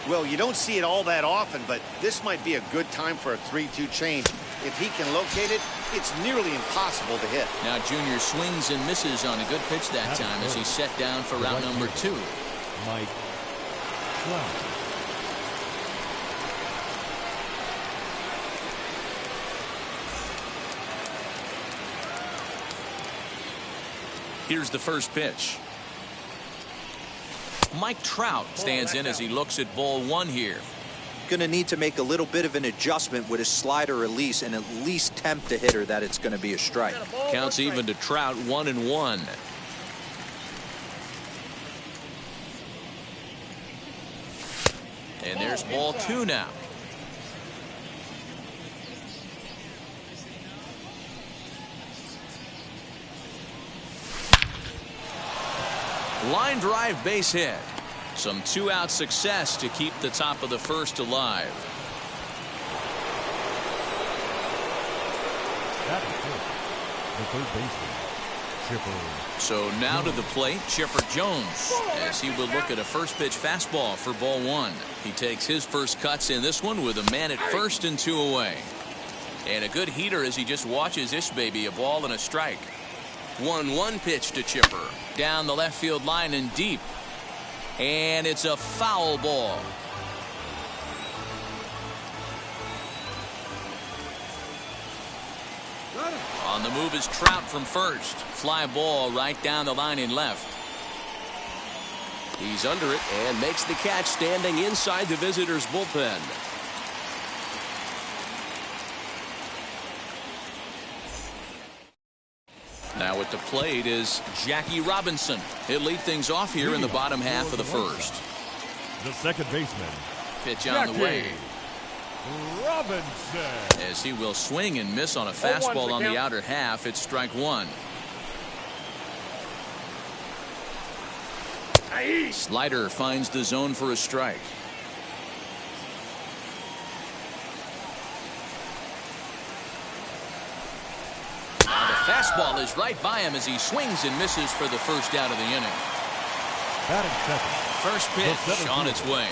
Well, you don't see it all that often, but this might be a good time for a 3-2 change. If he can locate it, it's nearly impossible to hit. Now Junior swings and misses on a good pitch that time as he's set down for round number 2. Mike Trout. Here's the first pitch. Mike Trout stands in as he looks at ball 1 here. Going to need to make a little bit of an adjustment with his slider release and at least tempt the hitter that it's going to be a strike. Counts even to Trout, 1-1. And there's ball 2 now. Line drive base hit. Some 2-out success to keep the top of the first alive. That is good. The third baseman, Chipper. So now to the plate, Chipper Jones, as he will look at a first pitch fastball for ball 1. He takes his first cuts in this one with a man at first and 2 away. And a good heater as he just watches this baby, a ball and a strike. 1-1 pitch to Chipper. Down the left field line and deep. And it's a foul ball. On the move is Trout from first. Fly ball right down the line in left. He's under it and makes the catch standing inside the visitors' bullpen. Now at the plate is Jackie Robinson. He'll lead things off here in the bottom half of the first. The second baseman, Pitch on the way. Robinson. As he will swing and miss on a fastball on the outer half. It's strike 1. Slider finds the zone for a strike. Fastball is right by him as he swings and misses for the first out of the inning. Batting second. First pitch on its way.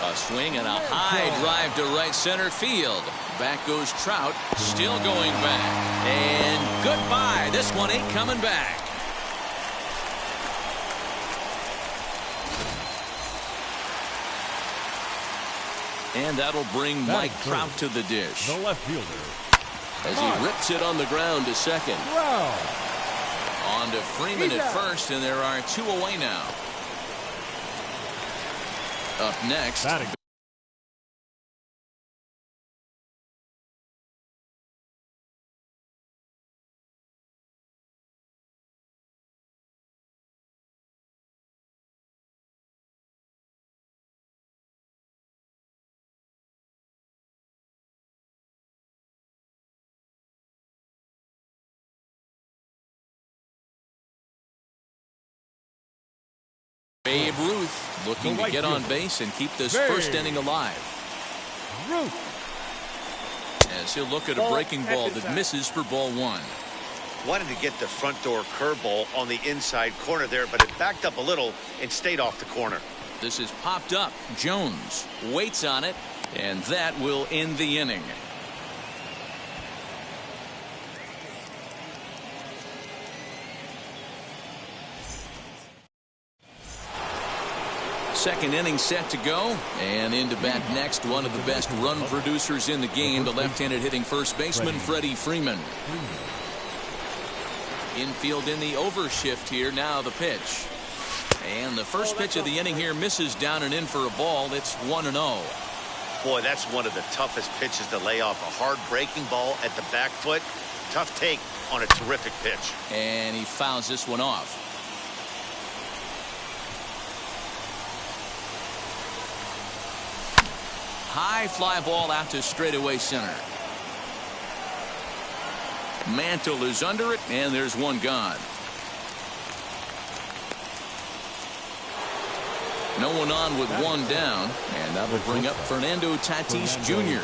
A swing and a high drive to right center field. Back goes Trout, still going back. And goodbye. This one ain't coming back. And that'll bring Mike Trout to the dish. The left fielder, as he rips it on the ground to second. On to Freeman at first, and there are 2 away now. Up next. Batting. Babe Ruth looking to get on base and keep this first inning alive. Ruth. As he'll look at a breaking ball that misses for ball 1. Wanted to get the front door curveball on the inside corner there, but it backed up a little and stayed off the corner. This is popped up. Jones waits on it, and that will end the inning. Second inning set to go, and into bat next, one of the best run producers in the game, the left-handed hitting first baseman Freddie Freeman. Infield in the overshift here. Now the pitch, and the first pitch of the inning here misses down and in for a ball. It's 1-0. Boy, that's one of the toughest pitches to lay off. A hard breaking ball at the back foot. Tough take on a terrific pitch. And he fouls this one off. high fly ball out to straightaway center. Mantle is under it, and there's one gone. No one on with one down, and that will bring up Fernando Tatis Jr.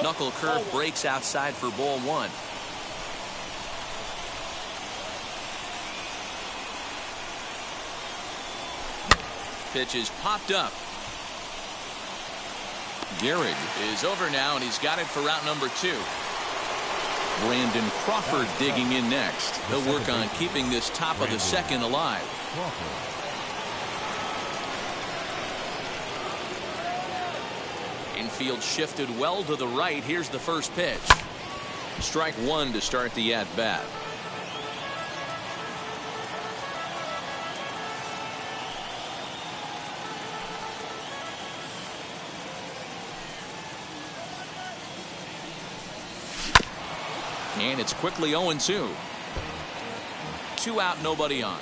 Knuckle curve breaks outside for ball one. Pitch is popped up. Garrett is over now, and he's got it for route number 2. Brandon Crawford digging in next. He'll work on keeping this top of the second alive. Infield shifted well to the right. Here's the first pitch. Strike one to start the at-bat. And it's quickly 0-2. 2 out, nobody on.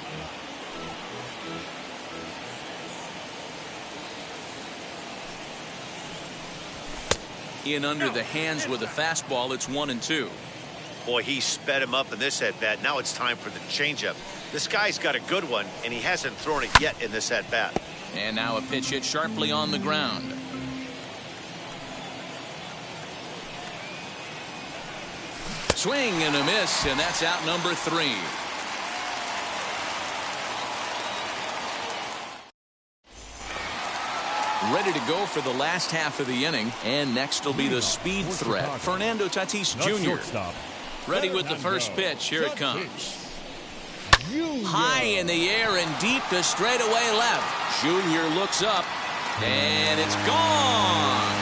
In under the hands with a fastball. It's 1-2. Boy, he sped him up in this at-bat. Now it's time for the changeup. This guy's got a good one, and he hasn't thrown it yet in this at-bat. And now a pitch hit sharply on the ground. Swing and a miss, and that's out number 3. Ready to go for the last half of the inning, and next will be the speed threat, Fernando Tatis Jr. Ready with the first pitch. Here it comes. High in the air and deep to straightaway left. Jr. looks up, and it's gone.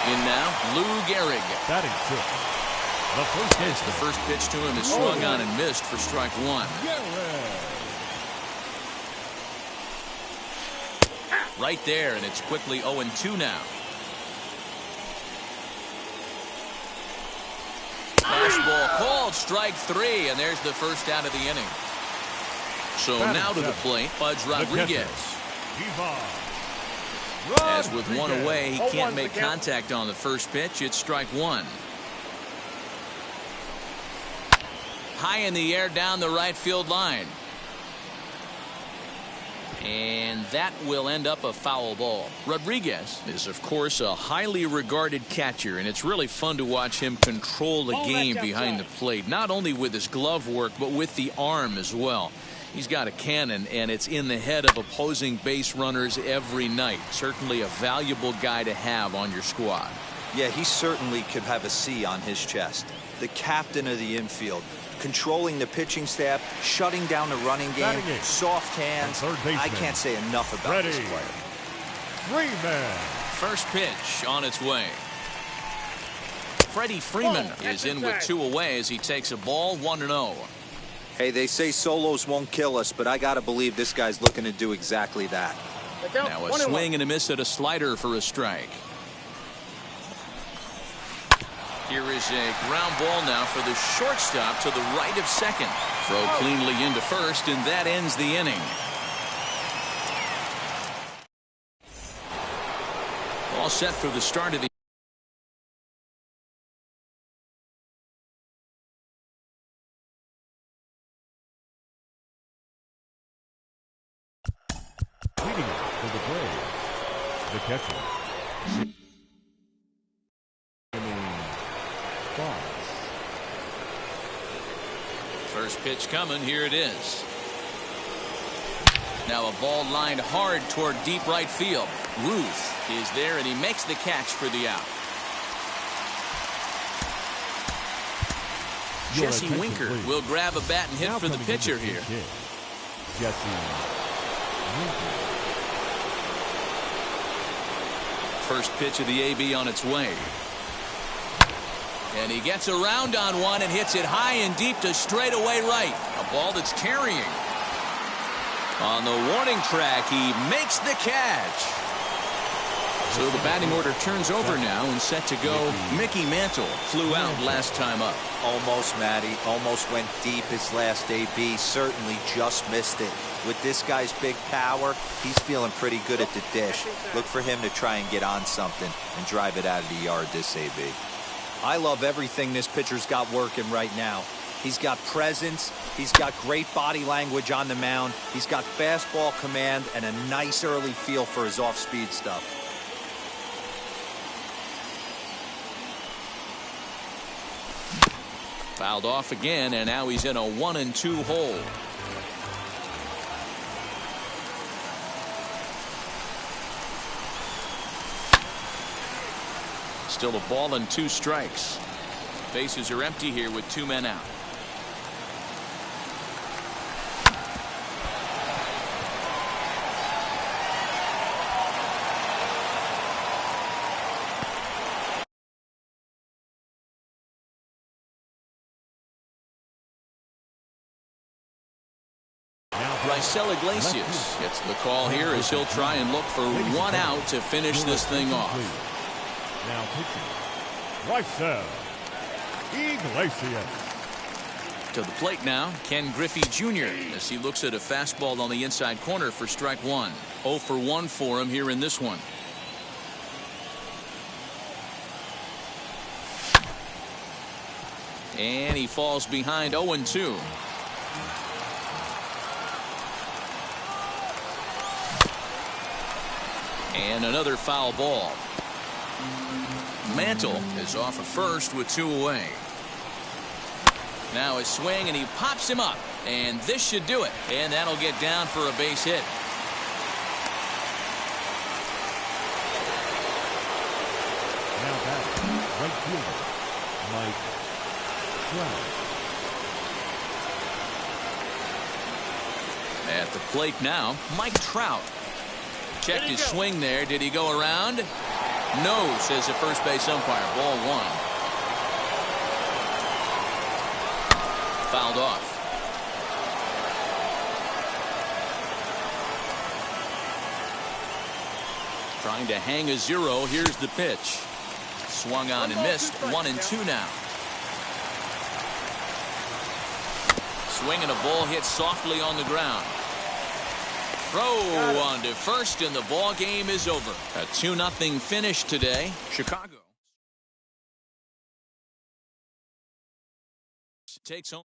In now, Lou Gehrig. Batting It's the first pitch to him is swung on and missed for strike one. Right there, and it's quickly 0-2 now. Fastball called, strike 3, and there's the first out of the inning. So now to the plate, Pudge Rodriguez. As with one away, he can't make contact on the first pitch. It's strike one. High in the air down the right field line. And that will end up a foul ball. Rodriguez is, of course, a highly regarded catcher, and it's really fun to watch him control the game behind the plate, not only with his glove work, but with the arm as well. He's got a cannon, and it's in the head of opposing base runners every night. Certainly a valuable guy to have on your squad. Yeah, he certainly could have a C on his chest. The captain of the infield, controlling the pitching staff, shutting down the running game, soft hands. I can't say enough about this player. Freeman. First pitch on its way. Freddie Freeman is in with 2 away as he takes a ball, 1-0. Hey, they say solos won't kill us, but I gotta believe this guy's looking to do exactly that. Now a swing and a miss at a slider for a strike. Here is a ground ball now for the shortstop to the right of second. Throw cleanly into first, and that ends the inning. All set for the start of the leading it for the Braves. The catcher. First pitch coming. Here it is. Now a ball lined hard toward deep right field. Ruth is there, and he makes the catch for the out. Jesse Winker will grab a bat and hit for the pitcher here. First pitch of the AB on its way. And he gets around on one and hits it high and deep to straightaway right. A ball that's carrying. On the warning track, he makes the catch. So the batting order turns over now and set to go. Mickey Mantle flew out last time up. Almost, Matty. Almost went deep his last AB. Certainly just missed it. With this guy's big power, he's feeling pretty good at the dish. Look for him to try and get on something and drive it out of the yard this AB. I love everything this pitcher's got working right now. He's got presence. He's got great body language on the mound. He's got fastball command and a nice early feel for his off-speed stuff. Fouled off again, and now he's in a 1-2 hole. Still a ball and 2 strikes. Bases are empty here with 2 men out. Bryce Iglesias gets the call here as he'll try and look for 1 out to finish this thing off. Now pitching, Bryce Iglesias. To the plate now, Ken Griffey Jr. as he looks at a fastball on the inside corner for strike 1. 0 for 1 for him here in this one. And he falls behind 0-2. And another foul ball. Mantle is off of first with 2 away. Now a swing, and he pops him up. And this should do it. And that'll get down for a base hit. Now batting, right fielder, Mike Trout. At the plate now, Mike Trout. Checked his swing there. Did he go around? No, says the first base umpire. Ball 1. Fouled off. Trying to hang a 0. Here's the pitch. Swung on and missed. 1-2 now. Swing and a ball hit softly on the ground. Throw on to first, and the ball game is over. A 2-0 finish today. Chicago takes home.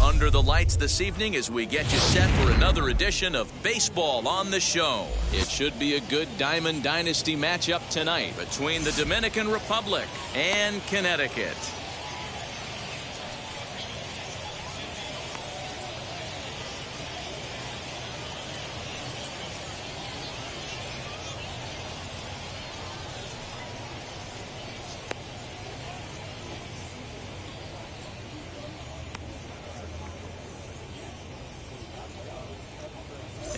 Under the lights this evening as we get you set for another edition of Baseball on the Show. It should be a good Diamond Dynasty matchup tonight between the Dominican Republic and Connecticut.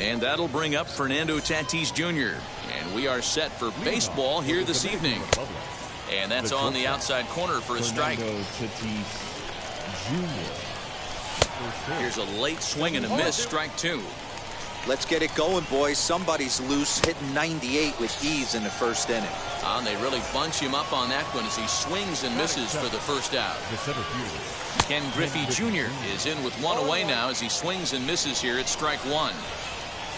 And that'll bring up Fernando Tatis Jr. And we are set for baseball here this evening. And that's on the outside corner for a strike. Fernando Tatis Jr. Here's a late swing and a miss, strike two. Let's get it going, boys. Somebody's loose, hitting 98 with ease in the first inning. And they really bunch him up on that one as he swings and misses for the first out. Ken Griffey Jr. is in with one away now as he swings and misses here at strike one.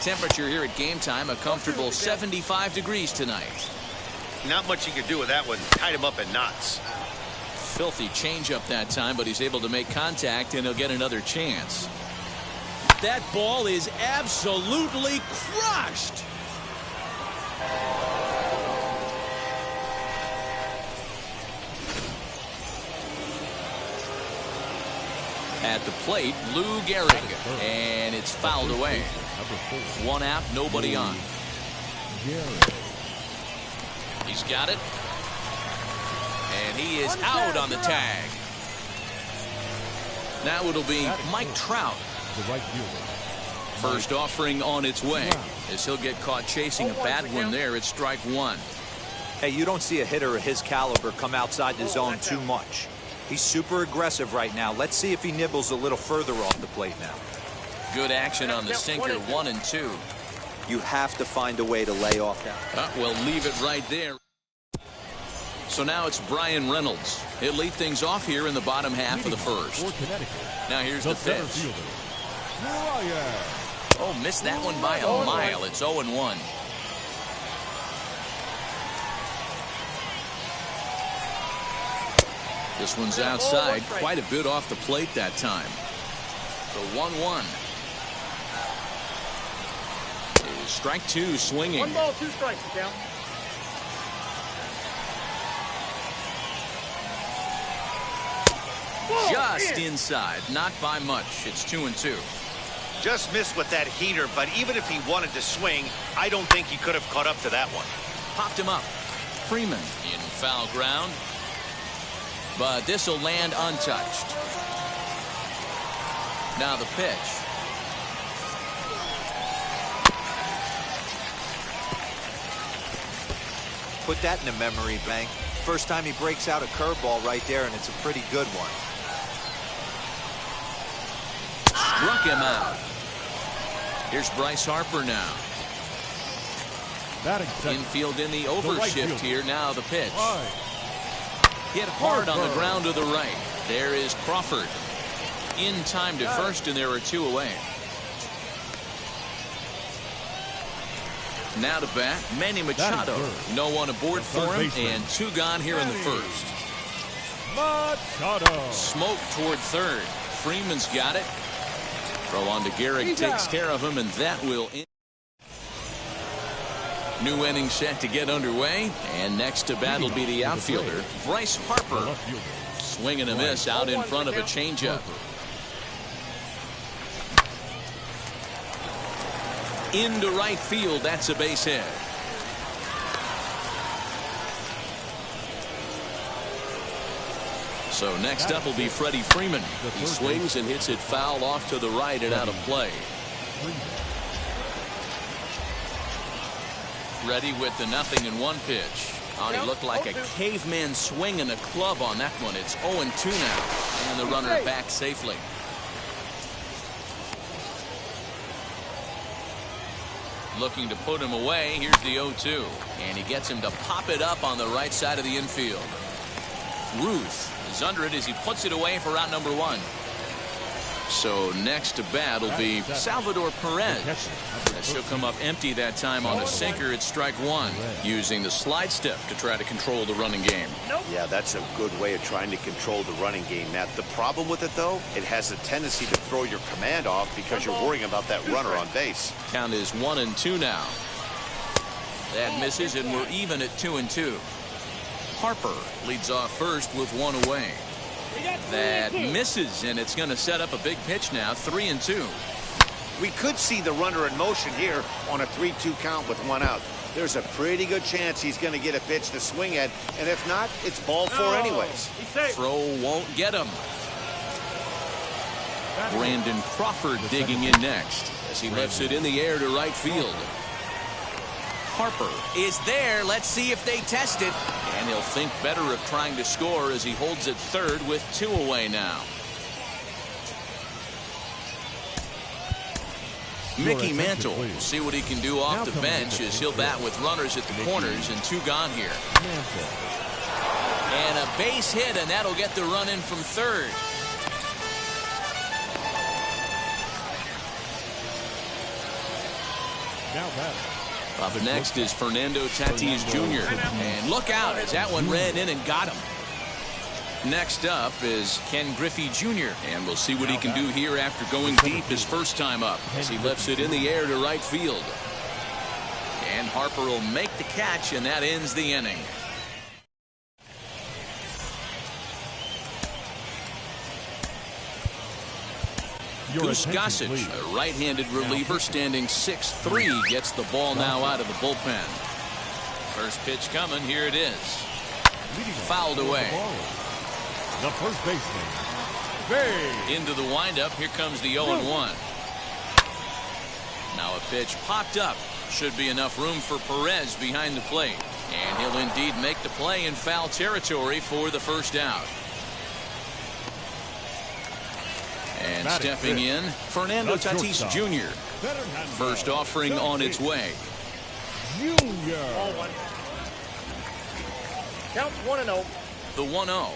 Temperature here at game time, a comfortable 75 degrees tonight. Not much you can do with that one. Tied him up in knots. Filthy changeup that time, but he's able to make contact and he'll get another chance. That ball is absolutely crushed. At the plate, Lou Gehrig, and it's fouled away. One out, nobody on. He's got it. And he is out on the tag. Now it'll be Mike Trout. First offering on its way as he'll get caught chasing a bad one there at strike one. Hey, you don't see a hitter of his caliber come outside the zone too much. He's super aggressive right now. Let's see if he nibbles a little further off the plate now. Good action on the sinker, 1 and 2. You have to find a way to lay off that. We'll leave it right there. So now it's Brian Reynolds. He'll lead things off here in the bottom half of the first. Now here's the pitch. Oh, missed that one by a mile. It's 0-1. This one's outside, quite a bit off the plate that time. The 1-1. Strike two, swinging. 1 ball, 2 strikes, down. Just inside, not by much. It's 2-2. Just missed with that heater, but even if he wanted to swing, I don't think he could have caught up to that one. Popped him up. Freeman in foul ground. But this will land untouched. Now the pitch. Put that in the memory bank. First time he breaks out a curveball right there, and it's a pretty good one. Struck him out. Here's Bryce Harper now. Infield in the overshift here. Now the pitch. Hit hard on the ground to the right. There is Crawford. In time to first, and there are 2 away. Now to bat, Manny Machado. No one aboard for him, and 2 gone here in the first. Smoke toward third. Freeman's got it. Throw on to Gehrig, takes care of him, and that will end. New inning set to get underway, and next to bat will be the outfielder, Bryce Harper. Swing and a miss out in front of a changeup. Into right field, that's a base hit. So next up will be Freddie Freeman. He swings and hits it foul off to the right and out of play. Ready with the 0-1 pitch. Oh, he looked like a caveman swinging a club on that one. It's 0-2 now, and the runner back safely. Looking to put him away. Here's the 0-2, and he gets him to pop it up on the right side of the infield. Ruth is under it as he puts it away for out number 1. So next to bat will be Salvador Perez. As she'll come up empty that time on a sinker at strike one, using the slide step to try to control the running game. Yeah, that's a good way of trying to control the running game, Matt. The problem with it, though, it has a tendency to throw your command off because you're worrying about that runner on base. Count is 1-2 now. That misses, and we're even at 2-2. Harper leads off first with one away. That misses, and it's going to set up a big pitch now, 3-2. We could see the runner in motion here on a 3-2 count with one out. There's a pretty good chance he's going to get a pitch to swing at, and if not, it's ball four anyways. Throw won't get him. Brandon Crawford digging in next as he lifts it in the air to right field. Harper is there. Let's see if they test it. And he'll think better of trying to score as he holds it third with two away now. Mickey Mantle will see what he can do off the bench as he'll bat with runners at the corners and two gone here. And a base hit, and that'll get the run in from third. Up next is Fernando Tatis Jr. And look out as that one ran in and got him. Next up is Griffey Jr. And we'll see what he can do here after going deep his first time up as he lifts it in the air to right field. And Harper will make the catch, and that ends the inning. Goose Gossage, a right-handed reliever standing 6'3", gets the ball now out of the bullpen. First pitch coming. Here it is. Fouled away. The first baseman. Into the windup. Here comes the 0-1. Now a pitch popped up. Should be enough room for Perez behind the plate. And he'll indeed make the play in foul territory for the first out. And stepping in, Fernando Tatis Jr. First offering on its way. Count 1-0. The 1-0.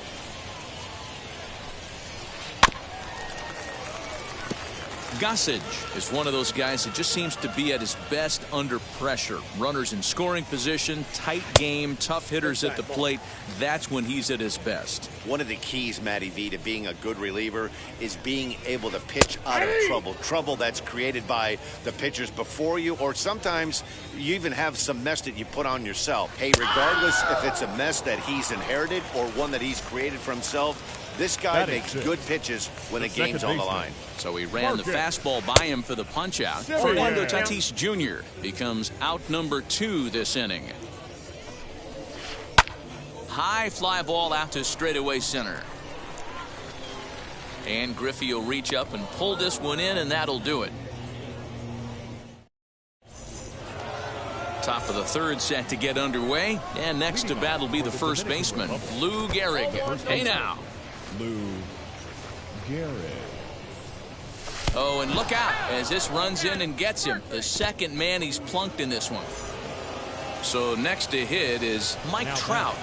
Gossage is one of those guys that just seems to be at his best under pressure. Runners in scoring position, tight game, tough hitters at the plate. That's when he's at his best. One of the keys, Matty V, to being a good reliever is being able to pitch out of trouble. Trouble that's created by the pitchers before you, or sometimes you even have some mess that you put on yourself. Hey, regardless if it's a mess that he's inherited or one that he's created for himself, this guy makes good pitches when the game's on the line. So he ran the fastball by him for the punch-out. Fernando Tatis Jr. becomes out number 2 this inning. High fly ball out to straightaway center. And Griffey will reach up and pull this one in, and that'll do it. Top of the third set to get underway. And next to bat will be the first baseman, Lou Gehrig. Hey now. Lou Garrett. Oh, and look out as this runs in and gets him. The second man he's plunked in this one. So next to hit is Mike Trout.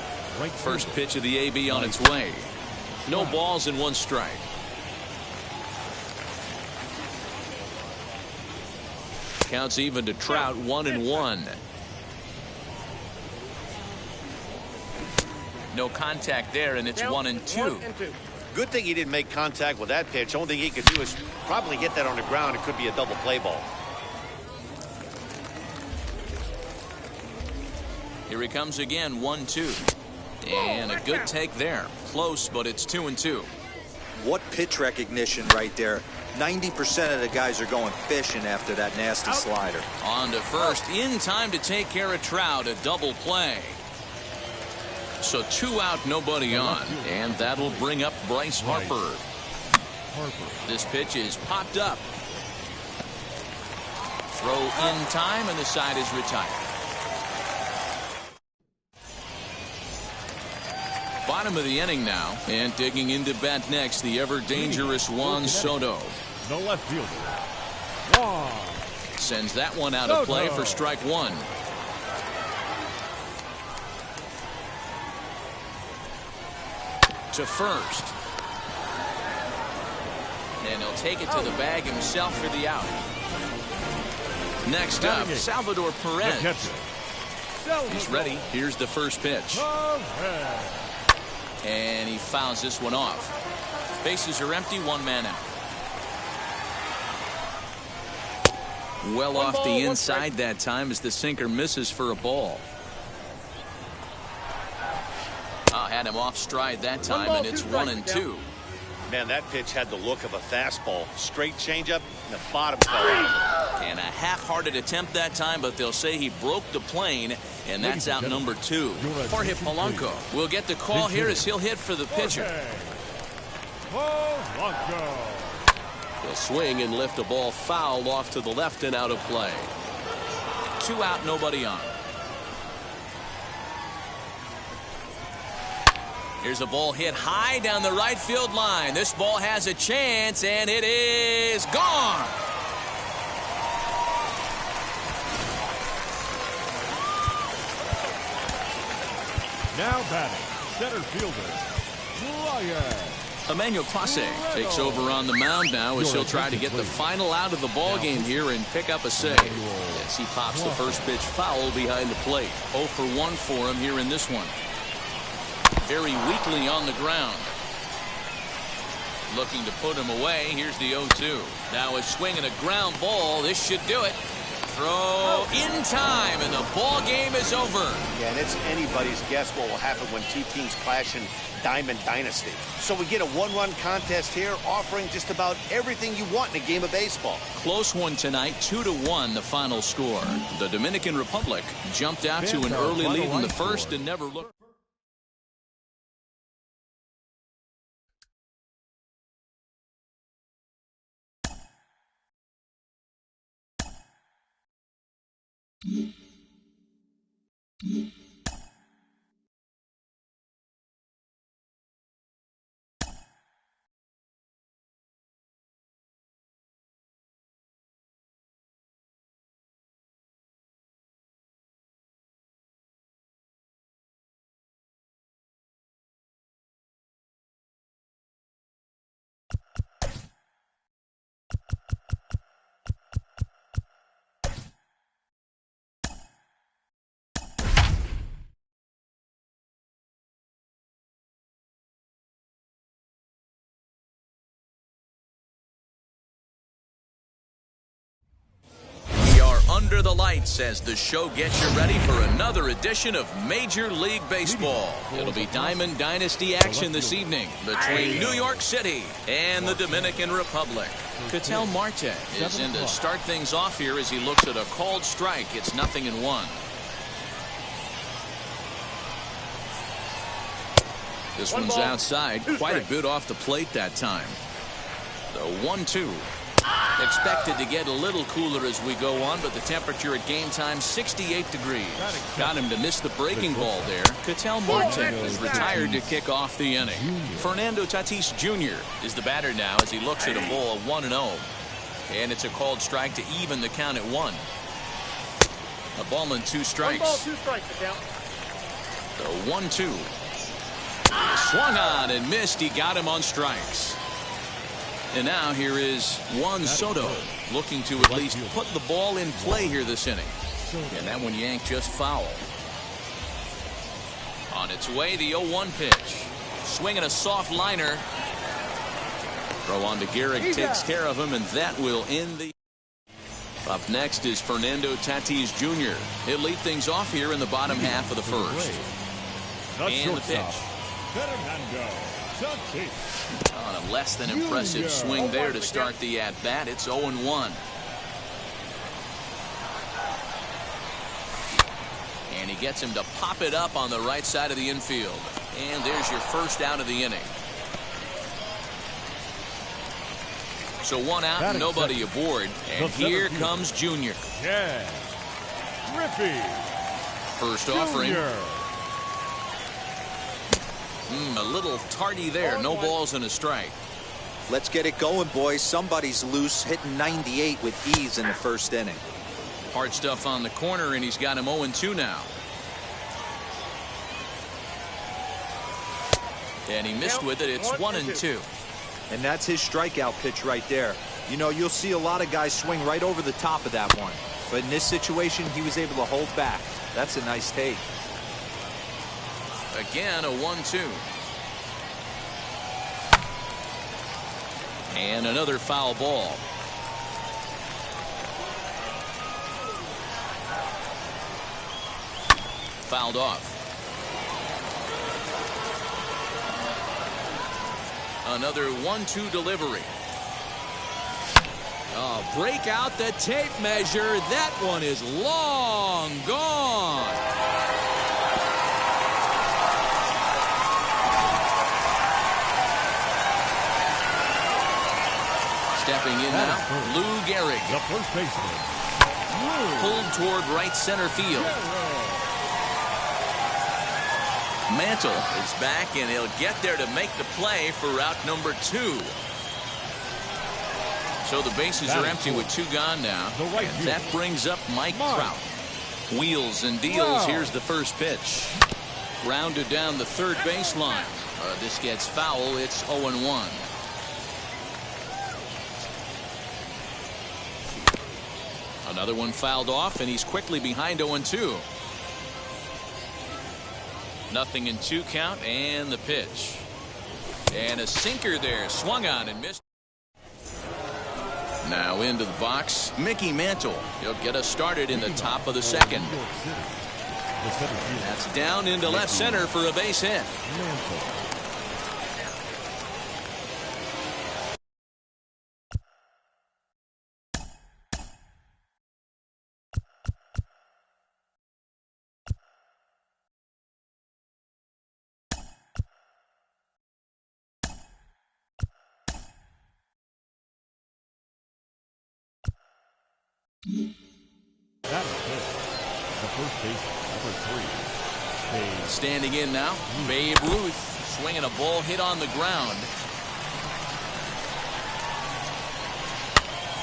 First pitch of the AB on its way. No balls and 1 strike. Counts even to Trout, 1-1. No contact there, and it's 1-2. Good thing he didn't make contact with that pitch. Only thing he could do is probably hit that on the ground. It could be a double play ball. Here he comes again, 1-2. And a good take there. Close, but it's 2-2. What pitch recognition right there. 90% of the guys are going fishing after that nasty slider. On to first, in time to take care of Trout, a double play. So 2 out, nobody on, and that'll bring up Bryce Harper. This pitch is popped up. Throw in time, and the side is retired. Bottom of the inning now, and digging into bat next, the ever-dangerous Juan Soto. The left fielder. Sends that one out of play for strike 1. To first. And he'll take it to the bag himself for the out. Next up, Salvador Perez. He's ready. Here's the first pitch. And he fouls this one off. Bases are empty, one man out. Well off the inside that time as the sinker misses for a ball. Had him off stride that time, and it's 1-2. Man, that pitch had the look of a fastball. Straight changeup, and the bottom fell out. And a half-hearted attempt that time, but they'll say he broke the plane, and that's out number 2. Jorge Polanco will get the call here as he'll hit for the pitcher. He'll swing and lift a ball foul off to the left and out of play. 2 out, nobody on. Here's a ball hit high down the right field line. This ball has a chance, and it is gone. Now batting, center fielder, Ryan. Emmanuel Clase takes over on the mound now as he'll try to get the final out of the ball game here and pick up a save. Yes, he pops the first pitch foul behind the plate. 0 for 1 for him here in this one. Very weakly on the ground. Looking to put him away. Here's the 0-2. Now a swing and a ground ball. This should do it. Throw in time, and the ball game is over. Yeah, and it's anybody's guess what will happen when two teams clash in Diamond Dynasty. So we get a one-run contest here, offering just about everything you want in a game of baseball. Close one tonight, 2-1 the final score. The Dominican Republic jumped out to an early lead in the first and never looked. Under the lights as the show gets you ready for another edition of Major League Baseball. It'll be Diamond Dynasty action this evening between New York City and the Dominican Republic. Ketel Marte is in to start things off here as he looks at a called strike. It's 0-1. This one's outside, quite a bit off the plate that time. The 1-2. Expected to get a little cooler as we go on, but the temperature at game time 68 degrees. Got him to miss the breaking ball there. Ketel Marte is retired to kick off the inning. Fernando Tatis Jr. is the batter now as he looks at a ball 1-0. And it's a called strike to even the count at 1. A ball and 2 strikes. 1 ball, 2 strikes, the count. The 1-2. Swung on and missed. He got him on strikes. And now here is Juan Soto looking to at least put the ball in play here this inning. And that one yanked just foul. On its way, the 0-1 pitch. Swinging a soft liner. Throw on to Garrett, takes care of him, and that will end the... Up next is Fernando Tatis Jr. He'll lead things off here in the bottom half of the first. And the pitch. Fernando Tatis. On a less than impressive swing there to start the at-bat. It's 0-1. And he gets him to pop it up on the right side of the infield. And there's your first out of the inning. So 1 out and nobody aboard. And here comes Junior. Yeah. Griffey. First offering. A little tardy there. No balls and a strike. Let's get it going, boys. Somebody's loose, hitting 98 with ease in the first inning. Hard stuff on the corner, and he's got him 0-2 now. And he missed with it. It's 1-2. And that's his strikeout pitch right there. You know, you'll see a lot of guys swing right over the top of that one. But in this situation, he was able to hold back. That's a nice take. Again, a 1-2. And another foul ball. Fouled off. Another 1-2 delivery. Oh, break out the tape measure. That one is long gone. Stepping in now, Lou Gehrig. The first baseman. Pulled toward right center field. Mantle is back, and he'll get there to make the play for route number 2. So the bases are empty with 2 gone now. And that brings up Mike Trout. Wheels and deals. Here's the first pitch. Grounded down the third baseline. This gets foul. It's 0-1. Another one fouled off, and he's quickly behind 0-2. Nothing in 2 count, and the pitch. And a sinker there. Swung on and missed. Now into the box, Mickey Mantle. He'll get us started in the top of the second. That's down into left center for a base hit. That is it. The first baseman, number 3. Standing in now, Babe Ruth swinging a ball hit on the ground.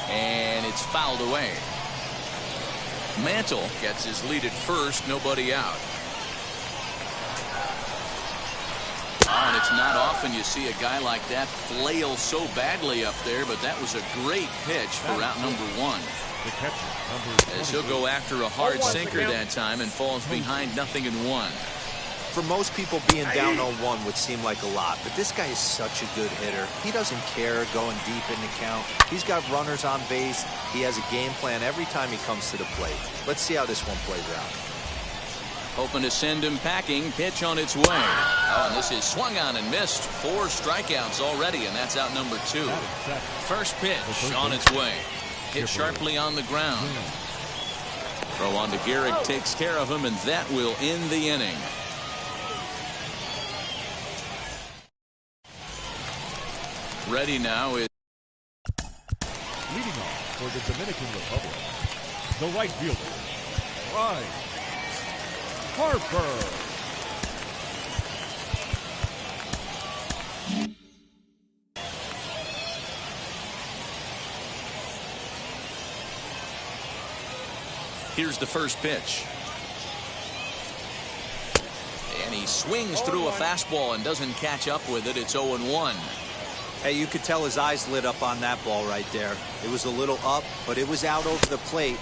And it's fouled away. Mantle gets his lead at first, nobody out. Oh, and it's not often you see a guy like that flail so badly up there, but that was a great pitch for route number 1. The catcher, as he'll go after a hard sinker that time and falls behind 0-1. For most people, being down 0-1 would seem like a lot, but this guy is such a good hitter. He doesn't care going deep in the count. He's got runners on base. He has a game plan every time he comes to the plate. Let's see how this one plays out. Hoping to send him packing. Pitch on its way. Oh, and this is swung on and missed. 4 strikeouts already, and that's out number 2. First pitch on its way. Hit sharply on the ground. Throw on to Gehrig, takes care of him, and that will end the inning. Ready now is leading off for the Dominican Republic, the right fielder, Bryce Harper. Here's the first pitch. And he swings through a fastball and doesn't catch up with it. It's 0-1. Hey, you could tell his eyes lit up on that ball right there. It was a little up, but it was out over the plate.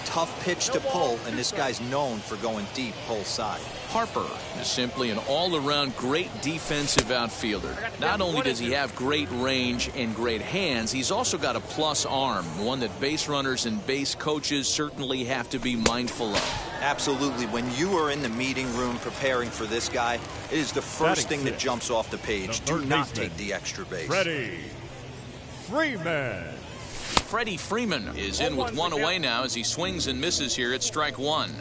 Tough pitch to pull, and this guy's known for going deep pull side. Harper is simply an all-around great defensive outfielder. Not only does he have great range and great hands, he's also got a plus arm, one that base runners and base coaches certainly have to be mindful of. Absolutely. When you are in the meeting room preparing for this guy, it is the first thing that jumps off the page. Do not take the extra base. Freddie Freeman. Freddie Freeman is in with 1 away now as he swings and misses here at strike 1.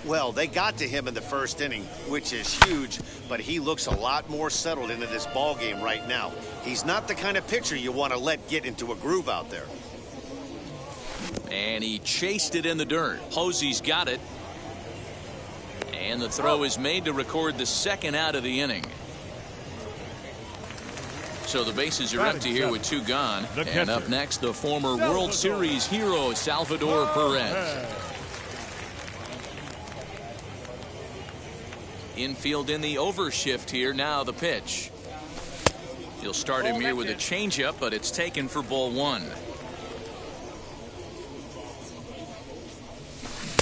Well, they got to him in the first inning, which is huge, but he looks a lot more settled into this ball game right now. He's not the kind of pitcher you want to let get into a groove out there. And he chased it in the dirt. Posey's got it. And the throw is made to record the second out of the inning. So the bases are empty here with 2 gone. And up next, the former World Series hero, Salvador Perez. Infield in the overshift here. Now the pitch. He'll start him here with a changeup, but it's taken for ball 1.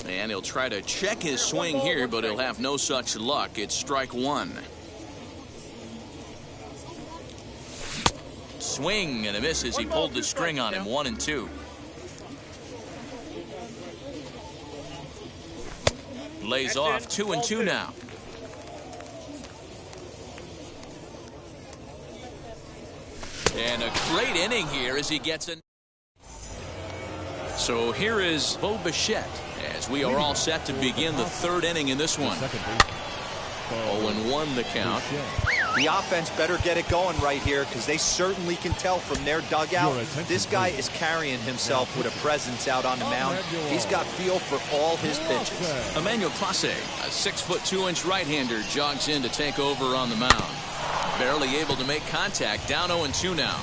And he'll try to check his swing here, but he'll have no such luck. It's strike 1. Swing and a miss as he pulled the string on him. 1-2. Lays off. 2-2 now. And a great inning here as he gets in. So here is Bo Bichette as we are all set to begin the 3rd inning in this one. 0-1 the count. The offense better get it going right here because they certainly can tell from their dugout this guy is carrying himself with a presence out on the mound. He's got feel for all his pitches. Emmanuel Clase, a 6' 2" right-hander, jogs in to take over on the mound. Barely able to make contact. Down 0-2 now.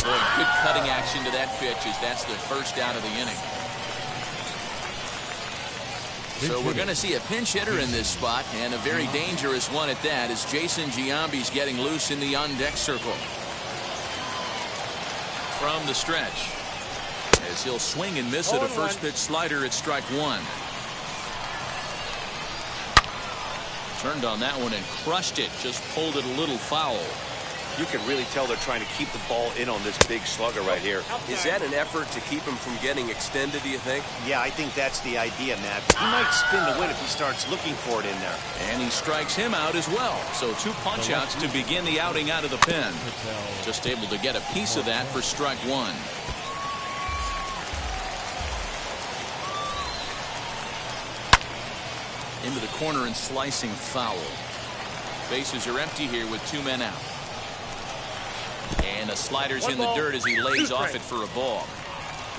Boy, good cutting action to that pitch as that's the first out of the inning. So we're going to see a pinch hitter in this spot, and a very dangerous one at that, as Jason Giambi's getting loose in the on-deck circle. From the stretch, as he'll swing and miss at a first pitch slider at strike 1. Turned on that one and crushed it, just pulled it a little foul. You can really tell they're trying to keep the ball in on this big slugger right here. Is that an effort to keep him from getting extended, do you think? Yeah, I think that's the idea, Matt. He might spin the win if he starts looking for it in there. And he strikes him out as well. So 2 punch-outs to begin the outing out of the pen. Just able to get a piece of that for strike 1. Into the corner and slicing foul. Bases are empty here with 2 men out. And the slider's in the dirt as he lays off it for a ball.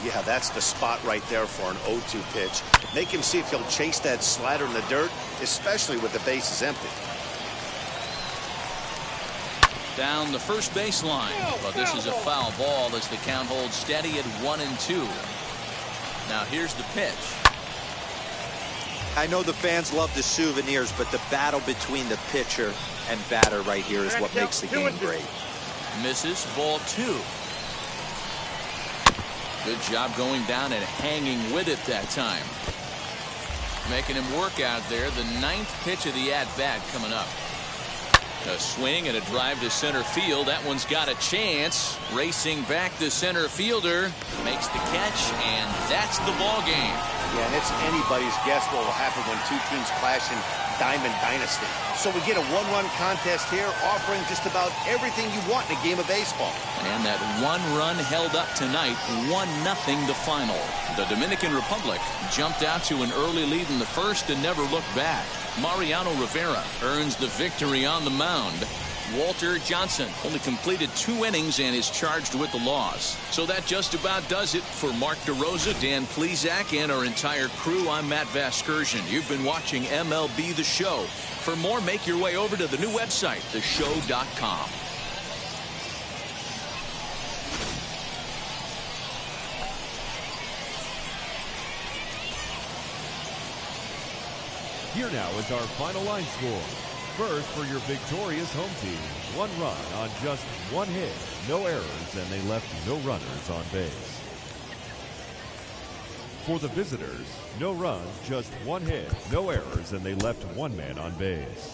Yeah, that's the spot right there for an 0-2 pitch. Make him see if he'll chase that slider in the dirt, especially with the bases empty. Down the first baseline, but this is a foul ball as the count holds steady at 1-2. Now here's the pitch. I know the fans love the souvenirs, but the battle between the pitcher and batter right here is what makes the game great. Misses, ball 2. Good job going down and hanging with it that time. Making him work out there. The 9th pitch of the at-bat coming up. A swing and a drive to center field. That one's got a chance. Racing back the center fielder. Makes the catch, and that's the ball game. Yeah, and it's anybody's guess what will happen when 2 teams clash in Diamond Dynasty. So we get a 1-run contest here, offering just about everything you want in a game of baseball. And that 1 run held up tonight, 1-0 the final. The Dominican Republic jumped out to an early lead in the first and never looked back. Mariano Rivera earns the victory on the mound. Walter Johnson only completed 2 innings and is charged with the loss. So that just about does it for Mark DeRosa, Dan Plesac, and our entire crew. I'm Matt Vasgersian. You've been watching MLB The Show. For more, make your way over to the new website, theshow.com. Here now is our final line score. First for your victorious home team, 1 run on just 1 hit, no errors, and they left no runners on base. For the visitors, no runs, just 1 hit, no errors, and they left 1 man on base.